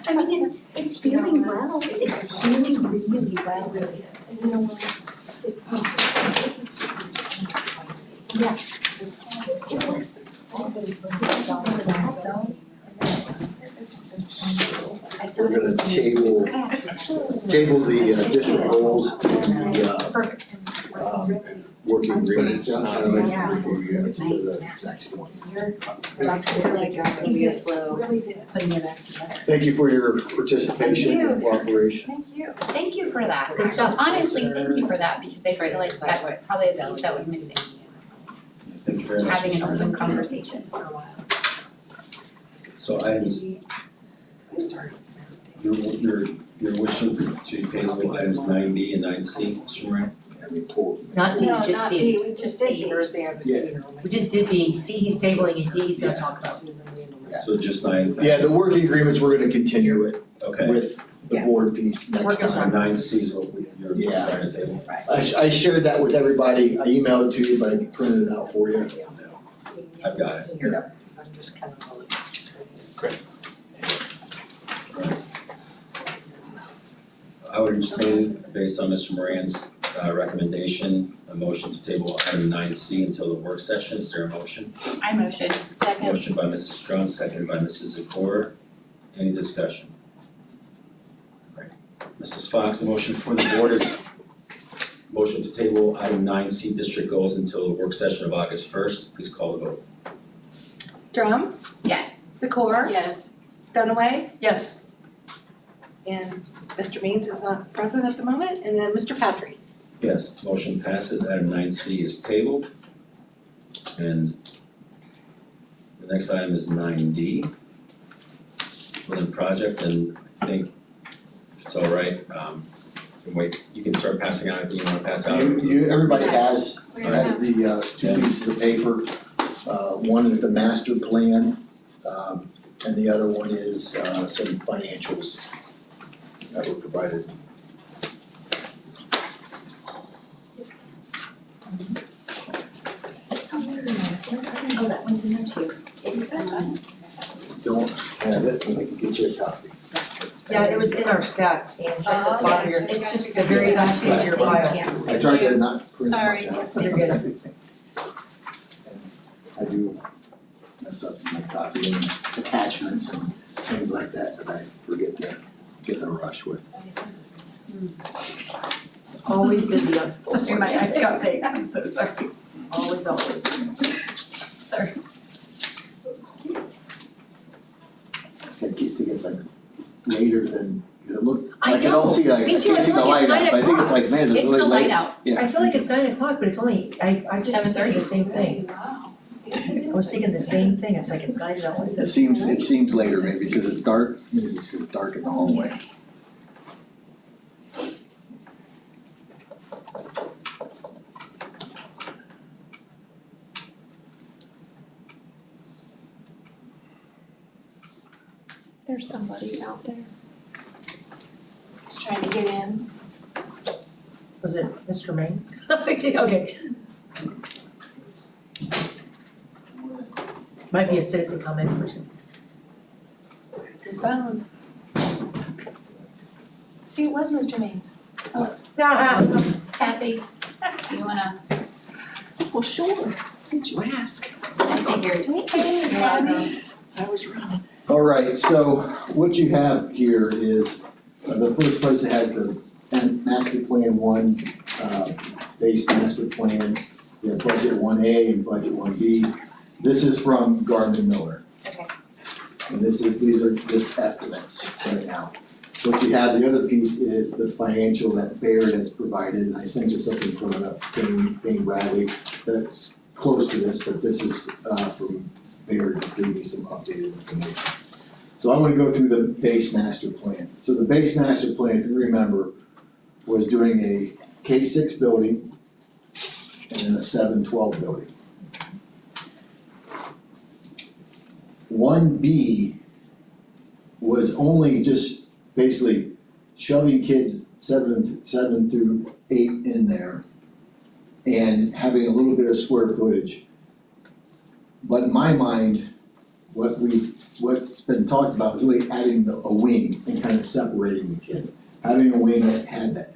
I mean, it's healing well, it's healing really well, really is. And you know what? Yeah. It works. We're gonna table the district goals and the working agreement. But it's not- Kind of like working agreements to the next one. Be a slow. Thank you for your participation and cooperation. Thank you. Thank you for that. Good stuff. Honestly, thank you for that, because I feel like that's probably a piece that was missing, Thank you very much. having an open conversation. So items, you're wishing to table items 9B and 9C, Mr. Moran? And we pulled. Not D, just C. We just did Thursday. We just did B. C he's tabling and D he's gonna talk about. So just 9? Yeah, the working agreements, we're gonna continue it Okay. with the board piece next Working So time. 9C is what you're Yeah. trying to table? I shared that with everybody, I emailed it to you, but I printed it out for you. I've got it. here, because I'm just kind of all over. I would entertain, based on Mr. Moran's recommendation, a motion to table item 9C until the work session. Is there a motion? I motion. Second. Motion by Mrs. Strong, seconded by Mrs. Zakor. Any discussion? Right. Mrs. Fox, the motion for the board is motion to table item 9C district goals until the work session of August 1st. Please call the vote. Drum, Yes. Zakor, Yes. Dunaway, Yes. and Mr. Means is not present at the moment, and then Mr. Patry. Yes, motion passes. Item 9C is tabled. And the next item is 9D. Within project, and I think if it's all right, you can wait, you can start passing out anything you want to pass out. Everybody has We're gonna have- the two pieces of paper. One is the master plan, and the other one is some financials that were provided. Oh, that one's in there too. It's, Don't have it, but I can get you a copy. Yeah, it was in our stack, and check the Oh, bottom of your, yeah, it's just check the very it. last page of your file. Yeah. I tried to not print Sorry. much out. You're good. I do mess up my copy and attachments and things like that I forget to get in a rush with. It's always busy on school. You're my, I've got to say, I'm so sorry. Always, always. Sorry. I keep thinking it's like later than, because it looked, I I can all know. see like, Me I too. I can't see feel the like it's light out, so I think it's 9 like, man, it's It's really still late. light out. Yeah. I feel like it's 9 o'clock, but it's only, I just was thinking the same thing. Wow. I was thinking the same thing, it's like it's 9 and almost. It seems later maybe because it's dark, maybe it's just dark in the hallway. There's somebody out there. Just trying to get in. Was it Mr. Maines? Okay. Might be a citizen comment person. It's his phone. See, it was Mr. Means. Kathy, you wanna, Well, sure, since you ask. I figured. I was wrong. All right, so what you have here is the first place that has the master plan one, base master plan, you have budget 1A and budget 1B. This is from Gardner Miller. Okay. And these are just estimates right now. What you have, the other piece is the financial that Baird has provided, and I sent you something from Payne Bradley that's close to this, but this is from Baird to give me some updated information. So I'm gonna go through the base master plan. So the base master plan, if you remember, was doing a K-6 building and then a 7-12 building. 1B was only just basically shoving kids 7 through 8 in there and having a little bit of square footage. But in my mind, what's been talked about is really adding a wing and kind of separating the kids. Having a wing that had that.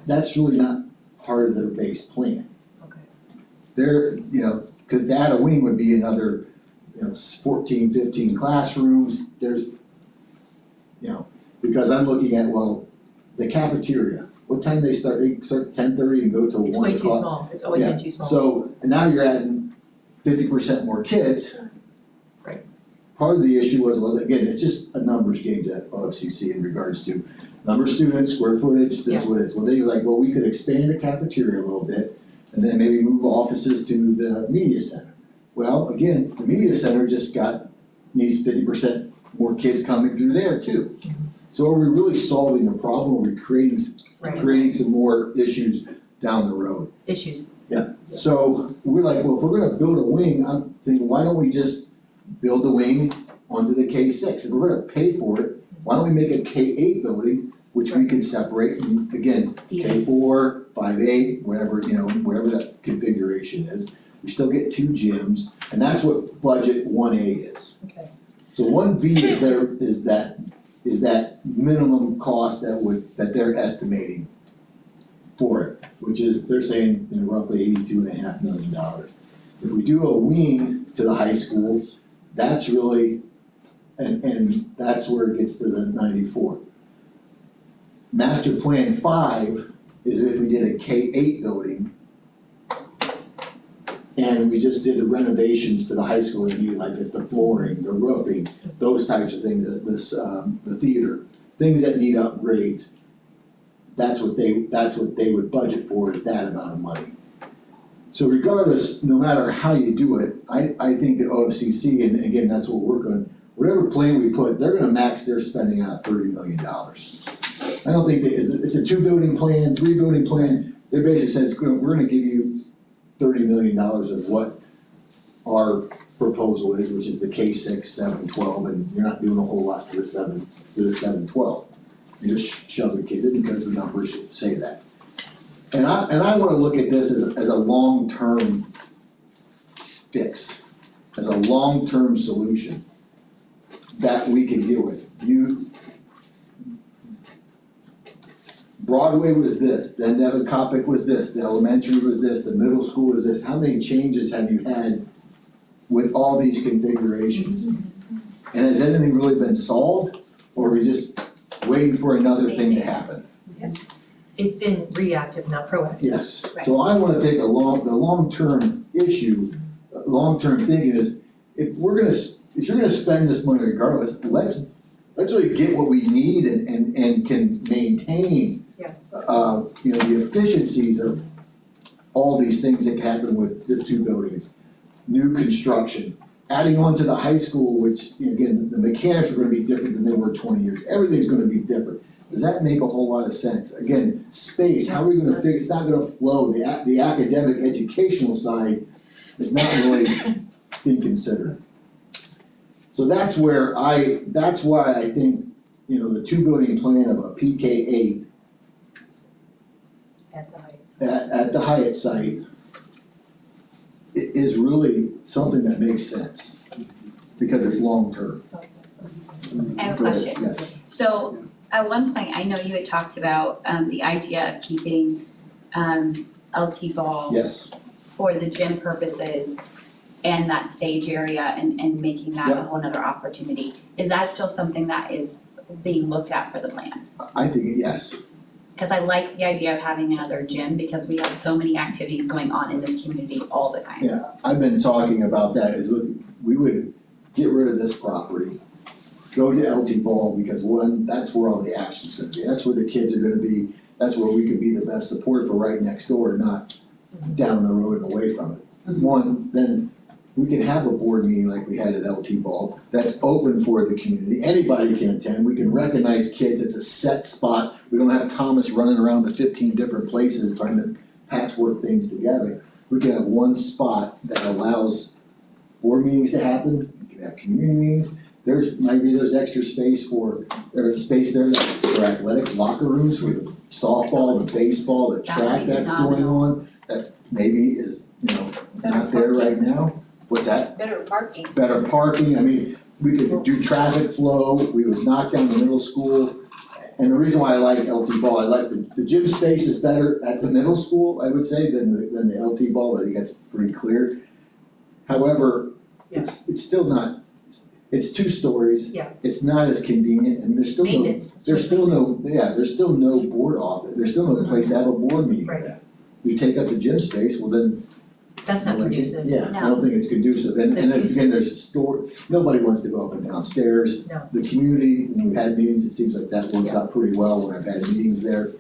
That's really not part of their base plan. Okay. Cause to add a wing would be another, 14, 15 classrooms, there's, because I'm looking at, the cafeteria, what time they start 10:30 and go till 1 o'clock? It's way too small, it's always been too small. So, and now you're adding 50% more kids. Right. Part of the issue was, again, it's just a numbers game to OFCC in regards to number of students, square footage, this is what it is. Well, they were like, we could expand the cafeteria a little bit and then maybe move offices to the media center. Well, again, the media center just needs 50% more kids coming through there too. So are we really solving the problem, or are we creating some more issues down the road? Issues. So we're like, if we're gonna build a wing, I'm thinking, why don't we just build the wing onto the K-6? If we're gonna pay for it, why don't we make a K-8 building, which we can separate, and again, Easy. K-4, 5-8, whatever that configuration is. we still get 2 gyms, and that's what budget 1A is. Okay. So 1B is that minimum cost that they're estimating for it, which is, they're saying, roughly $82.5 million. If we do a wing to the high school, that's really, and that's where it gets to the 94. Master Plan 5 is if we did a K-8 building, and we just did the renovations to the high school, that you like, it's the flooring, the roofing, those types of things, the theater, things that need upgrades. That's what they would budget for, is that amount of money. So regardless, no matter how you do it, I think the OFCC, and again, that's what we're going, whatever plan we put, they're gonna max their spending out $30 million. I don't think it's a 2-building plan, 3-building plan, they basically said, we're gonna give you $30 million of what our proposal is, which is the K6, 7, 12, and you're not doing a whole lot to the 7, 12. You're just shoving kids in because the numbers say that. And I wanna look at this as a long-term fix, as a long-term solution that we can deal with. Broadway was this, then Devon Coppic was this, the elementary was this, the middle school was this. How many changes have you had with all these configurations? And has anything really been solved, or are we just waiting for another thing to happen? It's been reactive, not proactive. Yes, so I wanna take the long-term issue, long-term thinking is, if you're gonna spend this money regardless, let's really get what we need and can maintain the efficiencies of all these things that happen with the 2 buildings. New construction, adding on to the high school, which, again, the mechanics are gonna be different than they were 20 years, everything's gonna be different. Does that make a whole lot of sense? Again, space, how are we gonna figure, it's not gonna flow, the academic educational side is not really being considered. So that's why I think, the 2-building plan of a PK8 At the heights. at the Hyatt site is really something that makes sense, because it's long-term. I have a Go ahead, question. yes. So at one point, I know you had talked about the idea of keeping LT ball Yes, for the gym purposes and that stage area and making that a Yeah. whole nother opportunity. Is that still something that is being looked at for the plan? I think, yes, Cause I like the idea of having another gym because we have so many activities going on in this community all the time. yeah, I've been talking about that, is look, we would get rid of this property, go to LT Ball, because one, that's where all the action's gonna be, that's where the kids are gonna be, that's where we could be the best support for right next door, not down the road and away from it. One, then we can have a board meeting like we had at LT Ball, that's open for the community, anybody can attend, we can recognize kids, it's a set spot. We don't have Thomas running around to 15 different places trying to patchwork things together. We can have one spot that allows board meetings to happen, we can have community meetings. Maybe there's extra space there's space there for athletic locker rooms, for the softball, the baseball, the That would track be that's going on, that maybe is, not there right now. What's that? Better parking. Better parking, I mean, we could do traffic flow, we would knock down the middle school. And the reason why I like LT Ball, I like the gym space is better at the middle school, I would say, than the LT Ball, I think that's pretty clear. However, it's still not, it's 2 stories. Yeah. It's not as convenient, and there's still Maintenance. there's still no board office, there's still no place to have a board meeting Right. at. We take up the gym space, well then, That's not conducive. yeah, I don't think it's conducive, and then again, Conducive. there's nobody wants to go up and downstairs. No. The community, when we've had meetings, it seems like that works out pretty well when I've had meetings there.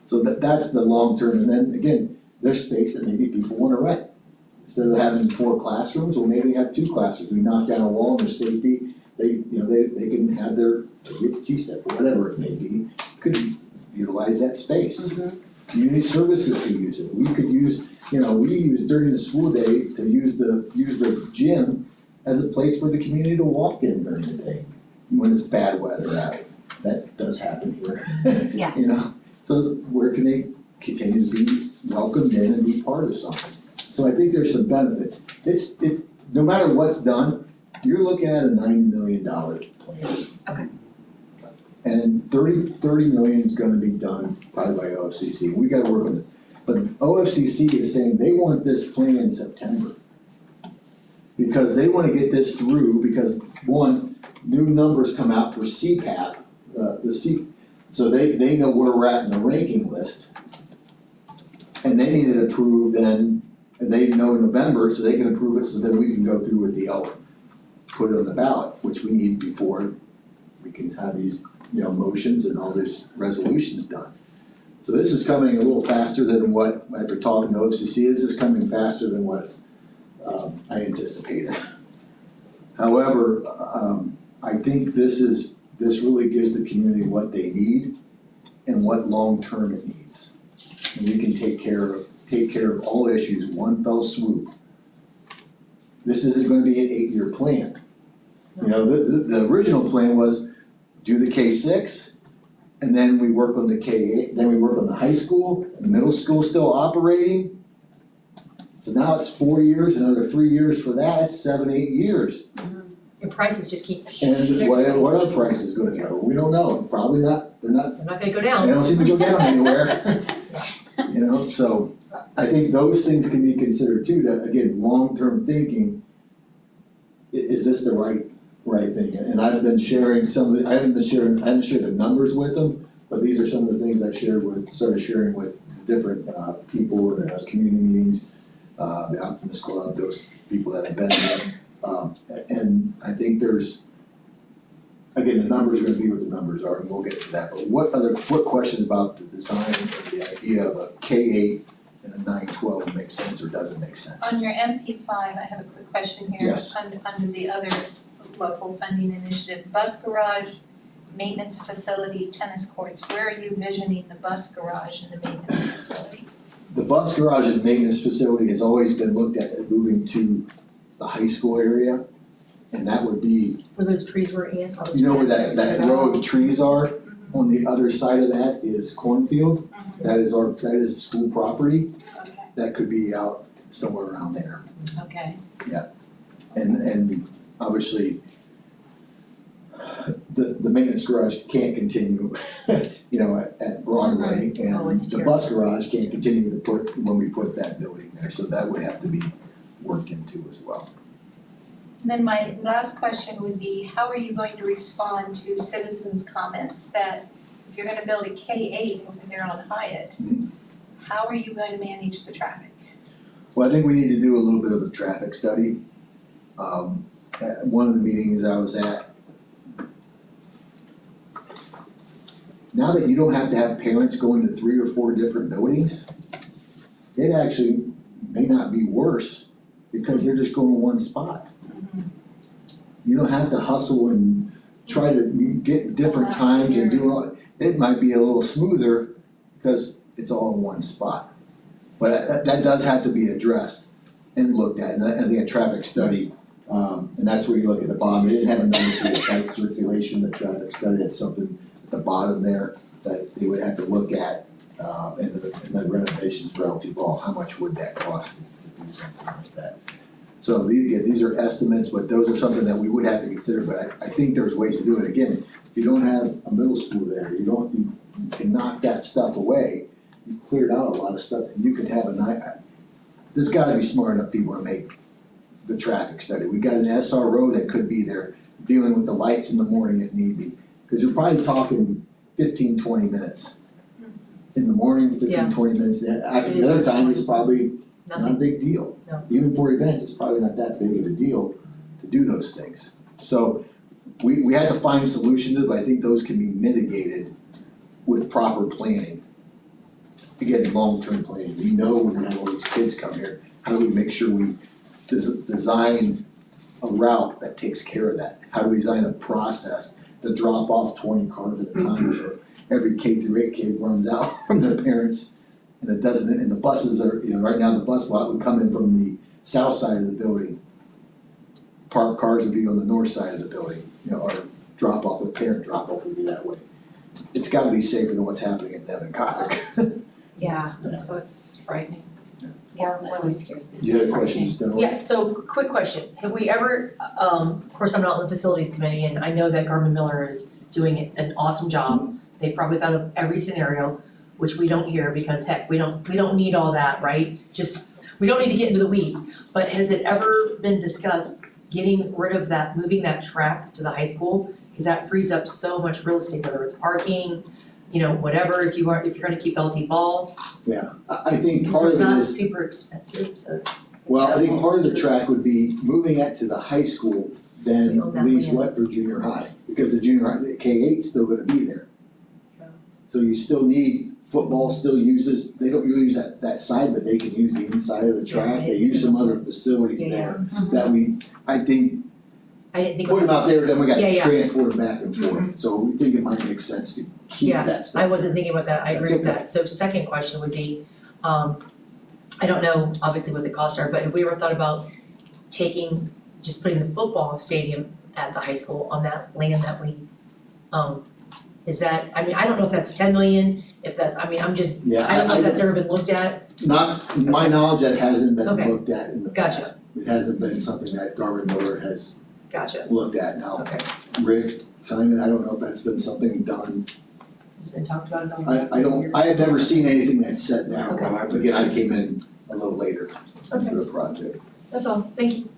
So that's the long term, and then again, there's space that maybe people wanna rent. Instead of having 4 classrooms, well, maybe have 2 classrooms, we knock down a wall and there's safety, they can have their, maybe it's TSEP, or whatever it may be, could utilize that space. Community services could use it, we could use, we use during the school day to use the gym as a place for the community to walk in during the day, when it's bad weather out, that does happen here. Yeah. So where can they continue to be welcomed in and be part of something? So I think there's some benefits. No matter what's done, you're looking at a $90 million plan. Okay. And 30 million is gonna be done probably by OFCC, we gotta work on it. But OFCC is saying they want this plan in September. Because they wanna get this through, because one, new numbers come out for CPAP, so they know where we're at in the ranking list. And they need it approved then, and they know in November, so they can approve it, so then we can go through with the put it on the ballot, which we need before we can have these, motions and all these resolutions done. So this is coming a little faster than what, after talking to OFCC, this is coming faster than what I anticipated. However, I think this really gives the community what they need and what long-term it needs. And we can take care of all issues one fell swoop. This isn't gonna be an 8-year plan. The original plan was do the K-6, and then we work on the K-8, then we work on the high school, and the middle school still operating. So now it's 4 years, another 3 years for that, it's 7, 8 years. And prices just keep. And what are prices gonna go? We don't know, probably not, they're not gonna go they down. don't seem to go down anywhere. So I think those things can be considered too, that again, long-term thinking, is this the right thing? And I've been sharing I haven't shared the numbers with them, but these are some of the things I started sharing with different people in community meetings, the Optimist Club, those people that have been there. And I think there's, again, the numbers are gonna be what the numbers are, and we'll get to that, but what questions about the design or the idea of a K-8 and a 9-12 makes sense or doesn't make sense? On your MP5, I have a quick question here. Yes. Under the other local funding initiative, bus garage, maintenance facility, tennis courts, where are you visioning the bus garage and the maintenance facility? The bus garage and maintenance facility has always been looked at as moving to the high school area, and that would be, Where those trees were in. where that row of trees are, on the other side of that is cornfield, that is school property, Okay, that could be out somewhere around there. okay. And obviously, the maintenance garage can't continue, at Broadway, Oh, and it's the bus garage can't continue when we put that building there, so that would have to be worked into as well. And then my last question would be, how are you going to respond to citizens' comments that if you're gonna build a K-8 over there on Hyatt, how are you going to manage the traffic? Well, I think we need to do a little bit of a traffic study. At one of the meetings I was at, now that you don't have to have parents going to 3 or 4 different buildings, it actually may not be worse because they're just going to one spot. You don't have to hustle and try to get different times and do all, it might be a little smoother because it's all in one spot. But that does have to be addressed and looked at, and I think a traffic study, and that's where you look at the bottom, they didn't have a number for the site circulation, the traffic study had something at the bottom there that they would have to look at, and the renovations relative, how much would that cost to do something like that? So these are estimates, but those are something that we would have to consider, but I think there's ways to do it. Again, if you don't have a middle school there, you can knock that stuff away, you cleared out a lot of stuff, and you could have there's gotta be smart enough people to make the traffic study. We got an SRO that could be there dealing with the lights in the morning if need be, cause you're probably talking 15, 20 minutes. In the morning, 15, 20 minutes, actually, the other time is probably not a big deal. No. Even for events, it's probably not that big of a deal to do those things. So we had to find solutions to it, but I think those can be mitigated with proper planning. Again, long-term planning. We know we're gonna have all these kids come here. How do we make sure we design a route that takes care of that? How do we design a process to drop off 20 cars at a time so every K through 8 kid runs out from their parents? And it doesn't, and the buses are, right now the bus lot would come in from the south side of the building. Parked cars would be on the north side of the building, or drop off, the parent drop off would be that way. It's gotta be safer than what's happening in Devon Cotton. Yeah, so it's frightening. Yeah, that always scares me. You had questions, Dunaway? Yeah, so quick question, have we ever, of course, I'm not on the facilities committee, and I know that Garmin Miller is doing an awesome job. They've probably thought of every scenario, which we don't hear because heck, we don't need all that, right? We don't need to get into the weeds, but has it ever been discussed getting rid of that, moving that track to the high school? Cause that frees up so much real estate, whether it's parking, whatever, if you're gonna keep LT ball. Yeah, I think Cause part they're of it not is, super expensive to. well, I think part of the track would be moving it to the high school, then We own that leaves land. what for junior high? Because the junior high, the K-8's still gonna be there. Yeah. So you still need, football still uses, they don't use that side, but they can use the inside of the track, they use some other facilities Yeah, there. yeah. That I think, I didn't think put of them out there, then we Yeah, gotta yeah. transport them back and forth, so we think it might make sense to keep Yeah, that stuff. I wasn't thinking about that, I agree That's with that. So second question would be, I don't know obviously what the costs are, but have we ever thought about just putting the football stadium at the high school on that land that we, is that, I mean, I don't know if that's 10 million, if that's, I mean, Yeah, I don't know if that's ever been looked at. Not, to my knowledge, that hasn't been Okay. looked at in the Gotcha. past. It hasn't been something that Garmin Miller has Gotcha, looked at now. okay, Rick, Simon, I don't know if that's been something done. it's been talked about in the last I don't, year. I have never seen anything that's said down. Okay. Well, I would- Again, I came in a little later to Okay, the project. that's all, thank you.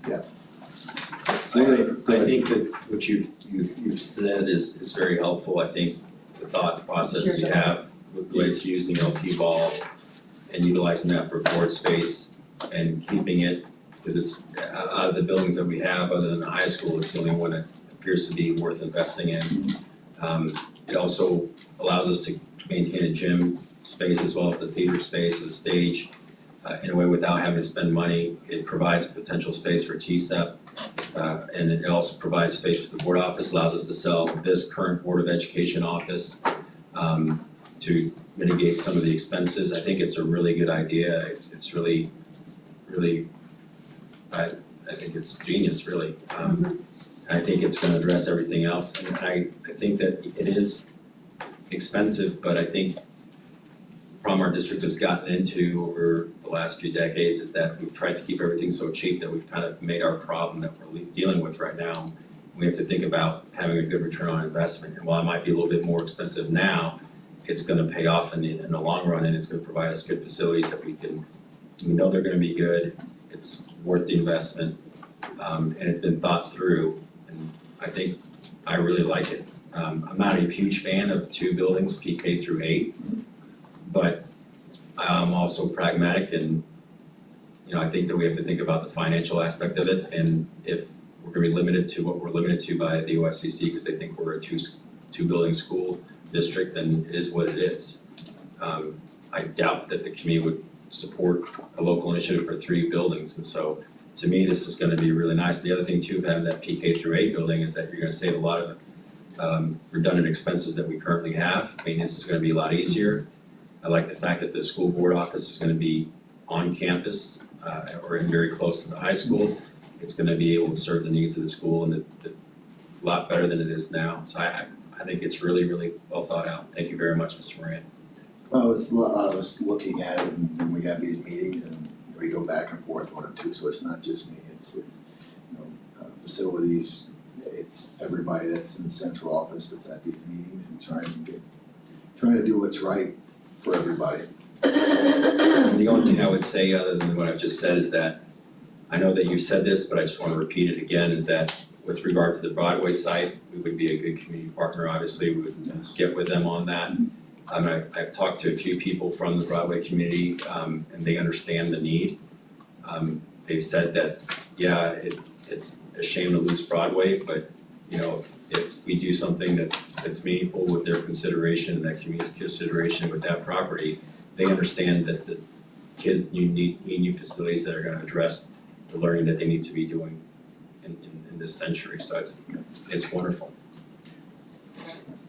I think that what you've said is very helpful. I think the thought process you have related to using LT ball and utilizing that for board space and keeping it, because it's out of the buildings that we have, other than the high school, it's the only one that appears to be worth investing in. It also allows us to maintain a gym space as well as the theater space or the stage in a way without having to spend money. It provides potential space for TSEP. And it also provides space for the board office, allows us to sell this current Board of Education office to mitigate some of the expenses. I think it's a really good idea. It's really, I think it's genius, really. I think it's gonna address everything else. And I think that it is expensive, but I think the problem our district has gotten into over the last few decades is that we've tried to keep everything so cheap that we've kind of made our problem that we're dealing with right now. We have to think about having a good return on investment. And while it might be a little bit more expensive now, it's gonna pay off in the long run, and it's gonna provide us good facilities that we know they're gonna be good. It's worth the investment, and it's been thought through, and I think I really like it. I'm not a huge fan of 2 buildings, PK through 8, but I'm also pragmatic, and I think that we have to think about the financial aspect of it, and if we're gonna be limited to what we're limited to by the OFCC because they think we're a two building school district, then it is what it is. I doubt that the community would support a local initiative for 3 buildings, and so to me, this is gonna be really nice. The other thing too, of having that PK through 8 building is that you're gonna save a lot of redundant expenses that we currently have. Maintenance is gonna be a lot easier. I like the fact that the school board office is gonna be on campus or very close to the high school. It's gonna be able to serve the needs of the school and a lot better than it is now. So I think it's really, really well thought out. Thank you very much, Mr. Moran. I was looking at it and we have these meetings and we go back and forth on it too, so it's not just me, it's facilities, it's everybody that's in the central office that's at these meetings and trying to do what's right for everybody. The only thing I would say, other than what I've just said, is that I know that you've said this, but I just want to repeat it again, is that with regard to the Broadway site, we would be a good community partner, obviously, we would get with them on that. I've talked to a few people from the Broadway community, and they understand the need. They've said that, yeah, it's a shame to lose Broadway, but if we do something that's meaningful with their consideration and that community's consideration with that property, they understand that the kids need new facilities that are gonna address the learning that they need to be doing in this century, so it's wonderful.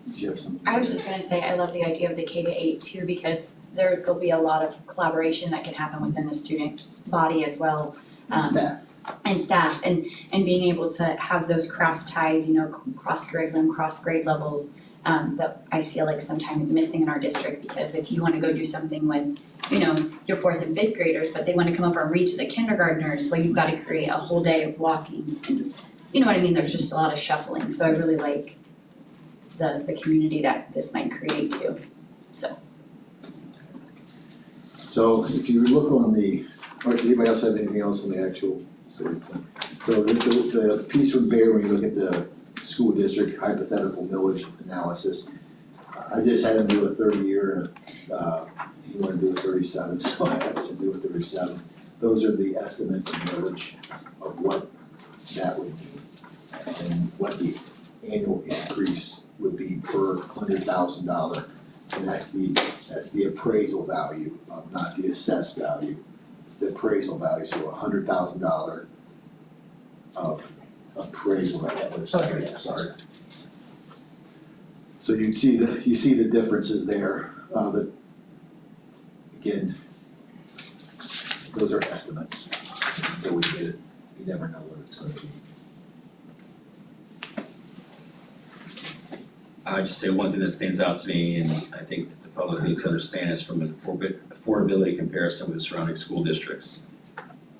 Did you have something? I was just gonna say, I love the idea of the K-8 too, because there'll be a lot of collaboration that can happen within the student body as well. Staff. And staff, and being able to have those cross ties, cross curriculum, cross grade levels, that I feel like sometimes is missing in our district, because if you wanna go do something with, you know, your 4th and 5th graders, but they wanna come over and read to the kindergartners, well, you've gotta create a whole day of walking, and you know what I mean, there's just a lot of shuffling, so I really like the community that this might create too, so. So if you look on the, or anybody else have anything else on the actual city plan? So the piece from Bear, when you look at the school district hypothetical millage analysis, I just had him do a 30-year, he wanted to do a 37, so I had to do a 37. Those are the estimates of millage of what that would mean, and what the annual increase would be per $100,000. And that's the appraisal value, not the assessed value, it's the appraisal value, so $100,000 of appraisal, sorry. So you see the differences there, again, those are estimates, so we get it, you never know what it's gonna be. I just say one thing that stands out to me, and I think that the public needs to understand, is from an affordability comparison with the surrounding school districts.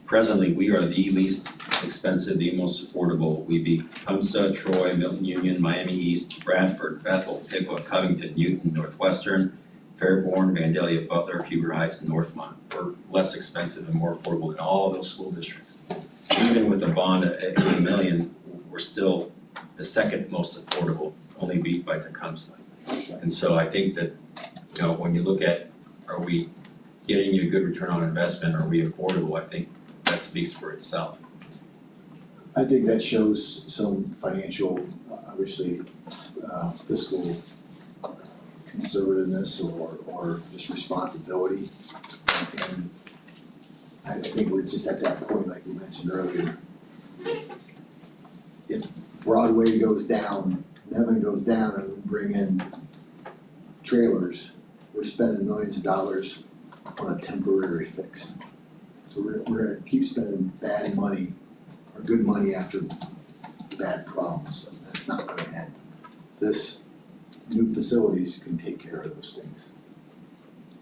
Presently, we are the least expensive, the most affordable. We beat Tecumseh, Troy, Milton Union, Miami East, Bradford, Bethel, Piqua, Covington, Newton, Northwestern, Fairborn, Vandalia, Butler, Huber Heights, and Northmont. We're less expensive and more affordable than all of those school districts. Even with a bond at 80 million, we're still the second most affordable, only beat by Tecumseh. And so I think that, you know, when you look at, are we getting you a good return on investment, are we affordable, I think that speaks for itself. I think that shows some financial, obviously, fiscal conservativeness or just responsibility. And I think we're just at that point, like you mentioned earlier. If Broadway goes down, Nevin goes down, and we bring in trailers, we're spending millions of dollars on a temporary fix. So we're gonna keep spending bad money or good money after bad problems, and that's not gonna end. This new facilities can take care of those things.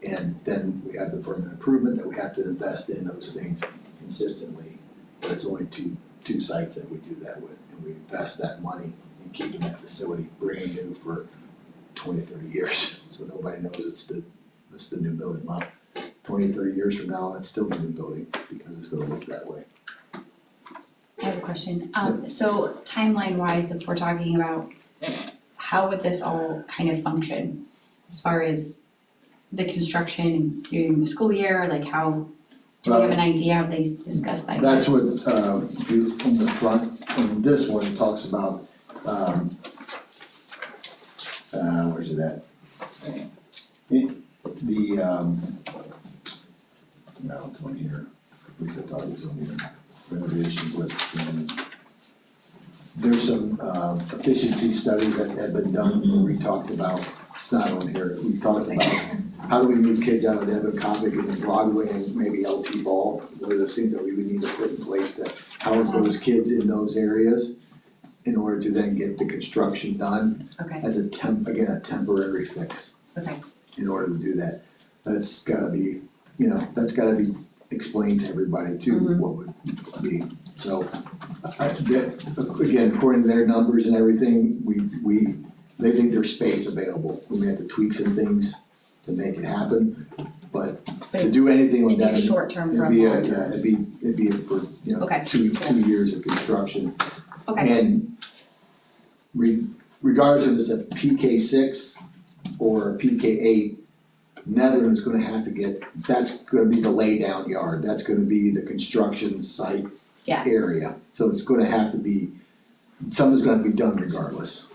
And then we have the permanent improvement that we have to invest in those things consistently, but it's only two sites that we do that with, and we invest that money in keeping that facility brand new for 20, 30 years, so nobody knows it's the new building. Well, 20, 30 years from now, it's still the new building, because it's gonna look that way. I have a question, so timeline wise, if we're talking about, how would this all kind of function? As far as the construction during the school year, like how, do we have an idea, have they discussed that? That's what, if you, in the front, in this one, it talks about, where's it at? No, it's on here, at least I thought it was on here, renovation with, there's some, efficiency studies that have been done, where we talked about, it's not on here, we talked about how do we move kids out of Devon, Coppic, and Broadway, and maybe LT Ball, what are those things that we would need to put in place to house those kids in those areas in order to then get the construction done Okay, as a temporary fix. okay, In order to do that, that's gotta be, that's gotta be explained to everybody too, what would be, so. Again, according to their numbers and everything, they think there's space available, we may have to tweak some things to make it happen, but to do anything with that, it'd be short term it'd from be long term. it'd be for, Okay, two years of construction. Okay. And regardless if it's a PK6 or a PK8, Netherland is gonna have to get, that's gonna be the laydown yard, that's gonna be the construction site Yeah. area. So it's gonna have to be, something's gonna be done regardless.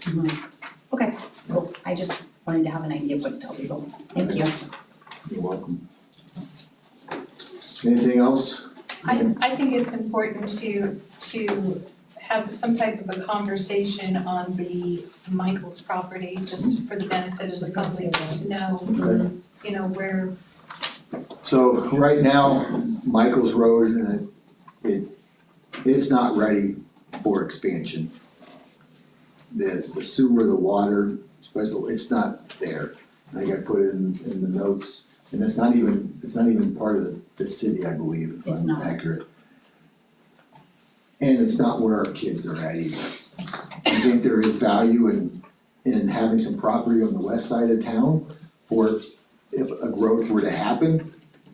Okay, cool, I just wanted to have an idea of what to tell people, thank you. You're welcome. Anything else? I think it's important to have some type of a conversation on the Michael's property, just for the benefit of the public to know, Okay. where, So right now, Michael's Road, it's not ready for expansion. The sewer, the water, but it's not there. I think I put it in the notes, and it's not even part of the city, I believe, if It's I'm not. accurate. And it's not where our kids are at either. I think there is value in having some property on the west side of town for if a growth were to happen.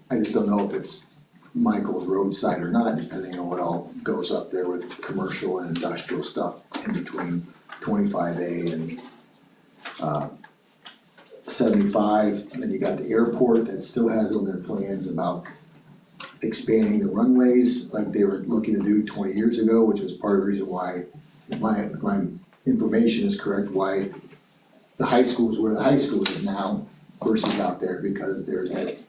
I just don't know if it's Michael's roadside or not, depending on what all goes up there with commercial and industrial stuff in between 25A and 75. And then you got the airport that still has on their plans about expanding the runways like they were looking to do 20 years ago, which was part of the reason why, if my information is correct, why the high school is where the high school is now versus out there, because there's that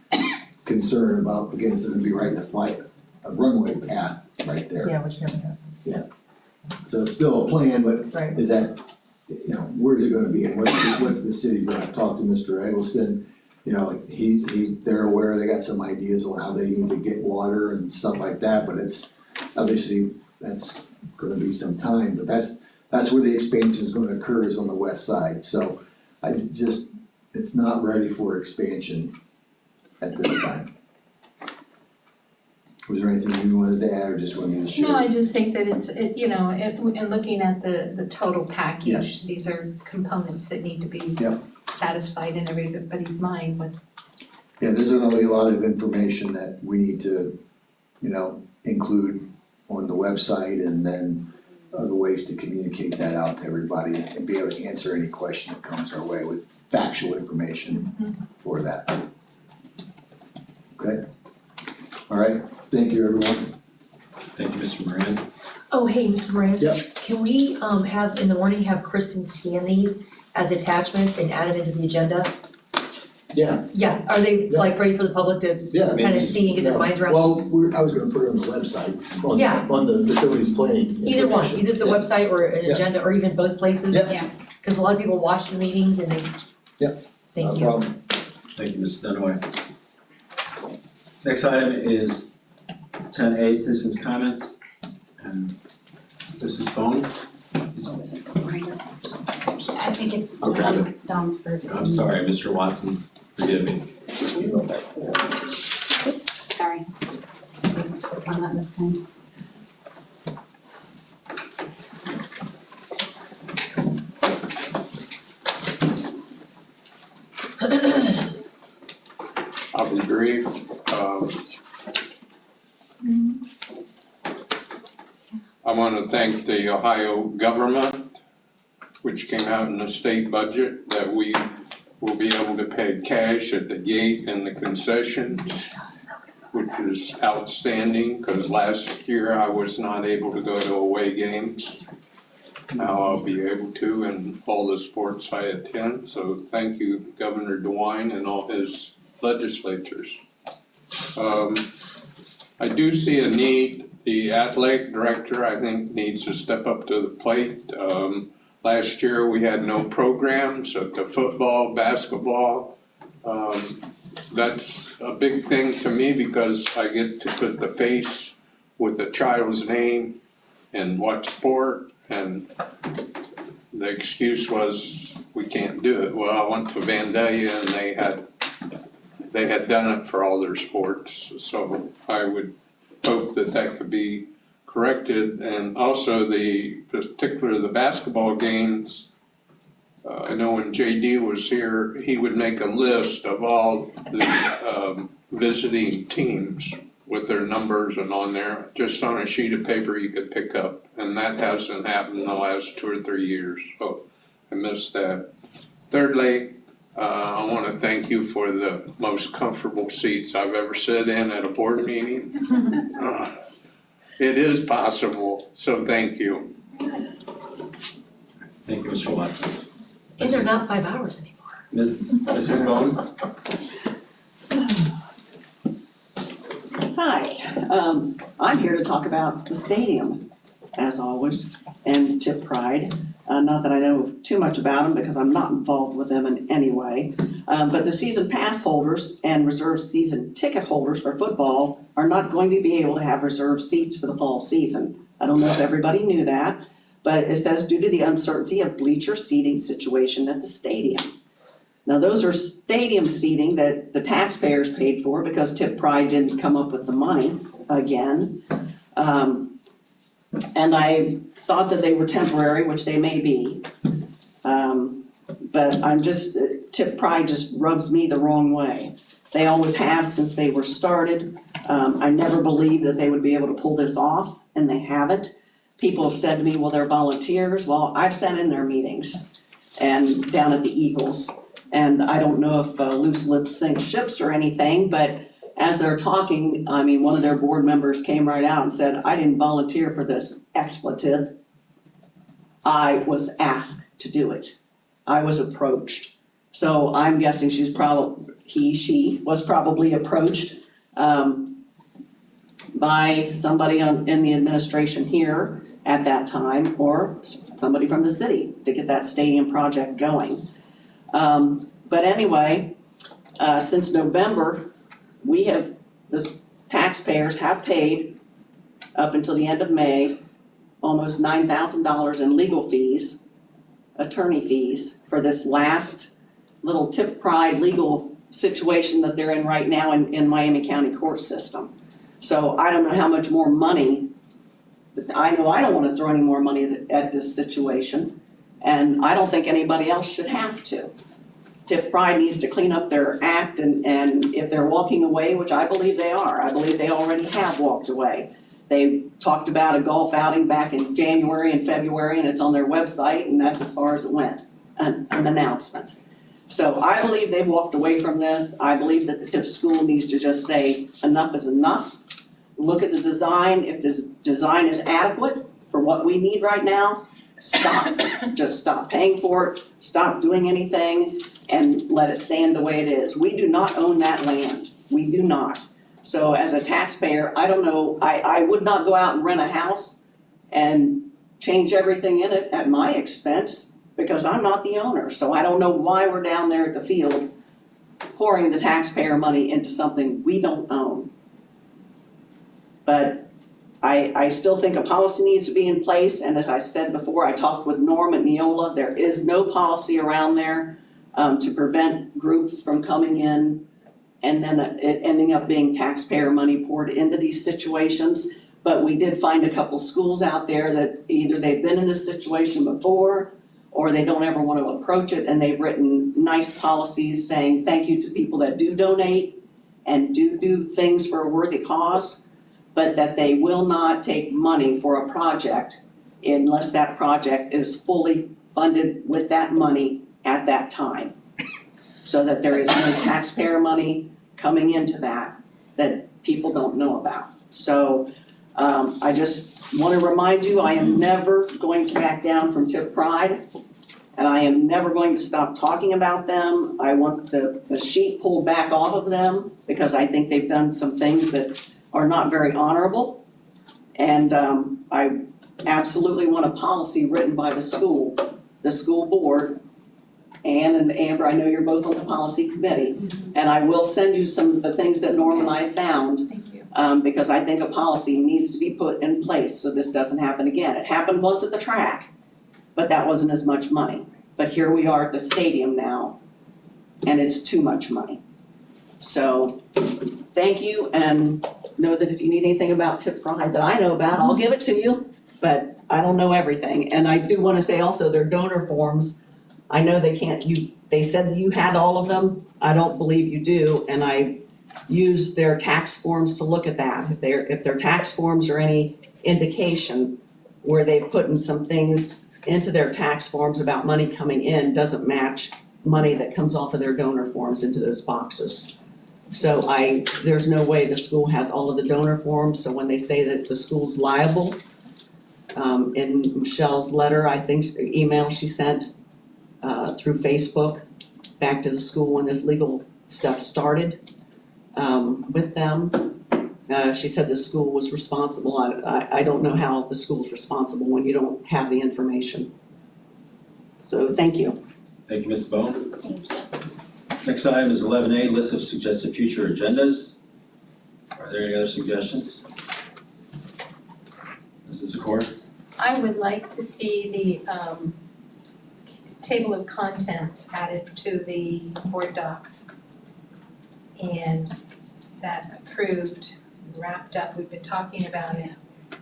concern about, again, it's gonna be right in a runway path right there. Yeah, which never happened. So it's still a plan, but Right. is that, where's it gonna be, and what's the city's gonna talk to Mr. Eggleston? They're aware, they got some ideas on how they need to get water and stuff like that, but it's, obviously, that's gonna be some time, but that's where the expansion is gonna occur, is on the west side, so it's not ready for expansion at this time. Was there anything you wanted to add, or just wanted me to share? No, I just think that in looking at the total package, these are components that need to be Yep. satisfied in everybody's mind, but Yeah, there's gonna be a lot of information that we need to, include on the website, and then other ways to communicate that out to everybody and be able to answer any question that comes our way with factual information for that. Okay? All right, thank you, everyone. Thank you, Mr. Moran. Oh, hey, Mr. Moran. Yep. Can we, have, in the morning, have Kristen scan these as attachments and add them into the agenda? Yeah, Yeah, are they Yeah. like ready for the public to yeah. I mean, kind of see and get their minds around? Well, I was gonna put it on the website, Yeah. on the facilities planning. Either one, information. either the Yeah. website or an Yeah. agenda, or even both places? Yeah. Yeah. Cause a lot of people watch the meetings and they. Yep. Thank No you. problem. Thank you, Mrs. Dunaway. Next item is 10A, citizens' comments, and Mrs. Bone. I think it's Okay. Don's first. I'm sorry, Mr. Watson, forgive me. Sorry. Let's work on that this time. I'll be brief. I want to thank the Ohio government, which came out in the state budget, that we will be able to pay cash at the gate and the concessions, which is outstanding, because last year I was not able to go to away games. Now I'll be able to in all the sports I attend, so thank you, Governor DeWine and all his legislatures. I do see a need. The athletic director, I think, needs to step up to the plate. Last year, we had no programs at the football, basketball. That's a big thing to me, because I get to put the face with a child's name and watch sport, and the excuse was, we can't do it. Well, I went to Vandalia and they had done it for all their sports, so I would hope that could be corrected. And also the basketball games, I know when JD was here, he would make a list of all the visiting teams with their numbers and on there, just on a sheet of paper you could pick up, and that hasn't happened in the last 2 or 3 years, so I missed that. Thirdly, I want to thank you for the most comfortable seats I've ever sat in at a board meeting. It is possible, so thank you. Thank you, Mr. Watson. And they're not 5 hours anymore. Mrs. Bone? Hi, I'm here to talk about the stadium, as always, and Tipp Pride. Not that I know too much about them, because I'm not involved with them in any way. But the season pass holders and reserve season ticket holders for football are not going to be able to have reserved seats for the fall season. I don't know if everybody knew that, but it says due to the uncertainty of bleacher seating situation at the stadium. Now, those are stadium seating that the taxpayers paid for because Tip Pride didn't come up with the money again. And I thought that they were temporary, which they may be. But I'm just, Tip Pride just rubs me the wrong way. They always have since they were started. I never believed that they would be able to pull this off, and they haven't. People have said to me, well, they're volunteers. Well, I've sat in their meetings and down at the Eagles. And I don't know if loose lips sink ships or anything, but as they're talking, I mean, one of their board members came right out and said, I didn't volunteer for this expletive. I was asked to do it. I was approached. So I'm guessing she was probably approached by somebody in the administration here at that time, or somebody from the city to get that stadium project going. But anyway, since November, the taxpayers have paid up until the end of May, almost $9,000 in legal fees, attorney fees for this last little Tip Pride legal situation that they're in right now in Miami County court system. So I don't know how much more money, but I know I don't want to throw any more money at this situation, and I don't think anybody else should have to. Tip Pride needs to clean up their act, and if they're walking away, which I believe they are, I believe they already have walked away. They talked about a golf outing back in January and February, and it's on their website, and that's as far as it went, an announcement. So I believe they've walked away from this. I believe that the Tipp School needs to just say enough is enough. Look at the design. If this design is adequate for what we need right now, stop. Just stop paying for it, stop doing anything, and let it stand the way it is. We do not own that land. We do not. So as a taxpayer, I don't know, I would not go out and rent a house and change everything in it at my expense because I'm not the owner. So I don't know why we're down there at the field pouring the taxpayer money into something we don't own. But I still think a policy needs to be in place, and as I said before, I talked with Norm at Neola, there is no policy around there to prevent groups from coming in and then it ending up being taxpayer money poured into these situations. But we did find a couple schools out there that either they've been in this situation before or they don't ever want to approach it, and they've written nice policies saying thank you to people that do donate and do things for a worthy cause, but that they will not take money for a project unless that project is fully funded with that money at that time. So that there is no taxpayer money coming into that people don't know about. So I just want to remind you, I am never going to back down from Tip Pride, and I am never going to stop talking about them. I want the sheet pulled back off of them because I think they've done some things that are not very honorable. And I absolutely want a policy written by the school board. Ann and Amber, I know you're both on the policy committee, and I will send you some of the things that Norm and I found. Thank you. Because I think a policy needs to be put in place so this doesn't happen again. It happened once at the track, but that wasn't as much money. But here we are at the stadium now, and it's too much money. So, thank you, and know that if you need anything about Tip Pride that I know about, I'll give it to you, but I don't know everything. And I do wanna say also, their donor forms, I know they said that you had all of them. I don't believe you do, and I used their tax forms to look at that. If their tax forms are any indication where they've put in some things into their tax forms about money coming in doesn't match money that comes off of their donor forms into those boxes. So there's no way the school has all of the donor forms, so when they say that the school's liable, in Michelle's letter, I think, email she sent through Facebook back to the school when this legal stuff started with them. She said the school was responsible. I don't know how the school's responsible when you don't have the information. So thank you. Thank you, Ms. Bone. Thank you. Next item is 11A, list of suggested future agendas. Are there any other suggestions? Mrs. Zakor? I would like to see the table of contents added to the board docs. And that approved, wrapped up, we've been talking about it.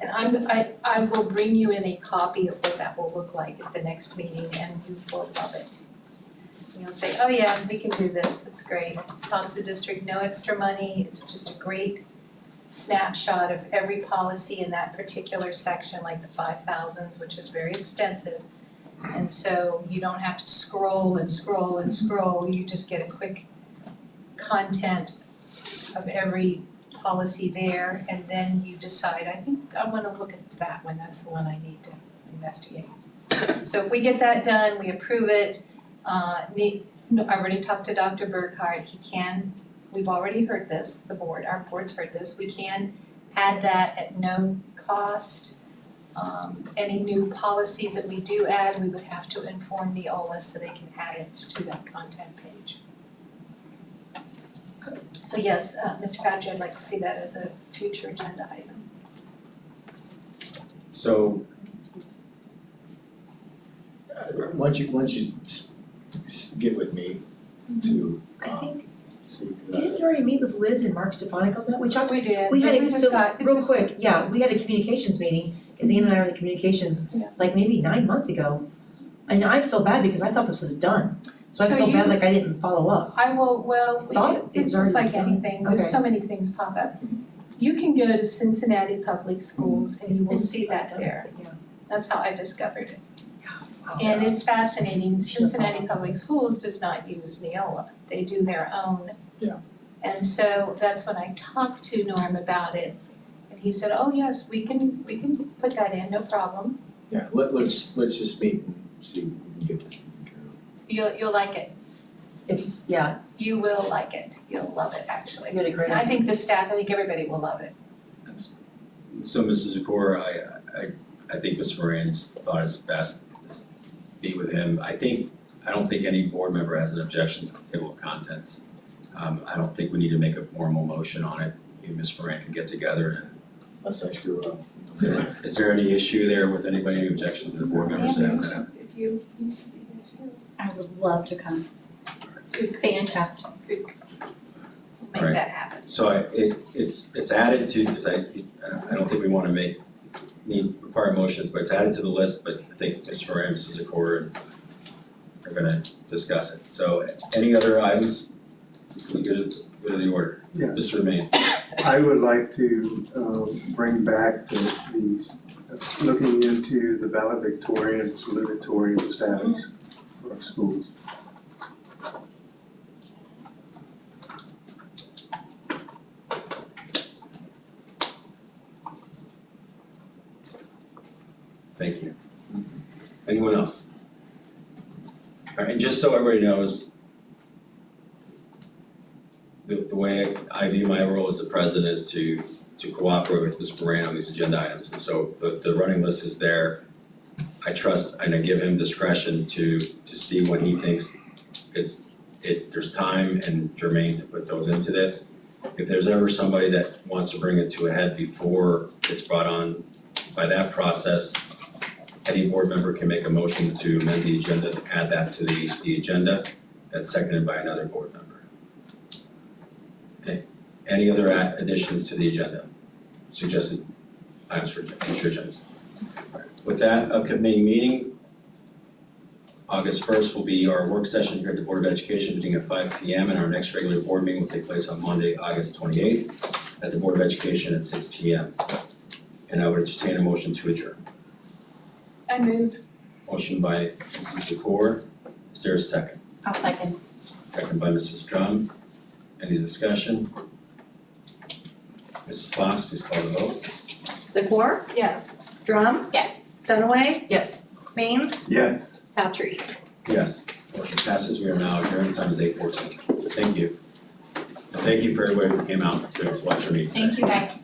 And I will bring you in a copy of what that will look like at the next meeting, and you will love it. And you'll say, oh yeah, we can do this, it's great. Costs the district no extra money, it's just a great snapshot of every policy in that particular section, like the 5,000s, which is very extensive. And so you don't have to scroll and scroll and scroll, you just get a quick content of every policy there, and then you decide, I think I wanna look at that one, that's the one I need to investigate. So if we get that done, we approve it, I already talked to Dr. Burkhardt, we've already heard this, our board's heard this, we can add that at no cost. Any new policies that we do add, we would have to inform Neola so they can add it to that content page. So yes, Mr. Patry, I'd like to see that as a future agenda item. So, Once you get with me to, I think, see, didn't you already meet with Liz and Mark Stefanik on that? We talked, We did, we had but a, just so, got- it's real just- quick, yeah, we had a communications meeting, cause Ian and I were the communications, Yeah. like maybe 9 months ago. And I feel bad because I thought this was done, so I So feel bad you- like I didn't follow up. I will, well, we Thought can, it it's was just already like done. anything, there's Okay. so many things pop up. You can go to Cincinnati Public Schools and you will see that there, Yeah. that's how I discovered it. Wow. And it's fascinating, Sure. Cincinnati Public Schools does not use Neola, they do their own. Yeah. And so that's when I talked to Norm about it, and he said, oh yes, we can put that in, no problem. yeah, let's just meet and see if we can get this taken care of. You'll like it, It's, yeah, you will like it, you'll love it actually. you had a great And I think the staff, I think everybody will love it. so Mrs. Zakor, I think Ms. Moran's thought is best is be with him. I don't think any board member has an objection to the table of contents. I don't think we need to make a formal motion on it. You and Ms. Moran can get together Unless I screw up. and, is there any issue there with anybody, any objection to the board members that have that? If you should be there too. I would love to come. Good, Fantastic. good. Make Alright. that happen. So it's added to, because I don't think we wanna require motions, but it's added to the list, but I think Ms. Moran and Mrs. Zakor are gonna discuss it. So any other items? We go to the order. Yeah. This remains. I would like to bring back the looking into the valedictorian, salutatorian status for our schools. Thank you. Anyone else? All right, and just so everybody knows, the way I view my role as the president is to cooperate with Ms. Moran on these agenda items. And so the running list is there. I trust and I give him discretion to see when he thinks there's time and germane to put those into it. If there's ever somebody that wants to bring it to a head before it's brought on by that process, any board member can make a motion to amend the agenda to add that to the agenda. That's seconded by another board member. Okay. Any other additions to the agenda? Suggested items for future agendas. Alright. With that, upcoming meeting, August 1st will be our work session here at the Board of Education beginning at 5 p.m. and our next regular board meeting will take place on Monday, August 28th at the Board of Education at 6 p.m. And I would entertain a motion to adjourn. I move. Motion by Mrs. Zakor. Is there a second? I'll second. Second by Mrs. Drum. Any discussion? Mrs. Fox, please call the vote. Zakor, Yes. Drum, Yes. Dunaway, yes. Baines, Yes. Patry. Yes. Motion passes. We are now adjourned. Time is 8:14. So thank you. And thank you for everybody who came out to watch our meeting today. Thank you guys.